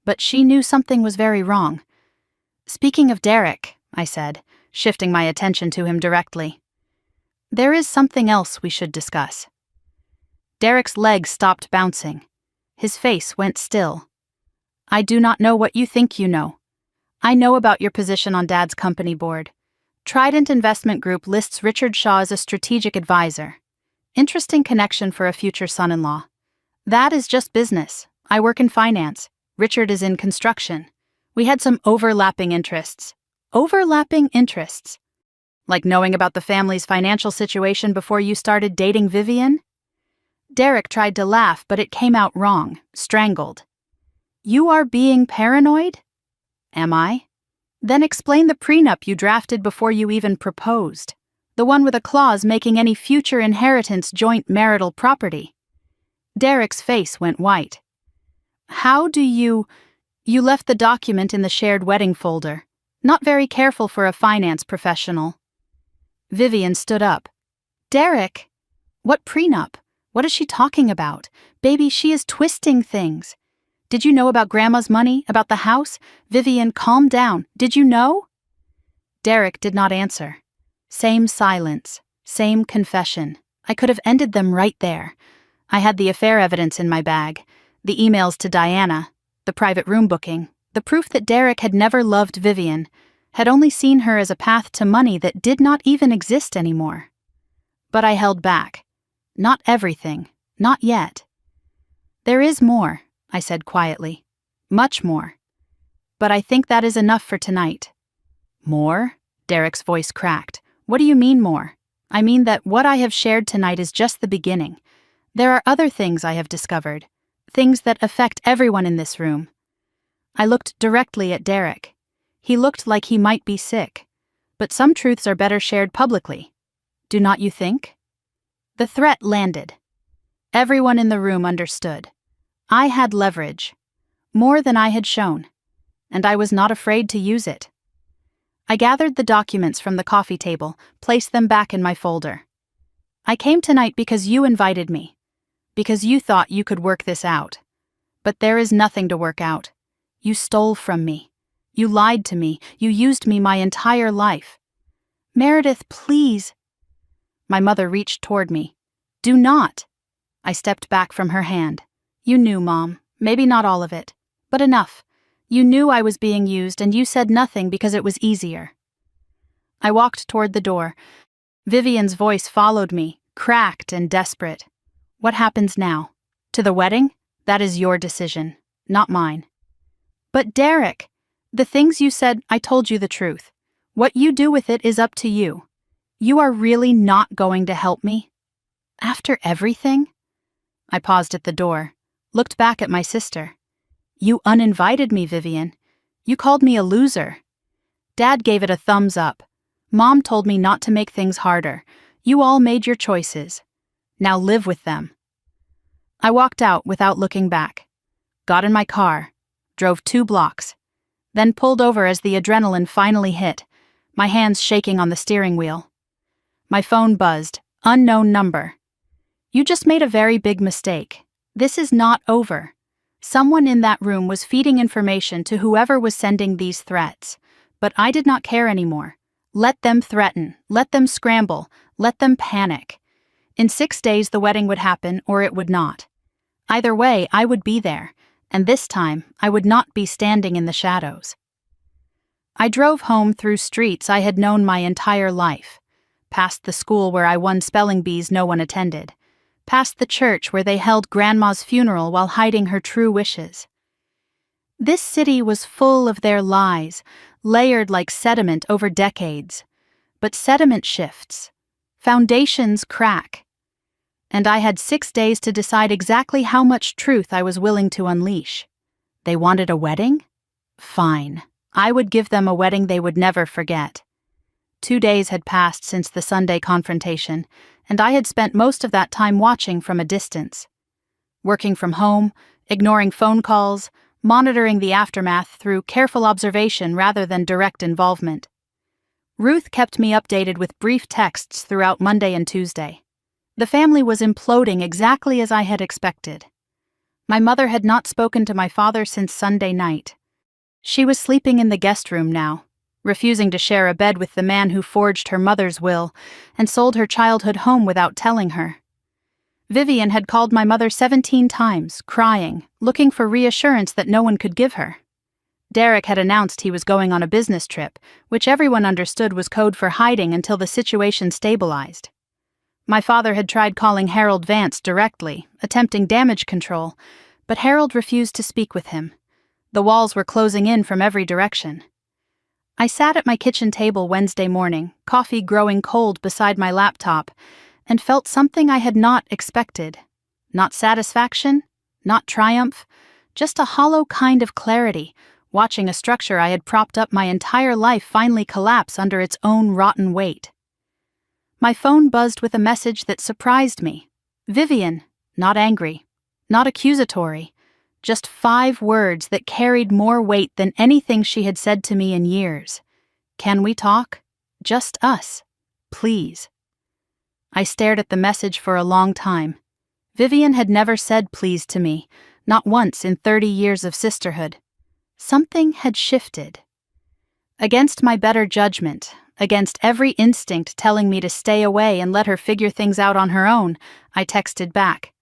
but she knew something was very wrong. Speaking of Derek, I said, shifting my attention to him directly. There is something else we should discuss. Derek's legs stopped bouncing. His face went still. I do not know what you think you know. I know about your position on Dad's company board. Trident Investment Group lists Richard Shaw as a strategic advisor. Interesting connection for a future son-in-law. That is just business. I work in finance. Richard is in construction. We had some overlapping interests. Overlapping interests? Like knowing about the family's financial situation before you started dating Vivian? Derek tried to laugh, but it came out wrong, strangled. You are being paranoid? Am I? Then explain the prenup you drafted before you even proposed. The one with a clause making any future inheritance joint marital property. Derek's face went white. How do you left the document in the shared wedding folder. Not very careful for a finance professional. Vivian stood up. Derek! What prenup? What is she talking about? Baby, she is twisting things. Did you know about Grandma's money, about the house? Vivian, calm down. Did you know? Derek did not answer. Same silence, same confession. I could have ended them right there. I had the affair evidence in my bag, the emails to Diana, the private room booking, the proof that Derek had never loved Vivian, had only seen her as a path to money that did not even exist anymore. But I held back. Not everything, not yet. There is more, I said quietly. Much more. But I think that is enough for tonight. More? Derek's voice cracked. What do you mean more? I mean that what I have shared tonight is just the beginning. There are other things I have discovered, things that affect everyone in this room. I looked directly at Derek. He looked like he might be sick, but some truths are better shared publicly. Do not you think? The threat landed. Everyone in the room understood. I had leverage, more than I had shown, and I was not afraid to use it. I gathered the documents from the coffee table, placed them back in my folder. I came tonight because you invited me, because you thought you could work this out. But there is nothing to work out. You stole from me. You lied to me. You used me my entire life. Meredith, please. My mother reached toward me. Do not. I stepped back from her hand. You knew, Mom. Maybe not all of it, but enough. You knew I was being used and you said nothing because it was easier. I walked toward the door. Vivian's voice followed me, cracked and desperate. What happens now? To the wedding? That is your decision, not mine. But Derek, the things you said, I told you the truth. What you do with it is up to you. You are really not going to help me? After everything? I paused at the door, looked back at my sister. You uninvited me, Vivian. You called me a loser. Dad gave it a thumbs up. Mom told me not to make things harder. You all made your choices. Now live with them. I walked out without looking back. Got in my car, drove 2 blocks, then pulled over as the adrenaline finally hit, my hands shaking on the steering wheel. My phone buzzed. Unknown number. You just made a very big mistake. This is not over. Someone in that room was feeding information to whoever was sending these threats. But I did not care anymore. Let them threaten. Let them scramble. Let them panic. In 6 days the wedding would happen or it would not. Either way, I would be there, and this time I would not be standing in the shadows. I drove home through streets I had known my entire life, past the school where I won spelling bees no one attended, past the church where they held Grandma's funeral while hiding her true wishes. This city was full of their lies, layered like sediment over decades. But sediment shifts. Foundations crack. And I had 6 days to decide exactly how much truth I was willing to unleash. They wanted a wedding? Fine. I would give them a wedding they would never forget. 2 days had passed since the Sunday confrontation, and I had spent most of that time watching from a distance. Working from home, ignoring phone calls, monitoring the aftermath through careful observation rather than direct involvement. Ruth kept me updated with brief texts throughout Monday and Tuesday. The family was imploding exactly as I had expected. My mother had not spoken to my father since Sunday night. She was sleeping in the guest room now, refusing to share a bed with the man who forged her mother's will and sold her childhood home without telling her. Vivian had called my mother 17 times, crying, looking for reassurance that no one could give her. Derek had announced he was going on a business trip, which everyone understood was code for hiding until the situation stabilized. My father had tried calling Harold Vance directly, attempting damage control, but Harold refused to speak with him. The walls were closing in from every direction. I sat at my kitchen table Wednesday morning, coffee growing cold beside my laptop, and felt something I had not expected. Not satisfaction, not triumph, just a hollow kind of clarity, watching a structure I had propped up my entire life finally collapse under its own rotten weight. My phone buzzed with a message that surprised me. Vivian, not angry, not accusatory, just 5 words that carried more weight than anything she had said to me in years. Can we talk? Just us. Please. I stared at the message for a long time. Vivian had never said please to me, not once in 30 years of sisterhood. Something had shifted. Against my better judgment, against every instinct telling me to stay away and let her figure things out on her own, I texted back.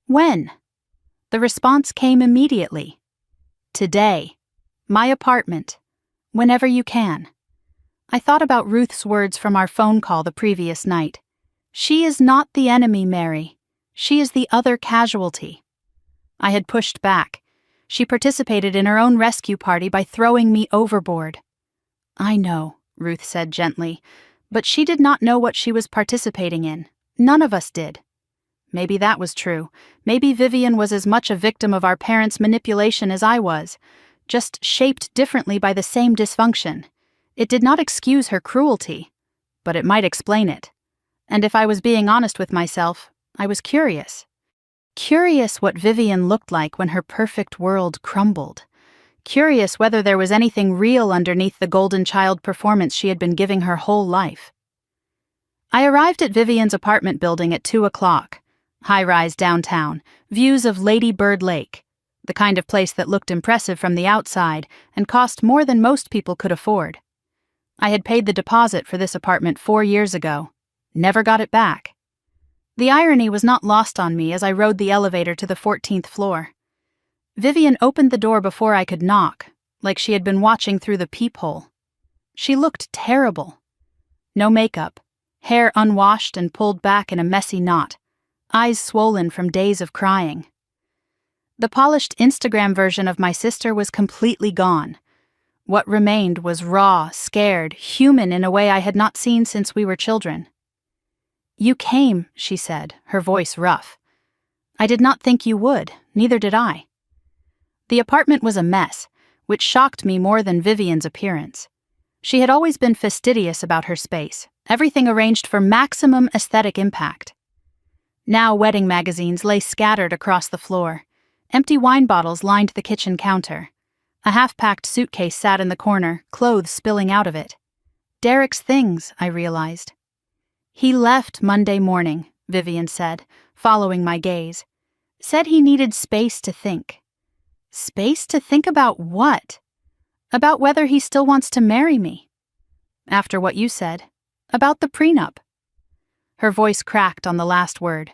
When? The response came immediately. Today. My apartment. Whenever you can. I thought about Ruth's words from our phone call the previous night. She is not the enemy, Mary. She is the other casualty. I had pushed back. She participated in her own rescue party by throwing me overboard. I know, Ruth said gently, but she did not know what she was participating in. None of us did. Maybe that was true. Maybe Vivian was as much a victim of our parents' manipulation as I was, just shaped differently by the same dysfunction. It did not excuse her cruelty, but it might explain it. And if I was being honest with myself, I was curious. Curious what Vivian looked like when her perfect world crumbled. Curious whether there was anything real underneath the golden child performance she had been giving her whole life. I arrived at Vivian's apartment building at 2 o'clock. High-rise downtown, views of Lady Bird Lake, the kind of place that looked impressive from the outside and cost more than most people could afford. I had paid the deposit for this apartment 4 years ago. Never got it back. The irony was not lost on me as I rode the elevator to the 14th floor. Vivian opened the door before I could knock, like she had been watching through the peephole. She looked terrible. No makeup, hair unwashed and pulled back in a messy knot, eyes swollen from days of crying. The polished Instagram version of my sister was completely gone. What remained was raw, scared, human in a way I had not seen since we were children. You came, she said, her voice rough. I did not think you would, neither did I. The apartment was a mess, which shocked me more than Vivian's appearance. She had always been fastidious about her space, everything arranged for maximum aesthetic impact. Now wedding magazines lay scattered across the floor. Empty wine bottles lined the kitchen counter. A half-packed suitcase sat in the corner, clothes spilling out of it. Derek's things, I realized. He left Monday morning, Vivian said, following my gaze. Said he needed space to think. Space to think about what? About whether he still wants to marry me. After what you said. About the prenup. Her voice cracked on the last word.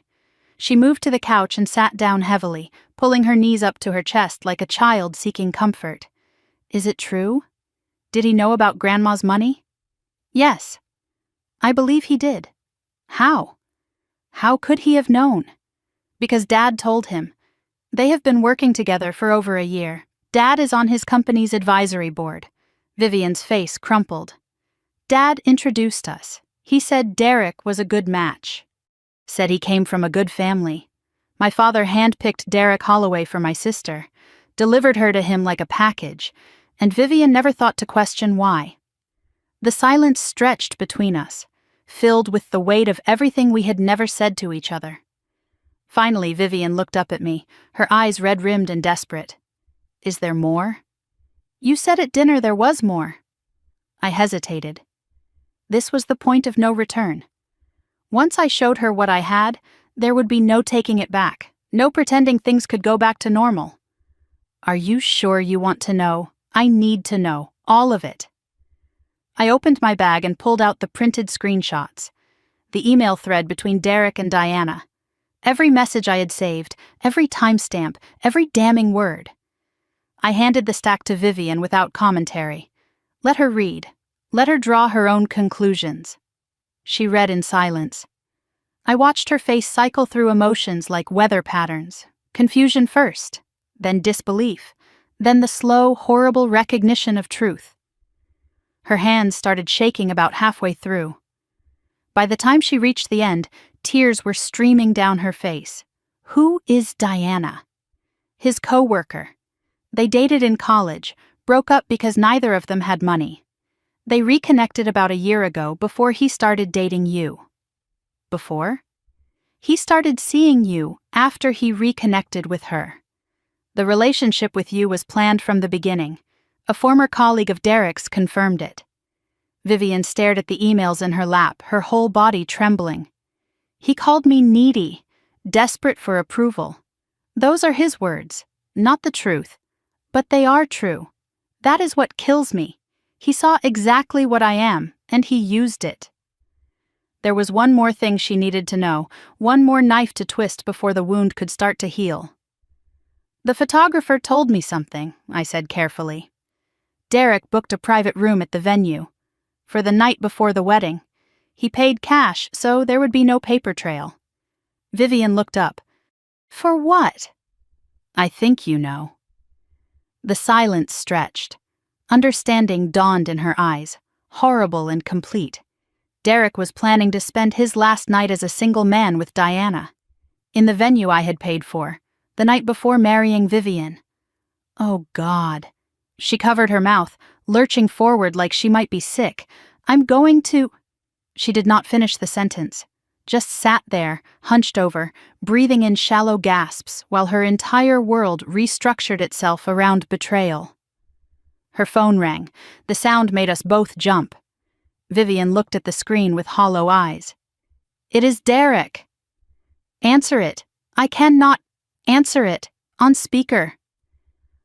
She moved to the couch and sat down heavily, pulling her knees up to her chest like a child seeking comfort. Is it true? Did he know about Grandma's money? Yes. I believe he did. How? How could he have known? Because Dad told him. They have been working together for over a year. Dad is on his company's advisory board. Vivian's face crumpled. Dad introduced us. He said Derek was a good match. Said he came from a good family. My father handpicked Derek Holloway for my sister, delivered her to him like a package, and Vivian never thought to question why. The silence stretched between us, filled with the weight of everything we had never said to each other. Finally, Vivian looked up at me, her eyes red-rimmed and desperate. Is there more? You said at dinner there was more. I hesitated. This was the point of no return. Once I showed her what I had, there would be no taking it back, no pretending things could go back to normal. Are you sure you want to know? I need to know, all of it. I opened my bag and pulled out the printed screenshots. The email thread between Derek and Diana. Every message I had saved, every timestamp, every damning word. I handed the stack to Vivian without commentary. Let her read. Let her draw her own conclusions. She read in silence. I watched her face cycle through emotions like weather patterns. Confusion first, then disbelief, then the slow, horrible recognition of truth. Her hands started shaking about halfway through. By the time she reached the end, tears were streaming down her face. Who is Diana? His co-worker. They dated in college, broke up because neither of them had money. They reconnected about a year ago before he started dating you. Before? He started seeing you after he reconnected with her. The relationship with you was planned from the beginning. A former colleague of Derek's confirmed it. Vivian stared at the emails in her lap, her whole body trembling. He called me needy, desperate for approval. Those are his words, not the truth. But they are true. That is what kills me. He saw exactly what I am, and he used it. There was one more thing she needed to know, one more knife to twist before the wound could start to heal. The photographer told me something, I said carefully. Derek booked a private room at the venue. For the night before the wedding. He paid cash, so there would be no paper trail. Vivian looked up. For what? I think you know. The silence stretched. Understanding dawned in her eyes, horrible and complete. Derek was planning to spend his last night as a single man with Diana. In the venue I had paid for, the night before marrying Vivian. Oh, God. She covered her mouth, lurching forward like she might be sick. I'm going to... She did not finish the sentence. Just sat there, hunched over, breathing in shallow gasps while her entire world restructured itself around betrayal. Her phone rang. The sound made us both jump. Vivian looked at the screen with hollow eyes. It is Derek. Answer it. I cannot answer it. On speaker.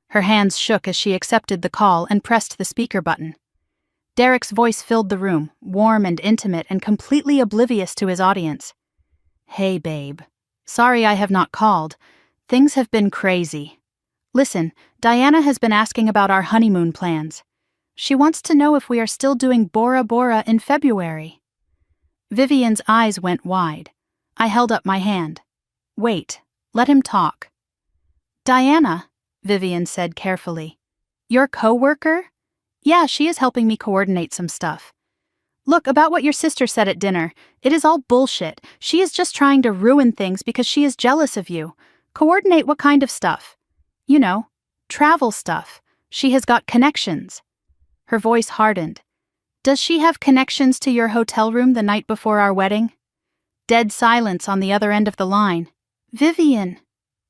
Her hands shook as she accepted the call and pressed the speaker button. Derek's voice filled the room, warm and intimate and completely oblivious to his audience. Hey, babe. Sorry I have not called. Things have been crazy. Listen, Diana has been asking about our honeymoon plans. She wants to know if we are still doing Bora Bora in February. Vivian's eyes went wide. I held up my hand. Wait, let him talk. Diana, Vivian said carefully. Your co-worker? Yeah, she is helping me coordinate some stuff. Look, about what your sister said at dinner, it is all bullshit. She is just trying to ruin things because she is jealous of you. Coordinate what kind of stuff? You know, travel stuff. She has got connections. Her voice hardened. Does she have connections to your hotel room the night before our wedding? Dead silence on the other end of the line. Vivian.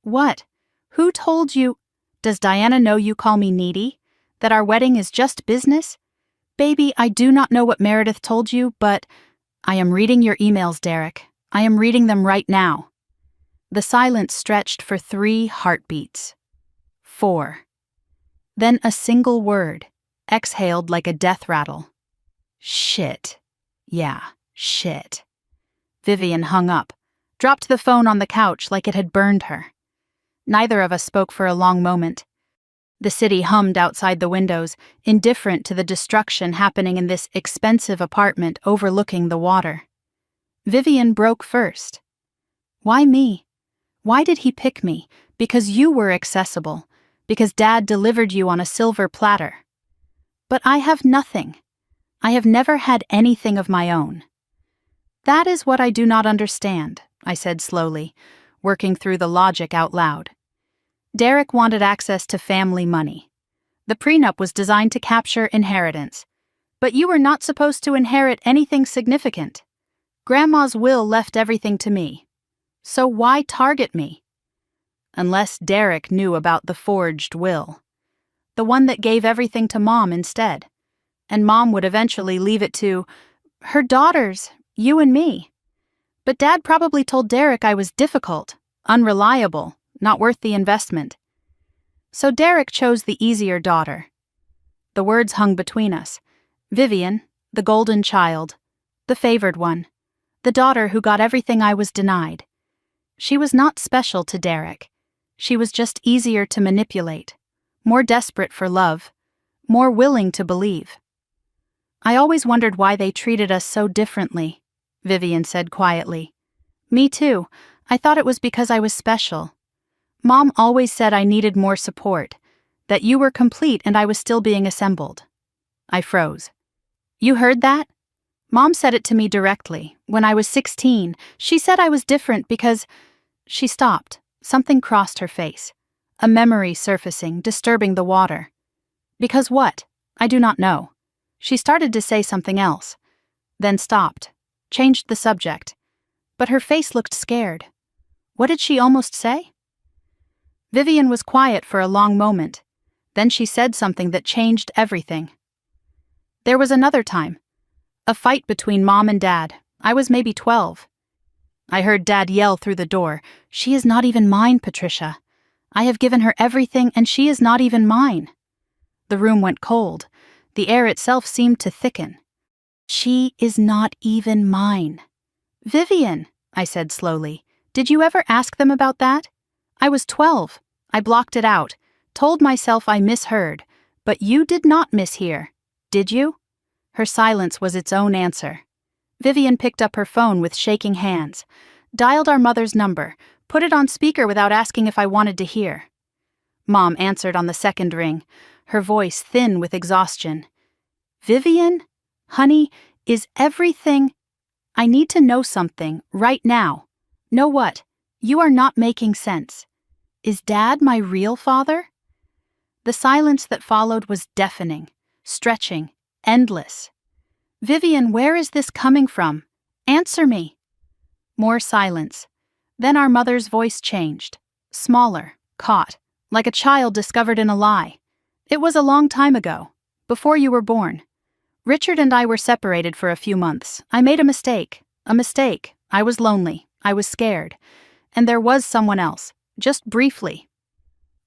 What? Who told you? Does Diana know you call me needy? That our wedding is just business? Baby, I do not know what Meredith told you, but I am reading your emails, Derek. I am reading them right now. The silence stretched for 3 heartbeats. 4. Then a single word, exhaled like a death rattle. Shit. Yeah, shit. Vivian hung up, dropped the phone on the couch like it had burned her. Neither of us spoke for a long moment. The city hummed outside the windows, indifferent to the destruction happening in this expensive apartment overlooking the water. Vivian broke first. Why me? Why did he pick me? Because you were accessible. Because Dad delivered you on a silver platter. But I have nothing. I have never had anything of my own. That is what I do not understand, I said slowly, working through the logic out loud. Derek wanted access to family money. The prenup was designed to capture inheritance. But you were not supposed to inherit anything significant. Grandma's will left everything to me. So why target me? Unless Derek knew about the forged will. The one that gave everything to Mom instead. And Mom would eventually leave it to her daughters, you and me. But Dad probably told Derek I was difficult, unreliable, not worth the investment. So Derek chose the easier daughter. The words hung between us. Vivian, the golden child, the favored one, the daughter who got everything I was denied. She was not special to Derek. She was just easier to manipulate, more desperate for love, more willing to believe. I always wondered why they treated us so differently, Vivian said quietly. Me too. I thought it was because I was special. Mom always said I needed more support, that you were complete and I was still being assembled. I froze. You heard that? Mom said it to me directly. When I was 16, she said I was different because... She stopped. Something crossed her face. A memory surfacing, disturbing the water. Because what? I do not know. She started to say something else, then stopped, changed the subject. But her face looked scared. What did she almost say? Vivian was quiet for a long moment. Then she said something that changed everything. There was another time. A fight between Mom and Dad. I was maybe 12. I heard Dad yell through the door, "She is not even mine, Patricia. I have given her everything and she is not even mine." The room went cold. The air itself seemed to thicken. She is not even mine. Vivian, I said slowly, did you ever ask them about that? I was 12. I blocked it out, told myself I misheard, but you did not mishear, did you? Her silence was its own answer. Vivian picked up her phone with shaking hands, dialed our mother's number, put it on speaker without asking if I wanted to hear. Mom answered on the second ring, her voice thin with exhaustion. Vivian? Honey, is everything... I need to know something, right now. Know what? You are not making sense. Is Dad my real father? The silence that followed was deafening, stretching, endless. Vivian, where is this coming from? Answer me. More silence. Then our mother's voice changed. Smaller, caught, like a child discovered in a lie. It was a long time ago, before you were born. Richard and I were separated for a few months. I made a mistake. I was lonely. I was scared. And there was someone else, just briefly.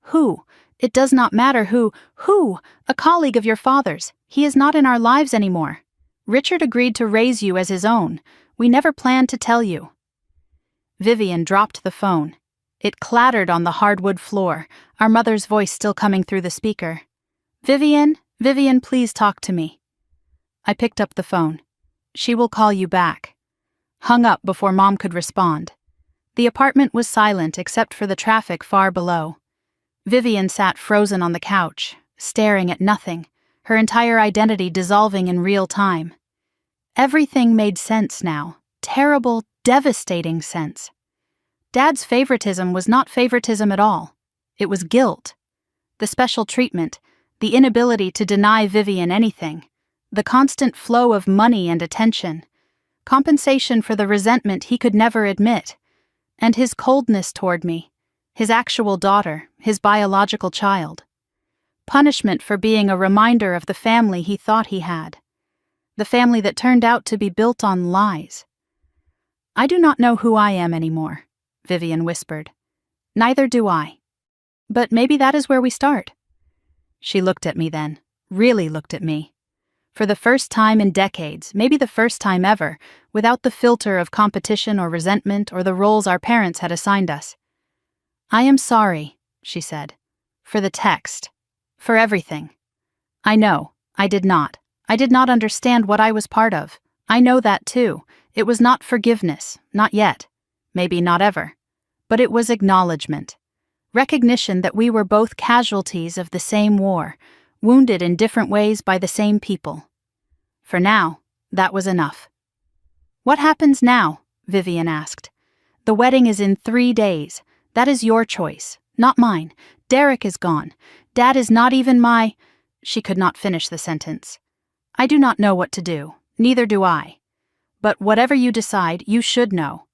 Who? It does not matter who. Who? A colleague of your father's. He is not in our lives anymore. Richard agreed to raise you as his own. We never planned to tell you. Vivian dropped the phone. It clattered on the hardwood floor, our mother's voice still coming through the speaker. Vivian, please talk to me. I picked up the phone. She will call you back. Hung up before Mom could respond. The apartment was silent except for the traffic far below. Vivian sat frozen on the couch, staring at nothing, her entire identity dissolving in real time. Everything made sense now. Terrible, devastating sense. Dad's favoritism was not favoritism at all. It was guilt. The special treatment, the inability to deny Vivian anything, the constant flow of money and attention, compensation for the resentment he could never admit, and his coldness toward me, his actual daughter, his biological child. Punishment for being a reminder of the family he thought he had. The family that turned out to be built on lies. I do not know who I am anymore, Vivian whispered. Neither do I. But maybe that is where we start. She looked at me then, really looked at me. For the first time in decades, maybe the first time ever, without the filter of competition or resentment or the roles our parents had assigned us. I am sorry, she said. For the text. For everything. I know, I did not. I did not understand what I was part of. I know that too. It was not forgiveness, not yet. Maybe not ever. But it was acknowledgement. Recognition that we were both casualties of the same war, wounded in different ways by the same people. For now, that was enough. What happens now? Vivian asked. The wedding is in 3 days. That is your choice, not mine. Derek is gone. Dad is not even my... She could not finish the sentence. I do not know what to do, neither do I. But whatever you decide, you should know.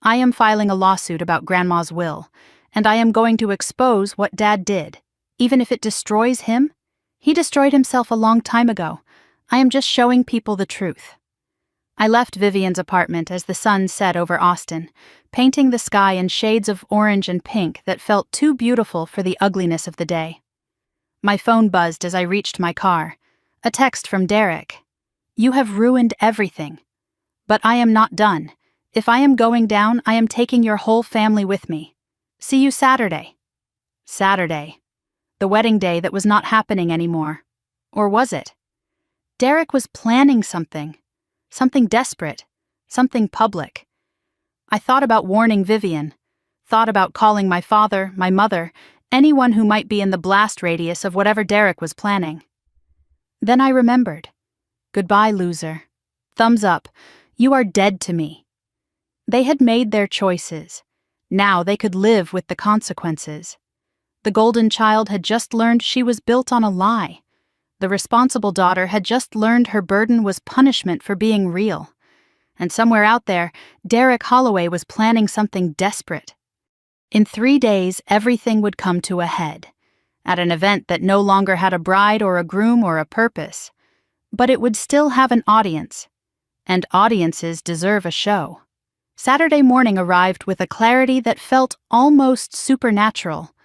I am filing a lawsuit about Grandma's will, and I am going to expose what Dad did, even if it destroys him. He destroyed himself a long time ago. I am just showing people the truth. I left Vivian's apartment as the sun set over Austin, painting the sky in shades of orange and pink that felt too beautiful for the ugliness of the day. My phone buzzed as I reached my car. A text from Derek. You have ruined everything. But I am not done. If I am going down, I am taking your whole family with me. See you Saturday. Saturday. The wedding day that was not happening anymore. Or was it? Derek was planning something. Something desperate. Something public. I thought about warning Vivian. Thought about calling my father, my mother, anyone who might be in the blast radius of whatever Derek was planning. Then I remembered. Goodbye, loser. Thumbs up. You are dead to me. They had made their choices. Now they could live with the consequences. The golden child had just learned she was built on a lie. The responsible daughter had just learned her burden was punishment for being real. And somewhere out there, Derek Holloway was planning something desperate. In 3 days, everything would come to a head, at an event that no longer had a bride or a groom or a purpose. But it would still have an audience. And audiences deserve a show. Saturday morning arrived with a clarity that felt almost supernatural.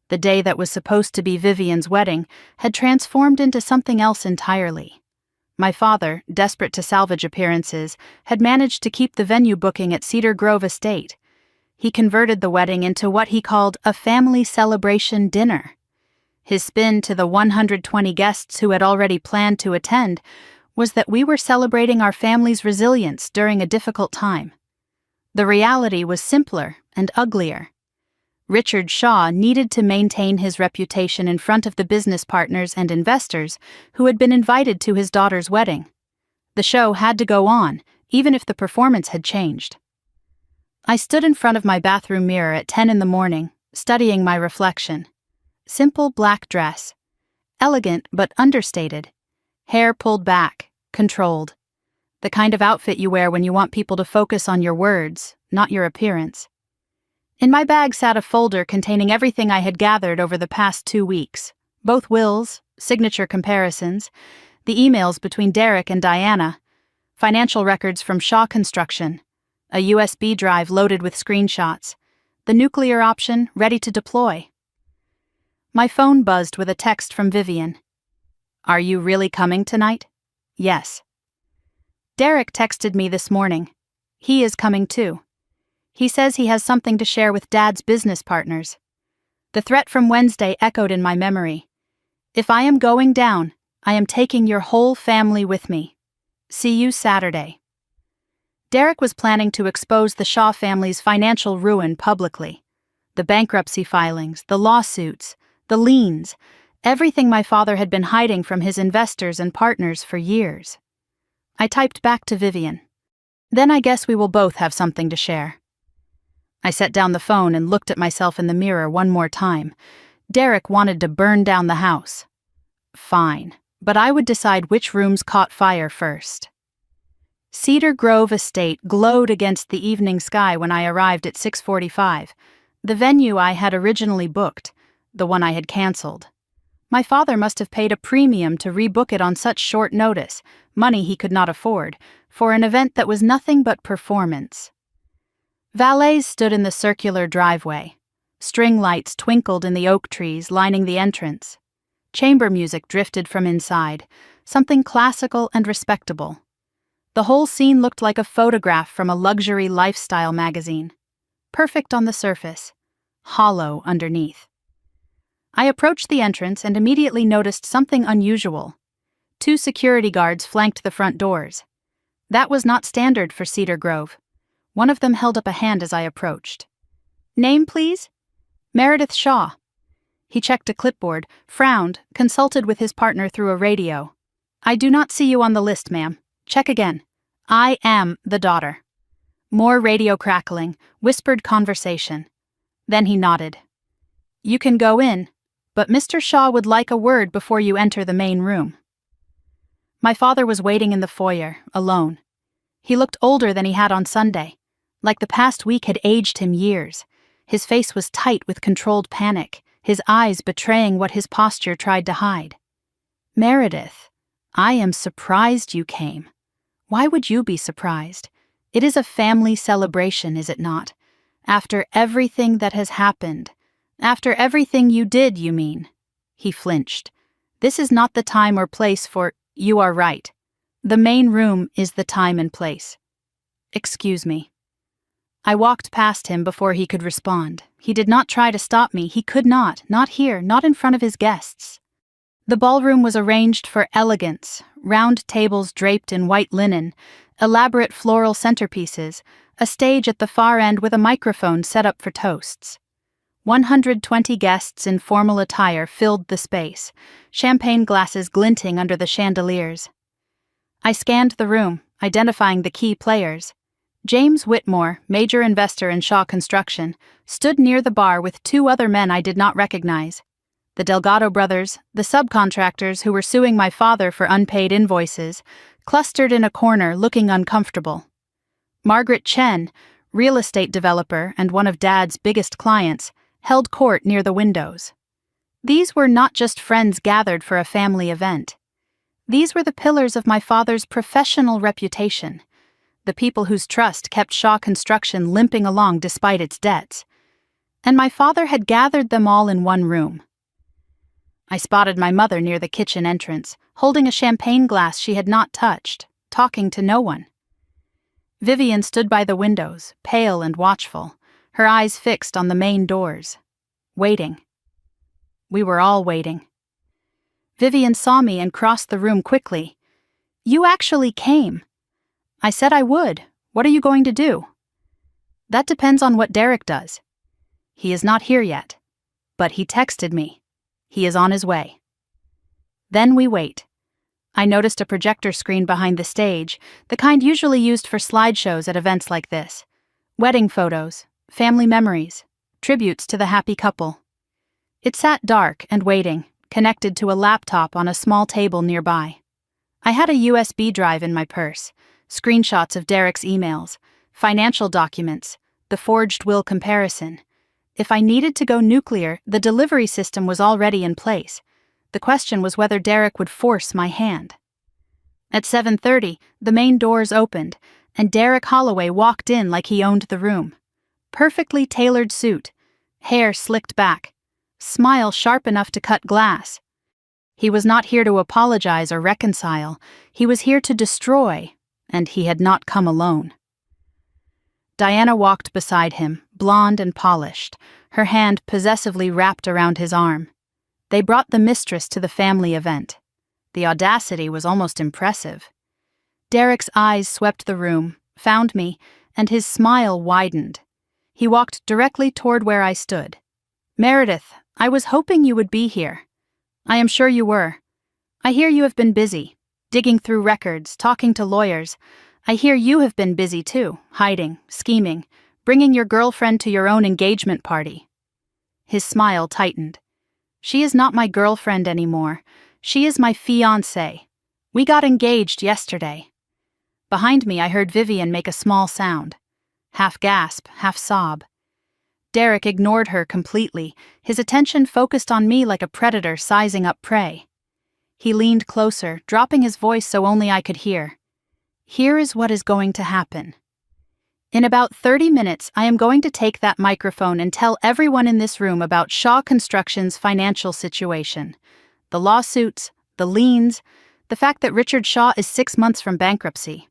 The day that was supposed to be Vivian's wedding had transformed into something else entirely. My father, desperate to salvage appearances, had managed to keep the venue booking at Cedar Grove Estate. He converted the wedding into what he called a family celebration dinner. His spin to the 120 guests who had already planned to attend was that we were celebrating our family's resilience during a difficult time. The reality was simpler and uglier. Richard Shaw needed to maintain his reputation in front of the business partners and investors who had been invited to his daughter's wedding. The show had to go on, even if the performance had changed. I stood in front of my bathroom mirror at 10 in the morning, studying my reflection. Simple black dress. Elegant but understated. Hair pulled back, controlled. The kind of outfit you wear when you want people to focus on your words, not your appearance. In my bag sat a folder containing everything I had gathered over the past 2 weeks. Both wills, signature comparisons, the emails between Derek and Diana, financial records from Shaw Construction, a USB drive loaded with screenshots, the nuclear option ready to deploy. My phone buzzed with a text from Vivian. "Are you really coming tonight?" "Yes." Derek texted me this morning. He is coming too. He says he has something to share with Dad's business partners. The threat from Wednesday echoed in my memory. If I am going down, I am taking your whole family with me. See you Saturday. Derek was planning to expose the Shaw family's financial ruin publicly. The bankruptcy filings, the lawsuits, the liens, everything my father had been hiding from his investors and partners for years. I typed back to Vivian. Then I guess we will both have something to share. I set down the phone and looked at myself in the mirror one more time. Derek wanted to burn down the house. Fine, but I would decide which rooms caught fire first. Cedar Grove Estate glowed against the evening sky when I arrived at 6:45, the venue I had originally booked, the one I had canceled. My father must have paid a premium to rebook it on such short notice, money he could not afford, for an event that was nothing but performance. Valets stood in the circular driveway. String lights twinkled in the oak trees lining the entrance. Chamber music drifted from inside, something classical and respectable. The whole scene looked like a photograph from a luxury lifestyle magazine. Perfect on the surface, hollow underneath. I approached the entrance and immediately noticed something unusual. 2 security guards flanked the front doors. That was not standard for Cedar Grove. One of them held up a hand as I approached. "Name, please?" "Meredith Shaw." He checked a clipboard, frowned, consulted with his partner through a radio. "I do not see you on the list, ma'am. Check again. I am the daughter." More radio crackling, whispered conversation. Then he nodded. "You can go in, but Mr. Shaw would like a word before you enter the main room." My father was waiting in the foyer, alone. He looked older than he had on Sunday, like the past week had aged him years. His face was tight with controlled panic, his eyes betraying what his posture tried to hide. "Meredith, I am surprised you came. Why would you be surprised? It is a family celebration, is it not? After everything that has happened. After everything you did, you mean?" He flinched. "This is not the time or place for—" "You are right. The main room is the time and place." "Excuse me." I walked past him before he could respond. He did not try to stop me. He could not here, not in front of his guests. The ballroom was arranged for elegance, round tables draped in white linen, elaborate floral centerpieces, a stage at the far end with a microphone set up for toasts. 120 guests in formal attire filled the space, champagne glasses glinting under the chandeliers. I scanned the room, identifying the key players. James Whitmore, major investor in Shaw Construction, stood near the bar with two other men I did not recognize. The Delgado brothers, the subcontractors who were suing my father for unpaid invoices, clustered in a corner looking uncomfortable. Margaret Chen, real estate developer and one of Dad's biggest clients, held court near the windows. These were not just friends gathered for a family event. These were the pillars of my father's professional reputation, the people whose trust kept Shaw Construction limping along despite its debts. And my father had gathered them all in one room. I spotted my mother near the kitchen entrance, holding a champagne glass she had not touched, talking to no one. Vivian stood by the windows, pale and watchful, her eyes fixed on the main doors, waiting. We were all waiting. Vivian saw me and crossed the room quickly. "You actually came." "I said I would. What are you going to do?" "That depends on what Derek does. He is not here yet, but he texted me. He is on his way." Then we wait. I noticed a projector screen behind the stage, the kind usually used for slideshows at events like this. Wedding photos, family memories, tributes to the happy couple. It sat dark and waiting, connected to a laptop on a small table nearby. I had a USB drive in my purse, screenshots of Derek's emails, financial documents, the forged will comparison. If I needed to go nuclear, the delivery system was already in place. The question was whether Derek would force my hand. At 7:30, the main doors opened, and Derek Holloway walked in like he owned the room. Perfectly tailored suit, hair slicked back, smile sharp enough to cut glass. He was not here to apologize or reconcile. He was here to destroy, and he had not come alone. Diana walked beside him, blonde and polished, her hand possessively wrapped around his arm. They brought the mistress to the family event. The audacity was almost impressive. Derek's eyes swept the room, found me, and his smile widened. He walked directly toward where I stood. "Meredith, I was hoping you would be here. I am sure you were. I hear you have been busy, digging through records, talking to lawyers. I hear you have been busy too, hiding, scheming, bringing your girlfriend to your own engagement party." His smile tightened. "She is not my girlfriend anymore. She is my fiancée. We got engaged yesterday." Behind me, I heard Vivian make a small sound. Half gasp, half sob. Derek ignored her completely, his attention focused on me like a predator sizing up prey. He leaned closer, dropping his voice so only I could hear. "Here is what is going to happen. In about 30 minutes, I am going to take that microphone and tell everyone in this room about Shaw Construction's financial situation. The lawsuits, the liens, the fact that Richard Shaw is 6 months from bankruptcy.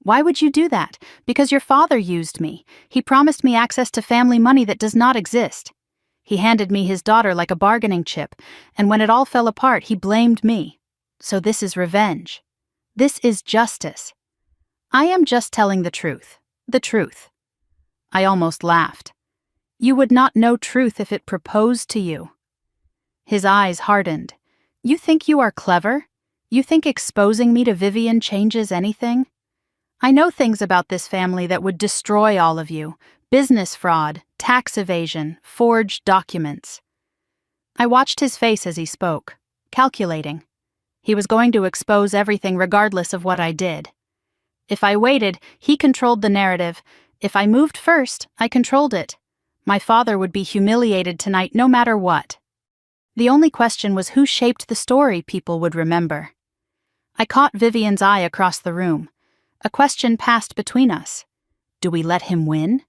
Why would you do that? Because your father used me. He promised me access to family money that does not exist. He handed me his daughter like a bargaining chip, and when it all fell apart, he blamed me. So this is revenge. This is justice. I am just telling the truth. The truth." I almost laughed. "You would not know truth if it proposed to you." His eyes hardened. "You think you are clever? You think exposing me to Vivian changes anything? I know things about this family that would destroy all of you. Business fraud, tax evasion, forged documents." I watched his face as he spoke, calculating. He was going to expose everything regardless of what I did. If I waited, he controlled the narrative. If I moved first, I controlled it. My father would be humiliated tonight no matter what. The only question was who shaped the story people would remember. I caught Vivian's eye across the room. A question passed between us. Do we let him win?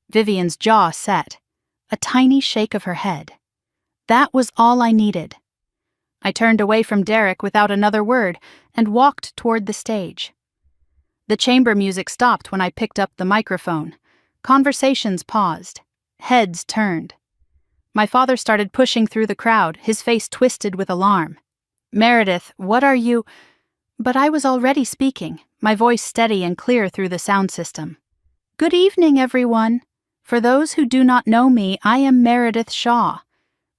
Vivian's jaw set, a tiny shake of her head. That was all I needed. I turned away from Derek without another word and walked toward the stage. The chamber music stopped when I picked up the microphone. Conversations paused. Heads turned. My father started pushing through the crowd, his face twisted with alarm. "Meredith, what are you—" But I was already speaking, my voice steady and clear through the sound system. "Good evening, everyone. For those who do not know me, I am Meredith Shaw,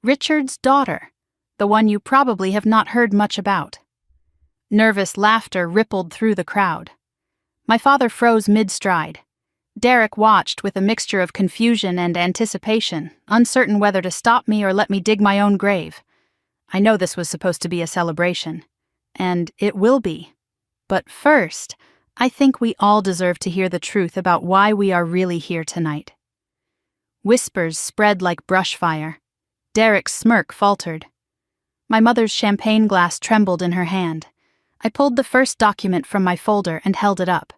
Richard's daughter, the one you probably have not heard much about." Nervous laughter rippled through the crowd. My father froze mid-stride. Derek watched with a mixture of confusion and anticipation, uncertain whether to stop me or let me dig my own grave. I know this was supposed to be a celebration. And it will be. But first, I think we all deserve to hear the truth about why we are really here tonight. Whispers spread like brush fire. Derek's smirk faltered. My mother's champagne glass trembled in her hand. I pulled the first document from my folder and held it up.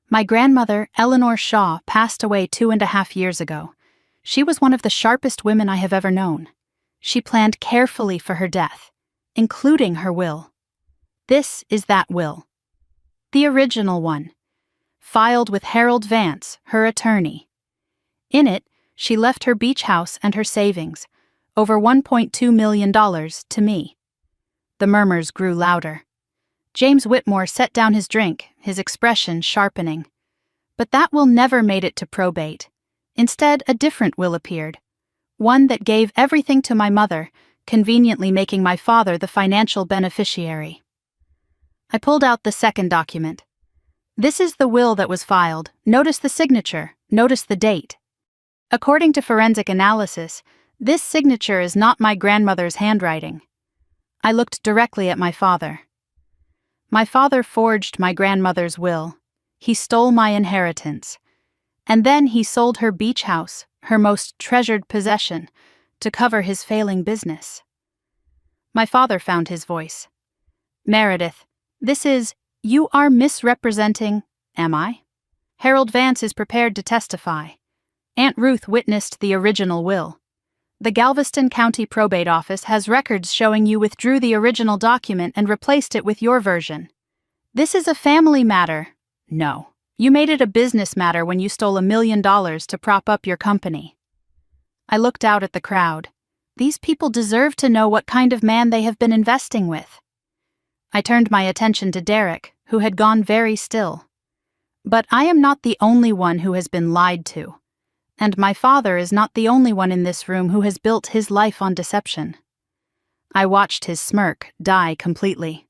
My grandmother, Eleanor Shaw, passed away 2.5 years ago. She was one of the sharpest women I have ever known. She planned carefully for her death, including her will. This is that will. The original one, filed with Harold Vance, her attorney. In it, she left her beach house and her savings, over $1.2 million, to me. The murmurs grew louder. James Whitmore set down his drink, his expression sharpening. But that will never made it to probate. Instead, a different will appeared. One that gave everything to my mother, conveniently making my father the financial beneficiary. I pulled out the second document. This is the will that was filed. Notice the signature. Notice the date. According to forensic analysis, this signature is not my grandmother's handwriting. I looked directly at my father. My father forged my grandmother's will. He stole my inheritance. And then he sold her beach house, her most treasured possession, to cover his failing business. My father found his voice. "Meredith, you are misrepresenting, am I? Harold Vance is prepared to testify. Aunt Ruth witnessed the original will. The Galveston County Probate Office has records showing you withdrew the original document and replaced it with your version. This is a family matter. No, you made it a business matter when you stole $1 million to prop up your company." I looked out at the crowd. These people deserve to know what kind of man they have been investing with. I turned my attention to Derek, who had gone very still. But I am not the only one who has been lied to. And my father is not the only one in this room who has built his life on deception. I watched his smirk die completely.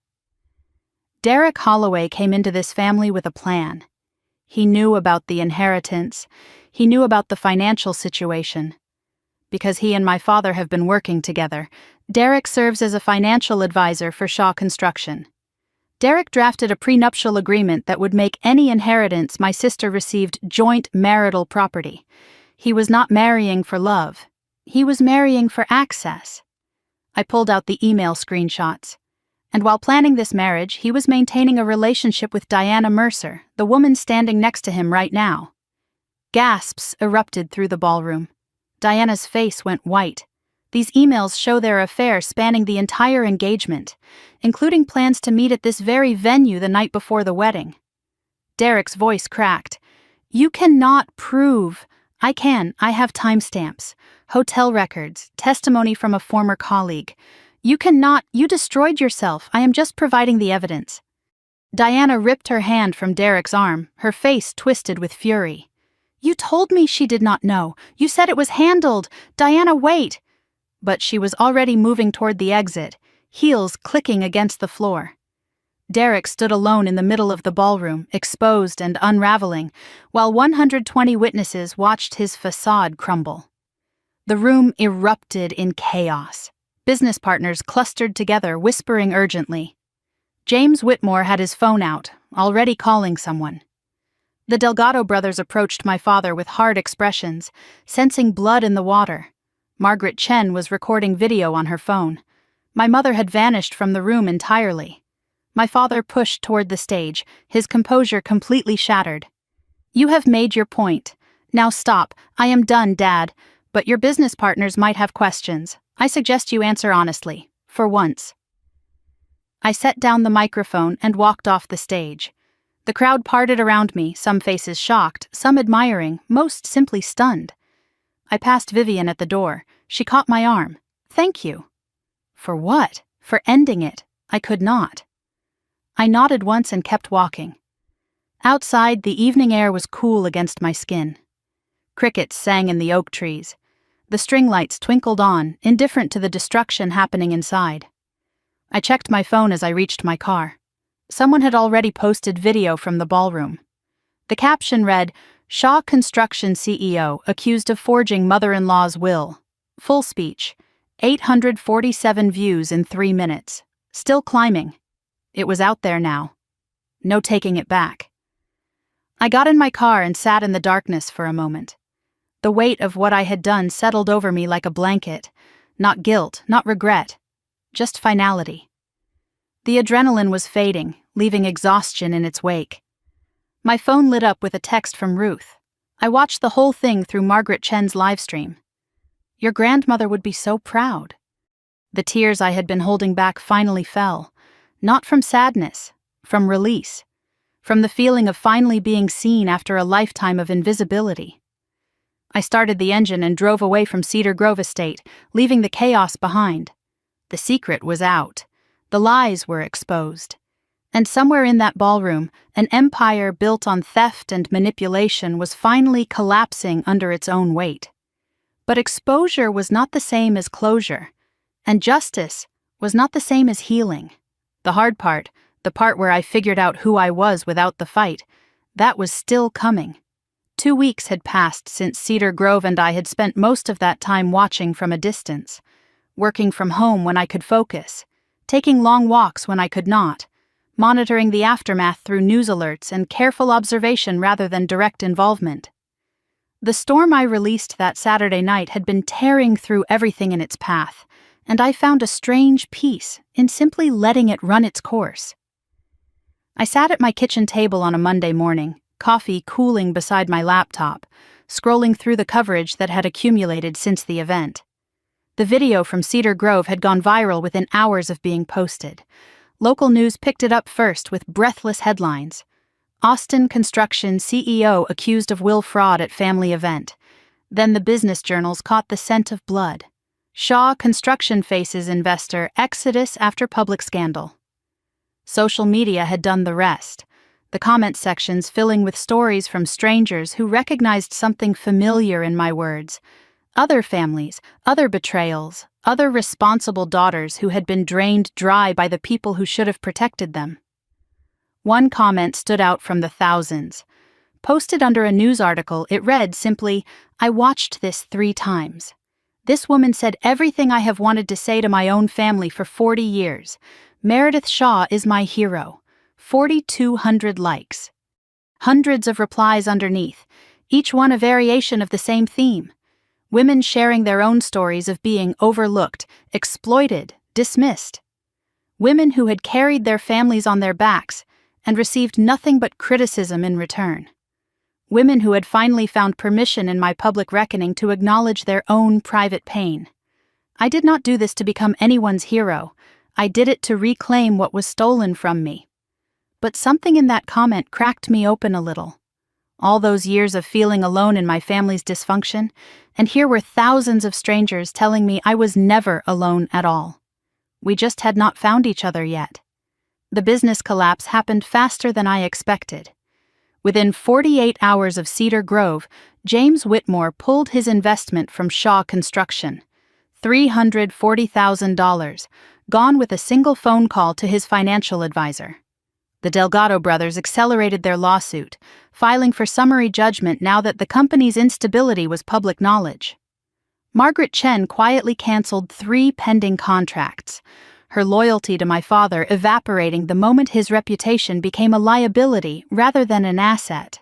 Derek Holloway came into this family with a plan. He knew about the inheritance. He knew about the financial situation. Because he and my father have been working together, Derek serves as a financial advisor for Shaw Construction. Derek drafted a prenuptial agreement that would make any inheritance my sister received joint marital property. He was not marrying for love. He was marrying for access. I pulled out the email screenshots. And while planning this marriage, he was maintaining a relationship with Diana Mercer, the woman standing next to him right now. Gasps erupted through the ballroom. Diana's face went white. These emails show their affair spanning the entire engagement, including plans to meet at this very venue the night before the wedding. Derek's voice cracked. "You cannot prove—" "I can. I have timestamps, hotel records, testimony from a former colleague. You cannot. You destroyed yourself. I am just providing the evidence." Diana ripped her hand from Derek's arm, her face twisted with fury. "You told me she did not know. You said it was handled. Diana, wait." But she was already moving toward the exit, heels clicking against the floor. Derek stood alone in the middle of the ballroom, exposed and unraveling, while 120 witnesses watched his facade crumble. The room erupted in chaos. Business partners clustered together, whispering urgently. James Whitmore had his phone out, already calling someone. The Delgado brothers approached my father with hard expressions, sensing blood in the water. Margaret Chen was recording video on her phone. My mother had vanished from the room entirely. My father pushed toward the stage, his composure completely shattered. "You have made your point. Now stop. I am done, Dad. But your business partners might have questions. I suggest you answer honestly, for once." I set down the microphone and walked off the stage. The crowd parted around me, some faces shocked, some admiring, most simply stunned. I passed Vivian at the door. She caught my arm. "Thank you." For what? For ending it. I could not. I nodded once and kept walking. Outside, the evening air was cool against my skin. Crickets sang in the oak trees. The string lights twinkled on, indifferent to the destruction happening inside. I checked my phone as I reached my car. Someone had already posted video from the ballroom. The caption read, "Shaw Construction CEO accused of forging mother-in-law's will. Full speech. 847 views in 3 minutes. Still climbing." It was out there now. No taking it back. I got in my car and sat in the darkness for a moment. The weight of what I had done settled over me like a blanket. Not guilt, not regret. Just finality. The adrenaline was fading, leaving exhaustion in its wake. My phone lit up with a text from Ruth. I watched the whole thing through Margaret Chen's livestream. "Your grandmother would be so proud." The tears I had been holding back finally fell. Not from sadness, from release. From the feeling of finally being seen after a lifetime of invisibility. I started the engine and drove away from Cedar Grove Estate, leaving the chaos behind. The secret was out. The lies were exposed. And somewhere in that ballroom, an empire built on theft and manipulation was finally collapsing under its own weight. But exposure was not the same as closure, and justice was not the same as healing. The hard part, the part where I figured out who I was without the fight, that was still coming. 2 weeks had passed since Cedar Grove and I had spent most of that time watching from a distance, working from home when I could focus, taking long walks when I could not, monitoring the aftermath through news alerts and careful observation rather than direct involvement. The storm I released that Saturday night had been tearing through everything in its path, and I found a strange peace in simply letting it run its course. I sat at my kitchen table on a Monday morning, coffee cooling beside my laptop, scrolling through the coverage that had accumulated since the event. The video from Cedar Grove had gone viral within hours of being posted. Local news picked it up first with breathless headlines. Austin Construction CEO accused of will fraud at family event. Then the business journals caught the scent of blood. Shaw Construction faces investor exodus after public scandal. Social media had done the rest, the comment sections filling with stories from strangers who recognized something familiar in my words. Other families, other betrayals, other responsible daughters who had been drained dry by the people who should have protected them. One comment stood out from the thousands. Posted under a news article, it read simply, "I watched this 3 times. This woman said everything I have wanted to say to my own family for 40 years. Meredith Shaw is my hero." 4,200 likes. Hundreds of replies underneath, each one a variation of the same theme. Women sharing their own stories of being overlooked, exploited, dismissed. Women who had carried their families on their backs and received nothing but criticism in return. Women who had finally found permission in my public reckoning to acknowledge their own private pain. I did not do this to become anyone's hero. I did it to reclaim what was stolen from me. But something in that comment cracked me open a little. All those years of feeling alone in my family's dysfunction, and here were thousands of strangers telling me I was never alone at all. We just had not found each other yet. The business collapse happened faster than I expected. Within 48 hours of Cedar Grove, James Whitmore pulled his investment from Shaw Construction. $340,000, gone with a single phone call to his financial advisor. The Delgado brothers accelerated their lawsuit, filing for summary judgment now that the company's instability was public knowledge. Margaret Chen quietly canceled 3 pending contracts, her loyalty to my father evaporating the moment his reputation became a liability rather than an asset.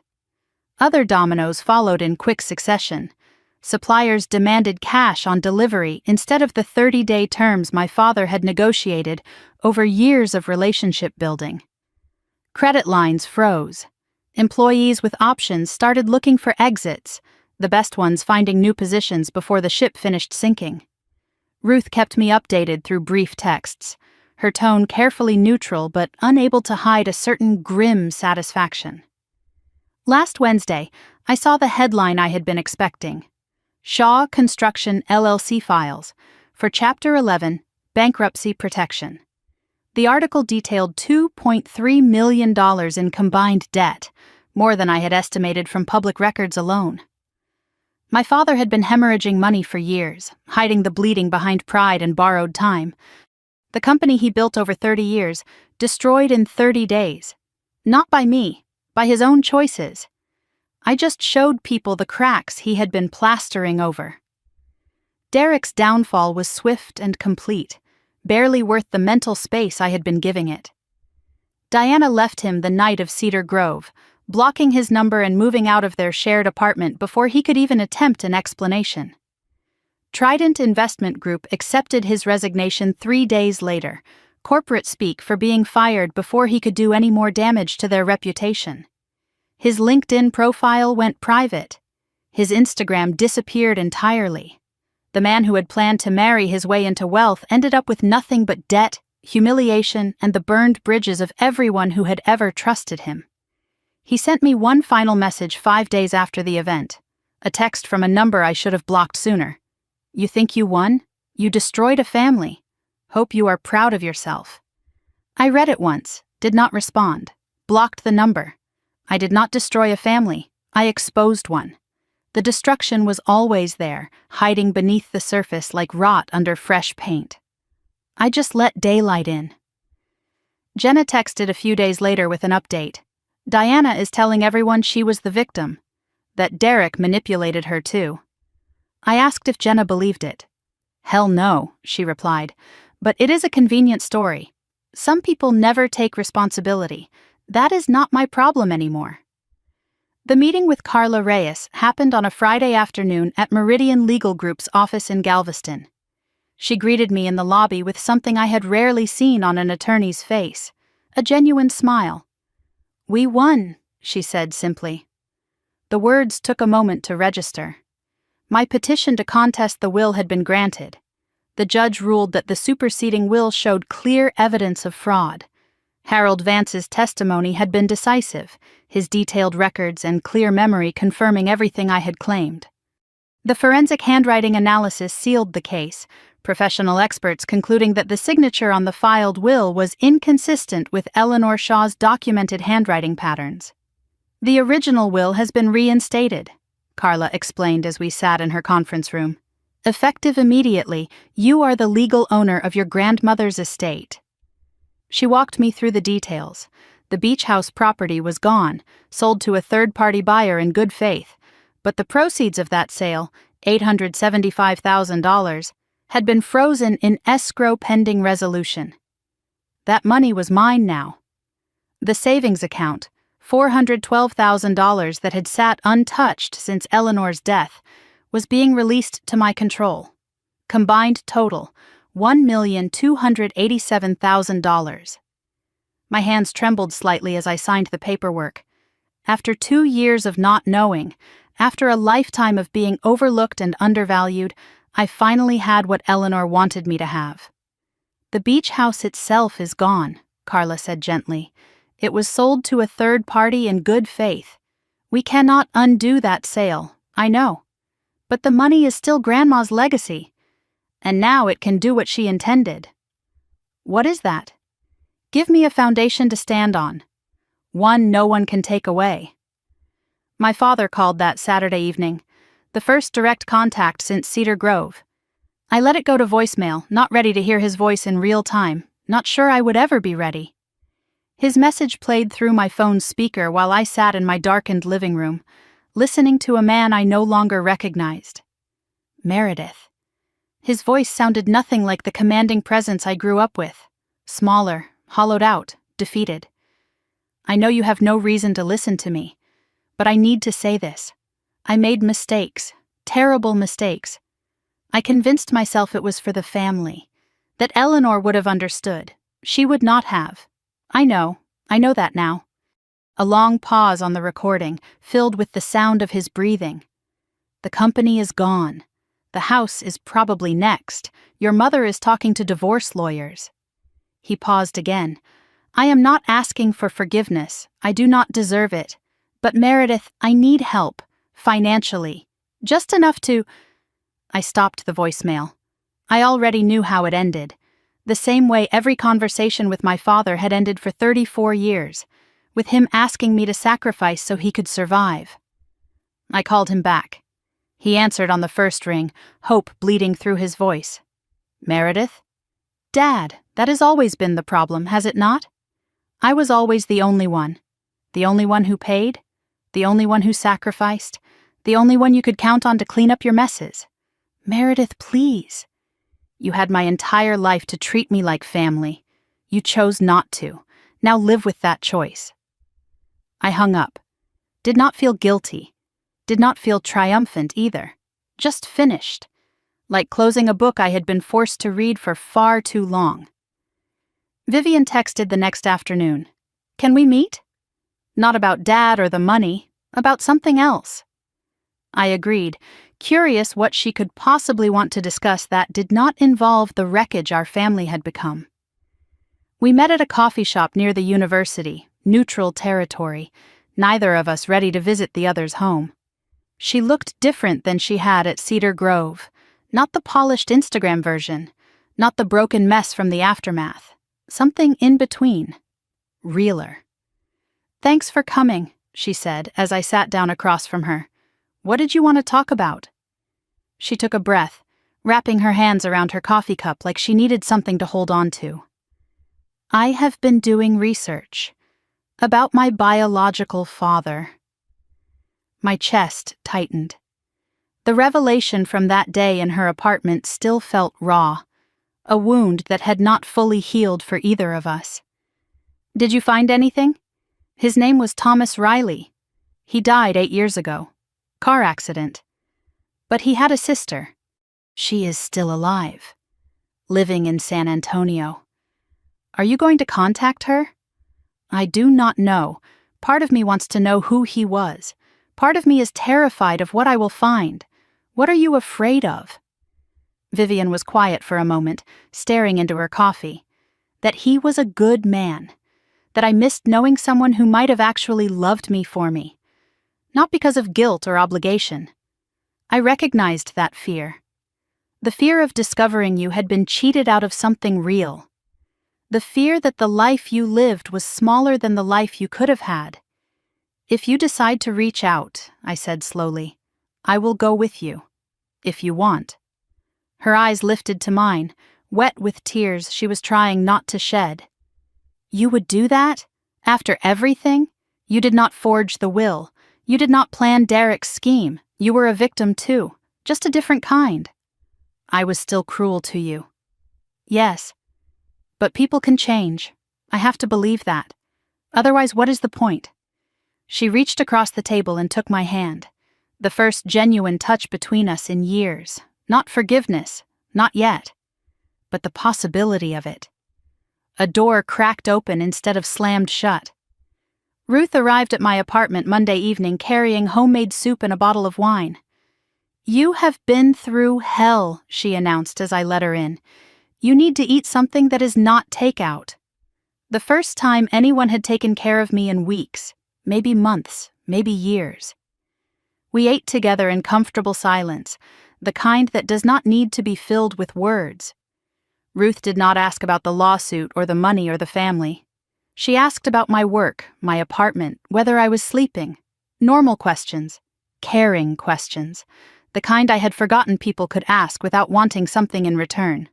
Other dominoes followed in quick succession. Suppliers demanded cash on delivery instead of the 30-day terms my father had negotiated over years of relationship building. Credit lines froze. Employees with options started looking for exits, the best ones finding new positions before the ship finished sinking. Ruth kept me updated through brief texts. her tone carefully neutral but unable to hide a certain grim satisfaction. Last Wednesday, I saw the headline I had been expecting. Shaw Construction LLC files for Chapter 11, Bankruptcy Protection. The article detailed $2.3 million in combined debt, more than I had estimated from public records alone. My father had been hemorrhaging money for years, hiding the bleeding behind pride and borrowed time. The company he built over 30 years, destroyed in 30 days. Not by me, by his own choices. I just showed people the cracks he had been plastering over. Derek's downfall was swift and complete, barely worth the mental space I had been giving it. Diana left him the night of Cedar Grove, blocking his number and moving out of their shared apartment before he could even attempt an explanation. Trident Investment Group accepted his resignation 3 days later, corporate speak for being fired before he could do any more damage to their reputation. His LinkedIn profile went private. His Instagram disappeared entirely. The man who had planned to marry his way into wealth ended up with nothing but debt, humiliation, and the burned bridges of everyone who had ever trusted him. He sent me one final message 5 days after the event, a text from a number I should have blocked sooner. "You think you won? You destroyed a family. Hope you are proud of yourself." I read it once, did not respond, blocked the number. I did not destroy a family, I exposed one. The destruction was always there, hiding beneath the surface like rot under fresh paint. I just let daylight in. Jenna texted a few days later with an update. Diana is telling everyone she was the victim, that Derek manipulated her too. I asked if Jenna believed it. "Hell no," she replied, "but it is a convenient story. Some people never take responsibility. That is not my problem anymore." The meeting with Carla Reyes happened on a Friday afternoon at Meridian Legal Group's office in Galveston. She greeted me in the lobby with something I had rarely seen on an attorney's face, a genuine smile. "We won," she said simply. The words took a moment to register. My petition to contest the will had been granted. The judge ruled that the superseding will showed clear evidence of fraud. Harold Vance's testimony had been decisive, his detailed records and clear memory confirming everything I had claimed. The forensic handwriting analysis sealed the case, professional experts concluding that the signature on the filed will was inconsistent with Eleanor Shaw's documented handwriting patterns. "The original will has been reinstated," Carla explained as we sat in her conference room. "Effective immediately, you are the legal owner of your grandmother's estate." She walked me through the details. The beach house property was gone, sold to a third-party buyer in good faith, but the proceeds of that sale, $875,000, had been frozen in escrow pending resolution. That money was mine now. The savings account, $412,000 that had sat untouched since Eleanor's death, was being released to my control. Combined total, $1,287,000. My hands trembled slightly as I signed the paperwork. After 2 years of not knowing, after a lifetime of being overlooked and undervalued, I finally had what Eleanor wanted me to have. "The beach house itself is gone," Carla said gently. "It was sold to a third party in good faith. We cannot undo that sale, I know. But the money is still Grandma's legacy. And now it can do what she intended." "What is that?" "Give me a foundation to stand on. One no one can take away." My father called that Saturday evening, the first direct contact since Cedar Grove. I let it go to voicemail, not ready to hear his voice in real time, not sure I would ever be ready. His message played through my phone's speaker while I sat in my darkened living room, listening to a man I no longer recognized. Meredith. His voice sounded nothing like the commanding presence I grew up with. Smaller, hollowed out, defeated. "I know you have no reason to listen to me, but I need to say this. I made mistakes, terrible mistakes. I convinced myself it was for the family, that Eleanor would have understood. She would not have. I know that now." A long pause on the recording, filled with the sound of his breathing. "The company is gone. The house is probably next. Your mother is talking to divorce lawyers." He paused again. I am not asking for forgiveness. I do not deserve it. But Meredith, I need help. Financially. Just enough to... I stopped the voicemail. I already knew how it ended. The same way every conversation with my father had ended for 34 years, with him asking me to sacrifice so he could survive. I called him back. He answered on the first ring, hope bleeding through his voice. Meredith? Dad, that has always been the problem, has it not? I was always the only one. The only one who paid? The only one who sacrificed? The only one you could count on to clean up your messes? Meredith, please. You had my entire life to treat me like family. You chose not to. Now live with that choice. I hung up. Did not feel guilty. Did not feel triumphant either. Just finished. Like closing a book I had been forced to read for far too long. Vivian texted the next afternoon. Can we meet? Not about Dad or the money, about something else. I agreed, curious what she could possibly want to discuss that did not involve the wreckage our family had become. We met at a coffee shop near the university, neutral territory, neither of us ready to visit the other's home. She looked different than she had at Cedar Grove, not the polished Instagram version, not the broken mess from the aftermath, something in between, realer. Thanks for coming, she said as I sat down across from her. What did you want to talk about? She took a breath, wrapping her hands around her coffee cup like she needed something to hold on to. I have been doing research about my biological father. My chest tightened. The revelation from that day in her apartment still felt raw, a wound that had not fully healed for either of us. Did you find anything? His name was Thomas Riley. He died 8 years ago. Car accident. But he had a sister. She is still alive. Living in San Antonio. Are you going to contact her? I do not know. Part of me wants to know who he was. Part of me is terrified of what I will find. What are you afraid of? Vivian was quiet for a moment, staring into her coffee. That he was a good man. That I missed knowing someone who might have actually loved me for me. Not because of guilt or obligation. I recognized that fear. The fear of discovering you had been cheated out of something real. The fear that the life you lived was smaller than the life you could have had. If you decide to reach out, I said slowly, I will go with you. If you want. Her eyes lifted to mine, wet with tears she was trying not to shed. You would do that? After everything? You did not forge the will. You did not plan Derek's scheme. You were a victim too, just a different kind. I was still cruel to you. Yes. But people can change. I have to believe that. Otherwise, what is the point? She reached across the table and took my hand. The first genuine touch between us in years. Not forgiveness, not yet. But the possibility of it. A door cracked open instead of slammed shut. Ruth arrived at my apartment Monday evening carrying homemade soup and a bottle of wine. You have been through hell, she announced as I let her in. You need to eat something that is not takeout. The first time anyone had taken care of me in weeks, maybe months, maybe years. We ate together in comfortable silence, the kind that does not need to be filled with words. Ruth did not ask about the lawsuit or the money or the family. She asked about my work, my apartment, whether I was sleeping. Normal questions. Caring questions. The kind I had forgotten people could ask without wanting something in return.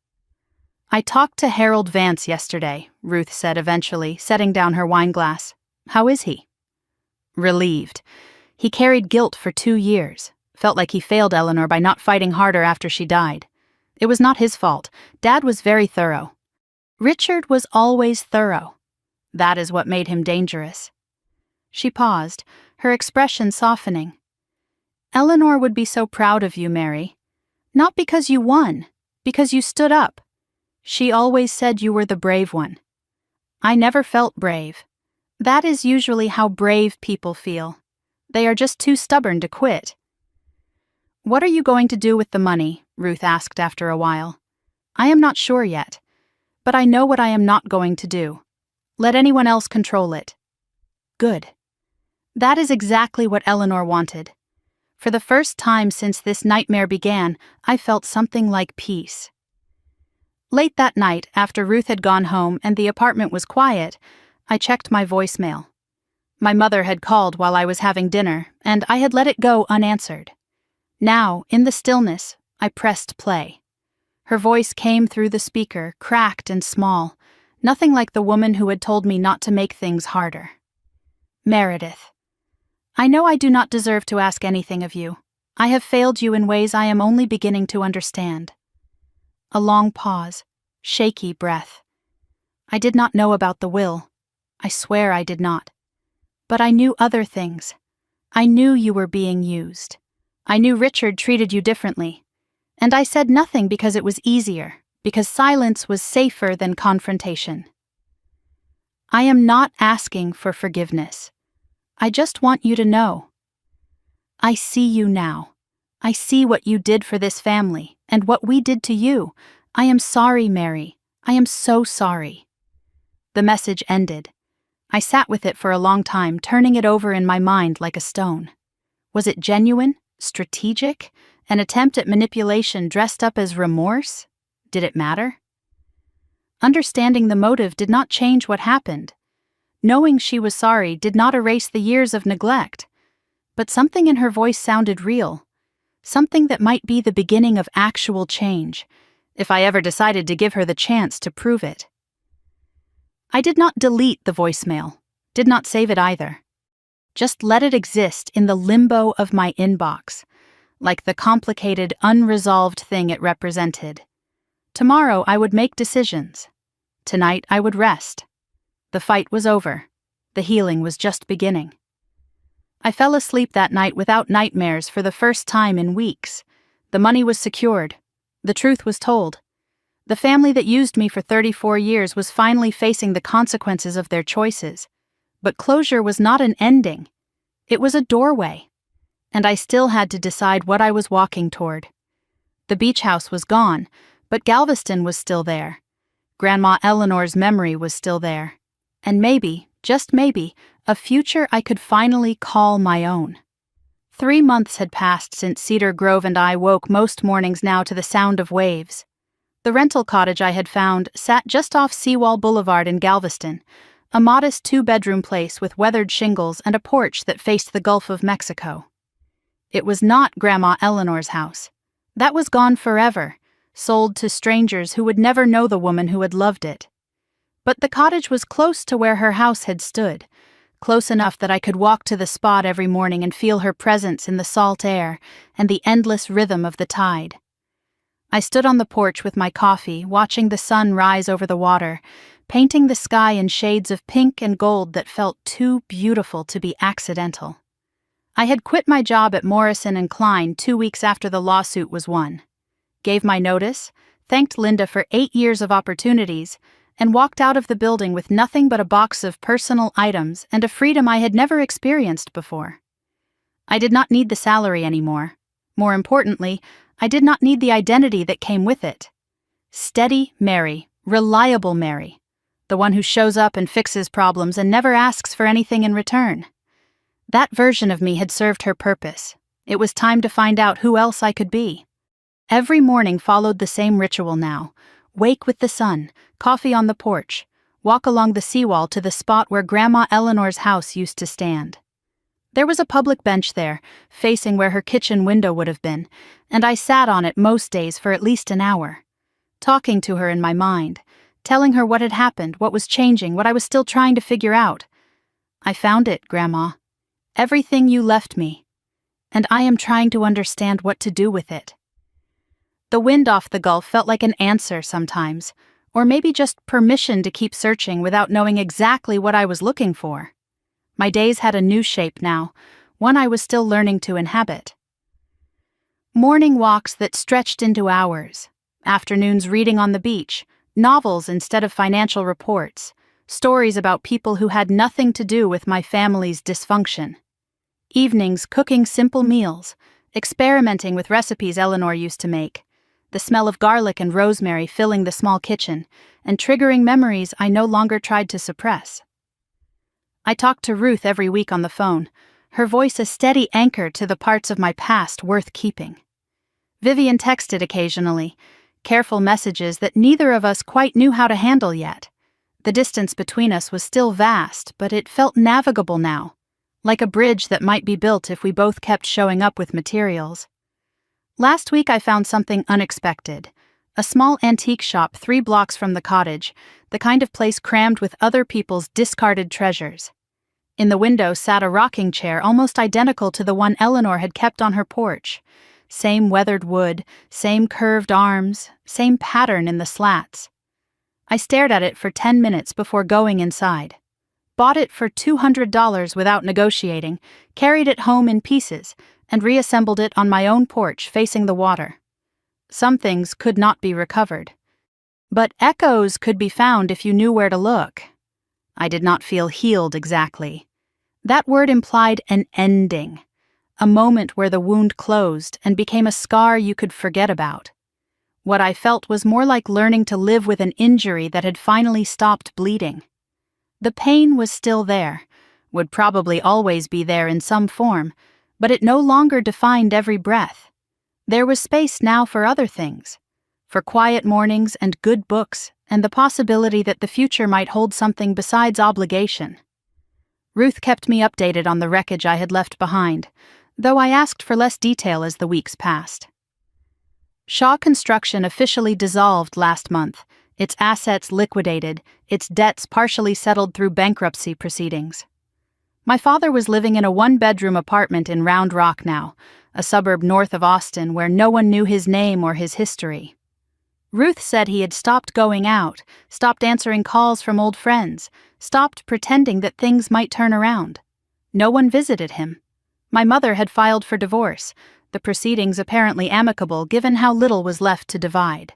I talked to Harold Vance yesterday, Ruth said eventually, setting down her wine glass. How is he? Relieved. He carried guilt for 2 years. Felt like he failed Eleanor by not fighting harder after she died. It was not his fault. Dad was very thorough. Richard was always thorough. That is what made him dangerous. She paused, her expression softening. Eleanor would be so proud of you, Mary. Not because you won, because you stood up. She always said you were the brave one. I never felt brave. That is usually how brave people feel. They are just too stubborn to quit. What are you going to do with the money? Ruth asked after a while. I am not sure yet. But I know what I am not going to do. Let anyone else control it. Good. That is exactly what Eleanor wanted. For the first time since this nightmare began, I felt something like peace. Late that night, after Ruth had gone home and the apartment was quiet, I checked my voicemail. My mother had called while I was having dinner, and I had let it go unanswered. Now, in the stillness, I pressed play. Her voice came through the speaker, cracked and small, nothing like the woman who had told me not to make things harder. Meredith. I know I do not deserve to ask anything of you. I have failed you in ways I am only beginning to understand. A long pause, shaky breath. I did not know about the will. I swear I did not. But I knew other things. I knew you were being used. I knew Richard treated you differently. And I said nothing because it was easier, because silence was safer than confrontation. I am not asking for forgiveness. I just want you to know. I see you now. I see what you did for this family, and what we did to you. I am sorry, Mary. I am so sorry. The message ended. I sat with it for a long time, turning it over in my mind like a stone. Was it genuine? Strategic? An attempt at manipulation dressed up as remorse? Did it matter? Understanding the motive did not change what happened. Knowing she was sorry did not erase the years of neglect. But something in her voice sounded real. Something that might be the beginning of actual change, if I ever decided to give her the chance to prove it. I did not delete the voicemail, did not save it either. Just let it exist in the limbo of my inbox, like the complicated, unresolved thing it represented. Tomorrow I would make decisions. Tonight I would rest. The fight was over. The healing was just beginning. I fell asleep that night without nightmares for the first time in weeks. The money was secured. The truth was told. The family that used me for 34 years was finally facing the consequences of their choices. But closure was not an ending. It was a doorway. And I still had to decide what I was walking toward. The beach house was gone, but Galveston was still there. Grandma Eleanor's memory was still there. And maybe, just maybe, a future I could finally call my own. 3 months had passed since Cedar Grove and I woke most mornings now to the sound of waves. The rental cottage I had found sat just off Seawall Boulevard in Galveston, a modest 2-bedroom place with weathered shingles and a porch that faced the Gulf of Mexico. It was not Grandma Eleanor's house. That was gone forever, sold to strangers who would never know the woman who had loved it. But the cottage was close to where her house had stood, close enough that I could walk to the spot every morning and feel her presence in the salt air and the endless rhythm of the tide. I stood on the porch with my coffee, watching the sun rise over the water, painting the sky in shades of pink and gold that felt too beautiful to be accidental. I had quit my job at Morrison and Klein 2 weeks after the lawsuit was won. Gave my notice, thanked Linda for 8 years of opportunities, and walked out of the building with nothing but a box of personal items and a freedom I had never experienced before. I did not need the salary anymore. More importantly, I did not need the identity that came with it. Steady Mary, reliable Mary, the one who shows up and fixes problems and never asks for anything in return. That version of me had served her purpose. It was time to find out who else I could be. Every morning followed the same ritual now. Wake with the sun, coffee on the porch, walk along the seawall to the spot where Grandma Eleanor's house used to stand. There was a public bench there, facing where her kitchen window would have been, and I sat on it most days for at least an hour, talking to her in my mind, telling her what had happened, what was changing, what I was still trying to figure out. I found it, Grandma. Everything you left me. And I am trying to understand what to do with it. The wind off the Gulf felt like an answer sometimes, or maybe just permission to keep searching without knowing exactly what I was looking for. My days had a new shape now, one I was still learning to inhabit. Morning walks that stretched into hours, afternoons reading on the beach, novels instead of financial reports, stories about people who had nothing to do with my family's dysfunction. Evenings cooking simple meals, experimenting with recipes Eleanor used to make, the smell of garlic and rosemary filling the small kitchen, and triggering memories I no longer tried to suppress. I talked to Ruth every week on the phone, her voice a steady anchor to the parts of my past worth keeping. Vivian texted occasionally, careful messages that neither of us quite knew how to handle yet. The distance between us was still vast, but it felt navigable now, like a bridge that might be built if we both kept showing up with materials. Last week I found something unexpected. A small antique shop 3 blocks from the cottage, the kind of place crammed with other people's discarded treasures. In the window sat a rocking chair almost identical to the one Eleanor had kept on her porch. Same weathered wood, same curved arms, same pattern in the slats. I stared at it for 10 minutes before going inside. Bought it for $200 without negotiating, carried it home in pieces, and reassembled it on my own porch facing the water. Some things could not be recovered. But echoes could be found if you knew where to look. I did not feel healed exactly. That word implied an ending, a moment where the wound closed and became a scar you could forget about. What I felt was more like learning to live with an injury that had finally stopped bleeding. The pain was still there, would probably always be there in some form, but it no longer defined every breath. There was space now for other things, for quiet mornings and good books, and the possibility that the future might hold something besides obligation. Ruth kept me updated on the wreckage I had left behind, though I asked for less detail as the weeks passed. Shaw Construction officially dissolved last month, its assets liquidated, its debts partially settled through bankruptcy proceedings. My father was living in a 1-bedroom apartment in Round Rock now, a suburb north of Austin where no one knew his name or his history. Ruth said he had stopped going out, stopped answering calls from old friends, stopped pretending that things might turn around. No one visited him. My mother had filed for divorce, the proceedings apparently amicable given how little was left to divide.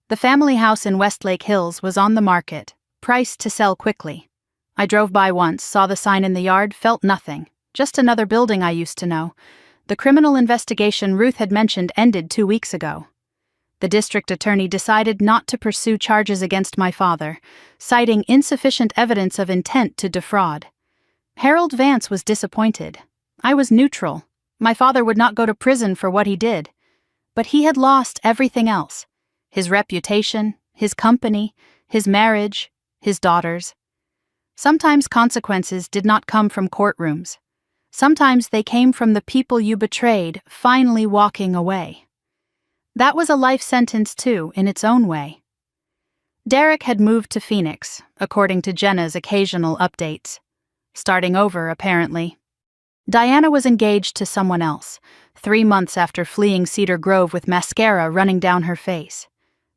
The family house in Westlake Hills was on the market, priced to sell quickly. I drove by once, saw the sign in the yard, felt nothing. Just another building I used to know. The criminal investigation Ruth had mentioned ended 2 weeks ago. The district attorney decided not to pursue charges against my father, citing insufficient evidence of intent to defraud. Harold Vance was disappointed. I was neutral. My father would not go to prison for what he did. But he had lost everything else. His reputation, his company, his marriage, his daughters. Sometimes consequences did not come from courtrooms. Sometimes they came from the people you betrayed finally walking away. That was a life sentence too, in its own way. Derek had moved to Phoenix, according to Jenna's occasional updates. Starting over, apparently. Diana was engaged to someone else, 3 months after fleeing Cedar Grove with mascara running down her face.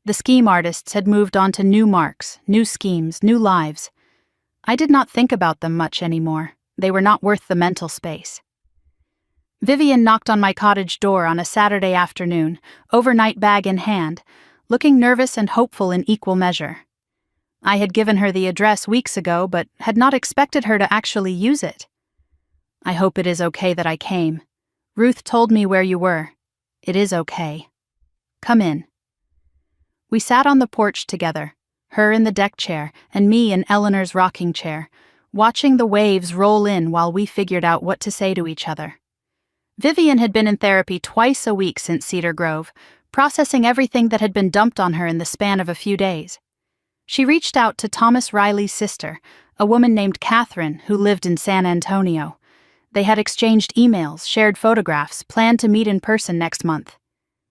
The scheme artists had moved on to new marks, new schemes, new lives. I did not think about them much anymore. They were not worth the mental space. Vivian knocked on my cottage door on a Saturday afternoon, overnight bag in hand, looking nervous and hopeful in equal measure. I had given her the address weeks ago, but had not expected her to actually use it. I hope it is okay that I came. Ruth told me where you were. It is okay. Come in. We sat on the porch together, her in the deck chair and me in Eleanor's rocking chair, watching the waves roll in while we figured out what to say to each other. Vivian had been in therapy twice a week since Cedar Grove, processing everything that had been dumped on her in the span of a few days. She reached out to Thomas Riley's sister, a woman named Catherine who lived in San Antonio. They had exchanged emails, shared photographs, planned to meet in person next month.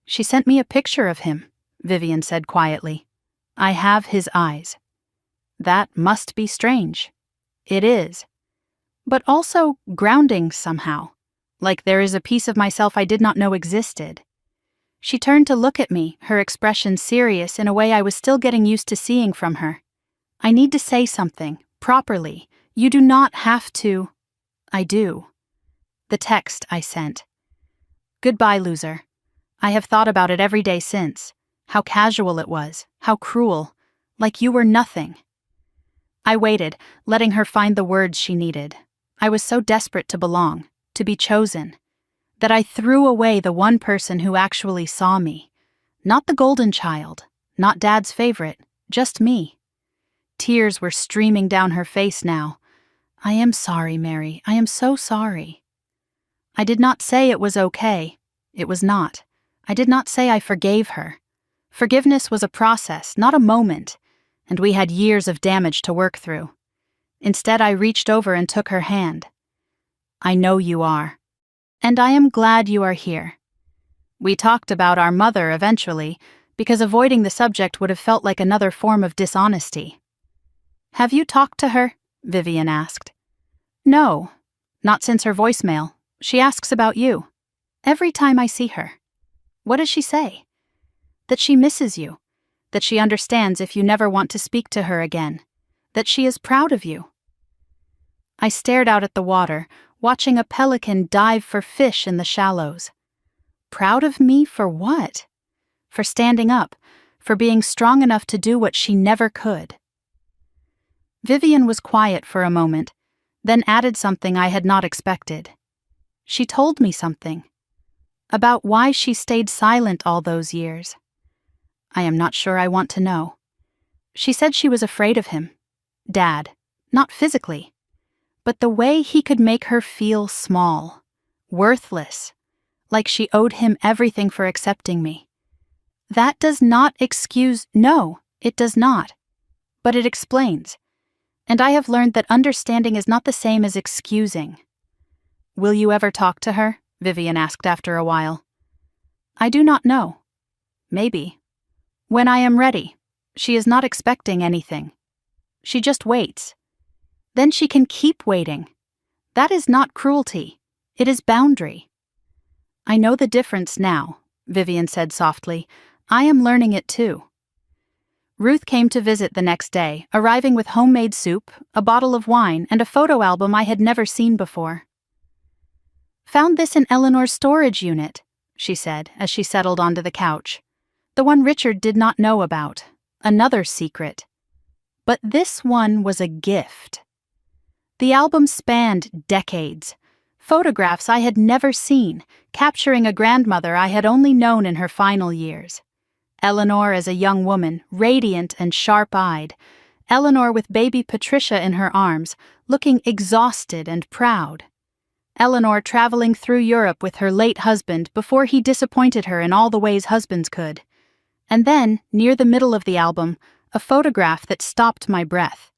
She sent me a picture of him, Vivian said quietly. I have his eyes. That must be strange. It is. But also grounding somehow. Like there is a piece of myself I did not know existed. She turned to look at me, her expression serious in a way I was still getting used to seeing from her. I need to say something, properly. You do not have to. I do. The text I sent. Goodbye, loser. I have thought about it every day since. How casual it was, how cruel, like you were nothing. I waited, letting her find the words she needed. I was so desperate to belong, to be chosen, that I threw away the one person who actually saw me, Not the golden child, not Dad's favorite, just me. Tears were streaming down her face now. I am sorry, Mary. I am so sorry. I did not say it was okay. It was not. I did not say I forgave her. Forgiveness was a process, not a moment, and we had years of damage to work through. Instead, I reached over and took her hand. I know you are. And I am glad you are here. We talked about our mother eventually, because avoiding the subject would have felt like another form of dishonesty. Have you talked to her? Vivian asked. No, not since her voicemail. She asks about you. Every time I see her. What does she say? That she misses you. That she understands if you never want to speak to her again. That she is proud of you. I stared out at the water, watching a pelican dive for fish in the shallows. Proud of me for what? For standing up, for being strong enough to do what she never could. Vivian was quiet for a moment, then added something I had not expected. She told me something. About why she stayed silent all those years. I am not sure I want to know. She said she was afraid of him. Dad, not physically, but the way he could make her feel small, worthless, like she owed him everything for accepting me. That does not excuse— No, it does not. But it explains. And I have learned that understanding is not the same as excusing. Will you ever talk to her? Vivian asked after a while. I do not know. Maybe. When I am ready. She is not expecting anything. She just waits. Then she can keep waiting. That is not cruelty. It is boundary. I know the difference now, Vivian said softly. I am learning it too. Ruth came to visit the next day, arriving with homemade soup, a bottle of wine, and a photo album I had never seen before. Found this in Eleanor's storage unit, she said as she settled onto the couch. The one Richard did not know about. Another secret. But this one was a gift. The album spanned decades. Photographs I had never seen, capturing a grandmother I had only known in her final years. Eleanor as a young woman, radiant and sharp-eyed. Eleanor with baby Patricia in her arms, looking exhausted and proud. Eleanor traveling through Europe with her late husband before he disappointed her in all the ways husbands could. And then, near the middle of the album, a photograph that stopped my breath.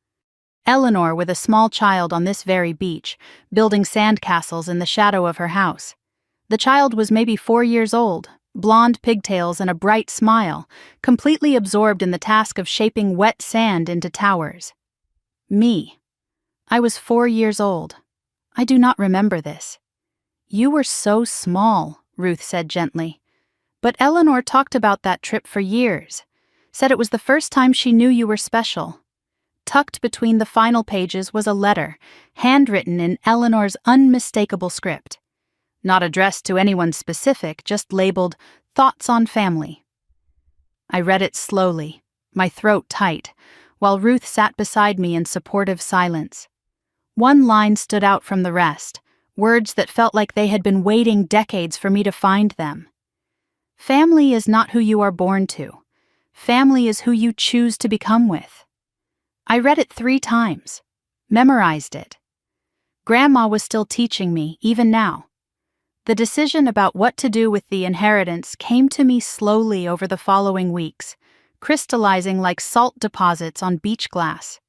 Eleanor with a small child on this very beach, building sandcastles in the shadow of her house. The child was maybe 4 years old, blonde pigtails and a bright smile, completely absorbed in the task of shaping wet sand into towers. Me. I was 4 years old. I do not remember this. You were so small, Ruth said gently. But Eleanor talked about that trip for years, said it was the first time she knew you were special. Tucked between the final pages was a letter, handwritten in Eleanor's unmistakable script. Not addressed to anyone specific, just labeled, Thoughts on Family. I read it slowly, my throat tight, while Ruth sat beside me in supportive silence. One line stood out from the rest, words that felt like they had been waiting decades for me to find them. Family is not who you are born to. Family is who you choose to become with. I read it 3 times, memorized it. Grandma was still teaching me, even now. The decision about what to do with the inheritance came to me slowly over the following weeks, crystallizing like salt deposits on beach glass.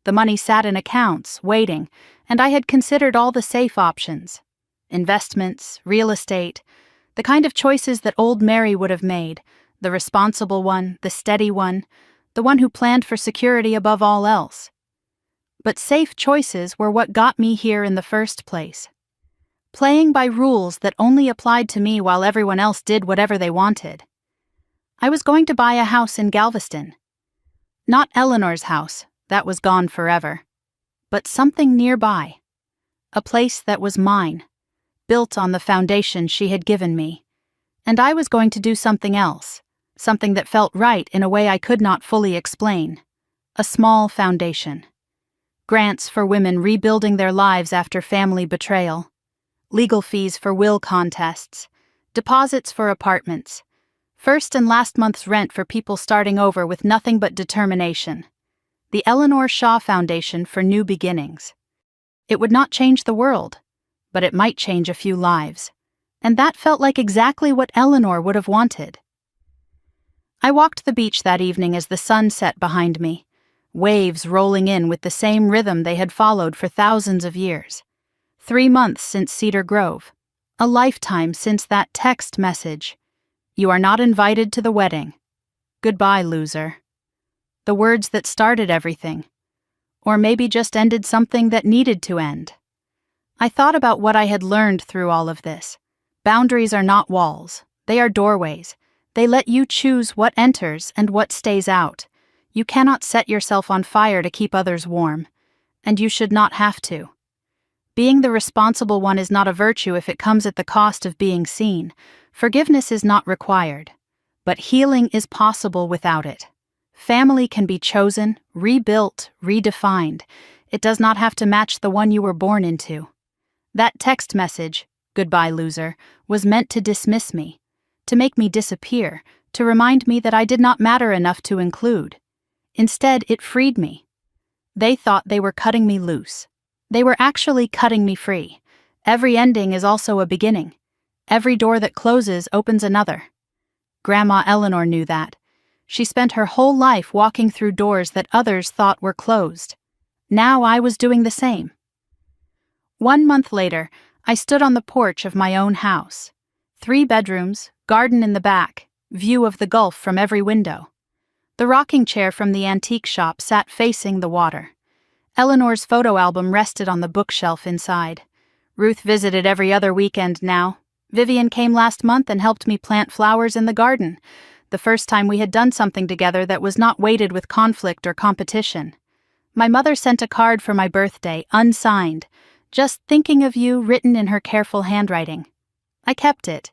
The money sat in accounts, waiting, and I had considered all the safe options. Investments, real estate, the kind of choices that old Mary would have made, the responsible one, the steady one, the one who planned for security above all else. But safe choices were what got me here in the first place. Playing by rules that only applied to me while everyone else did whatever they wanted. I was going to buy a house in Galveston. Not Eleanor's house, that was gone forever. But something nearby. A place that was mine, built on the foundation she had given me. And I was going to do something else, something that felt right in a way I could not fully explain. A small foundation. Grants for women rebuilding their lives after family betrayal. Legal fees for will contests. Deposits for apartments. First and last month's rent for people starting over with nothing but determination. The Eleanor Shaw Foundation for New Beginnings. It would not change the world, but it might change a few lives. And that felt like exactly what Eleanor would have wanted. I walked the beach that evening as the sun set behind me, waves rolling in with the same rhythm they had followed for thousands of years. 3 months since Cedar Grove. A lifetime since that text message. You are not invited to the wedding. Goodbye, loser. The words that started everything. Or maybe just ended something that needed to end. I thought about what I had learned through all of this. Boundaries are not walls. They are doorways. They let you choose what enters and what stays out. You cannot set yourself on fire to keep others warm. And you should not have to. Being the responsible one is not a virtue if it comes at the cost of being seen. Forgiveness is not required. But healing is possible without it. Family can be chosen, rebuilt, redefined. It does not have to match the one you were born into. That text message, goodbye loser, was meant to dismiss me, to make me disappear, to remind me that I did not matter enough to include. Instead, it freed me. They thought they were cutting me loose. They were actually cutting me free. Every ending is also a beginning. Every door that closes opens another. Grandma Eleanor knew that. She spent her whole life walking through doors that others thought were closed. Now I was doing the same. 1 month later, I stood on the porch of my own house. 3 bedrooms, garden in the back, view of the Gulf from every window. The rocking chair from the antique shop sat facing the water. Eleanor's photo album rested on the bookshelf inside. Ruth visited every other weekend now. Vivian came last month and helped me plant flowers in the garden. The first time we had done something together that was not weighted with conflict or competition. My mother sent a card for my birthday, unsigned, just thinking of you written in her careful handwriting. I kept it.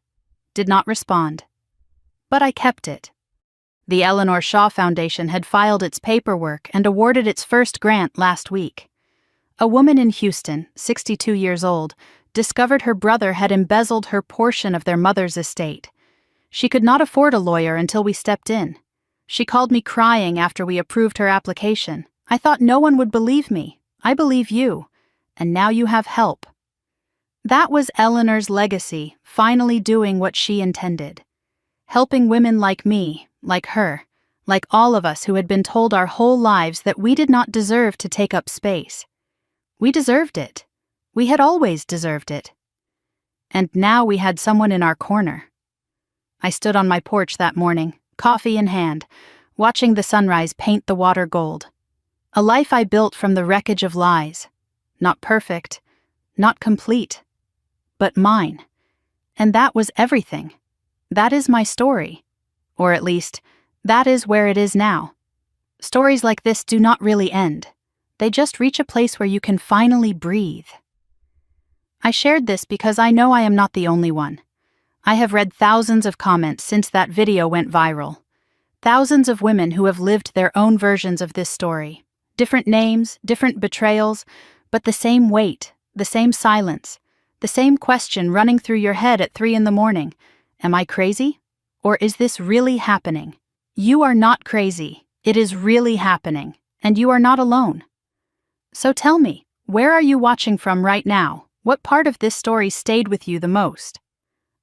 Did not respond. But I kept it. The Eleanor Shaw Foundation had filed its paperwork and awarded its first grant last week. A woman in Houston, 62 years old, discovered her brother had embezzled her portion of their mother's estate. She could not afford a lawyer until we stepped in. She called me crying after we approved her application. I thought no one would believe me. I believe you. And now you have help. That was Eleanor's legacy, finally doing what she intended. Helping women like me, like her, like all of us who had been told our whole lives that we did not deserve to take up space. We deserved it. We had always deserved it. And now we had someone in our corner. I stood on my porch that morning, coffee in hand, watching the sunrise paint the water gold. A life I built from the wreckage of lies. Not perfect, not complete, but mine. And that was everything. That is my story. Or at least, that is where it is now. Stories like this do not really end. They just reach a place where you can finally breathe. I shared this because I know I am not the only one. I have read thousands of comments since that video went viral. Thousands of women who have lived their own versions of this story. Different names, different betrayals, but the same weight, the same silence, the same question running through your head at 3 a.m. Am I crazy? Or is this really happening? You are not crazy. It is really happening, and you are not alone. So tell me, where are you watching from right now? What part of this story stayed with you the most?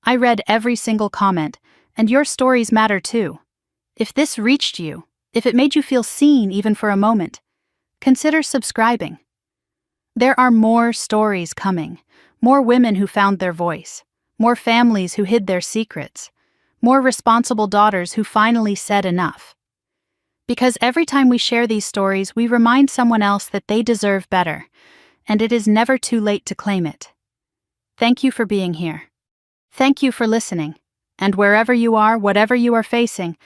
I read every single comment, and your stories matter too. If this reached you, if it made you feel seen even for a moment, consider subscribing. There are more stories coming, more women who found their voice, more families who hid their secrets, more responsible daughters who finally said enough. Because every time we share these stories, we remind someone else that they deserve better, and it is never too late to claim it. Thank you for being here. Thank you for listening. And wherever you are, whatever you are facing,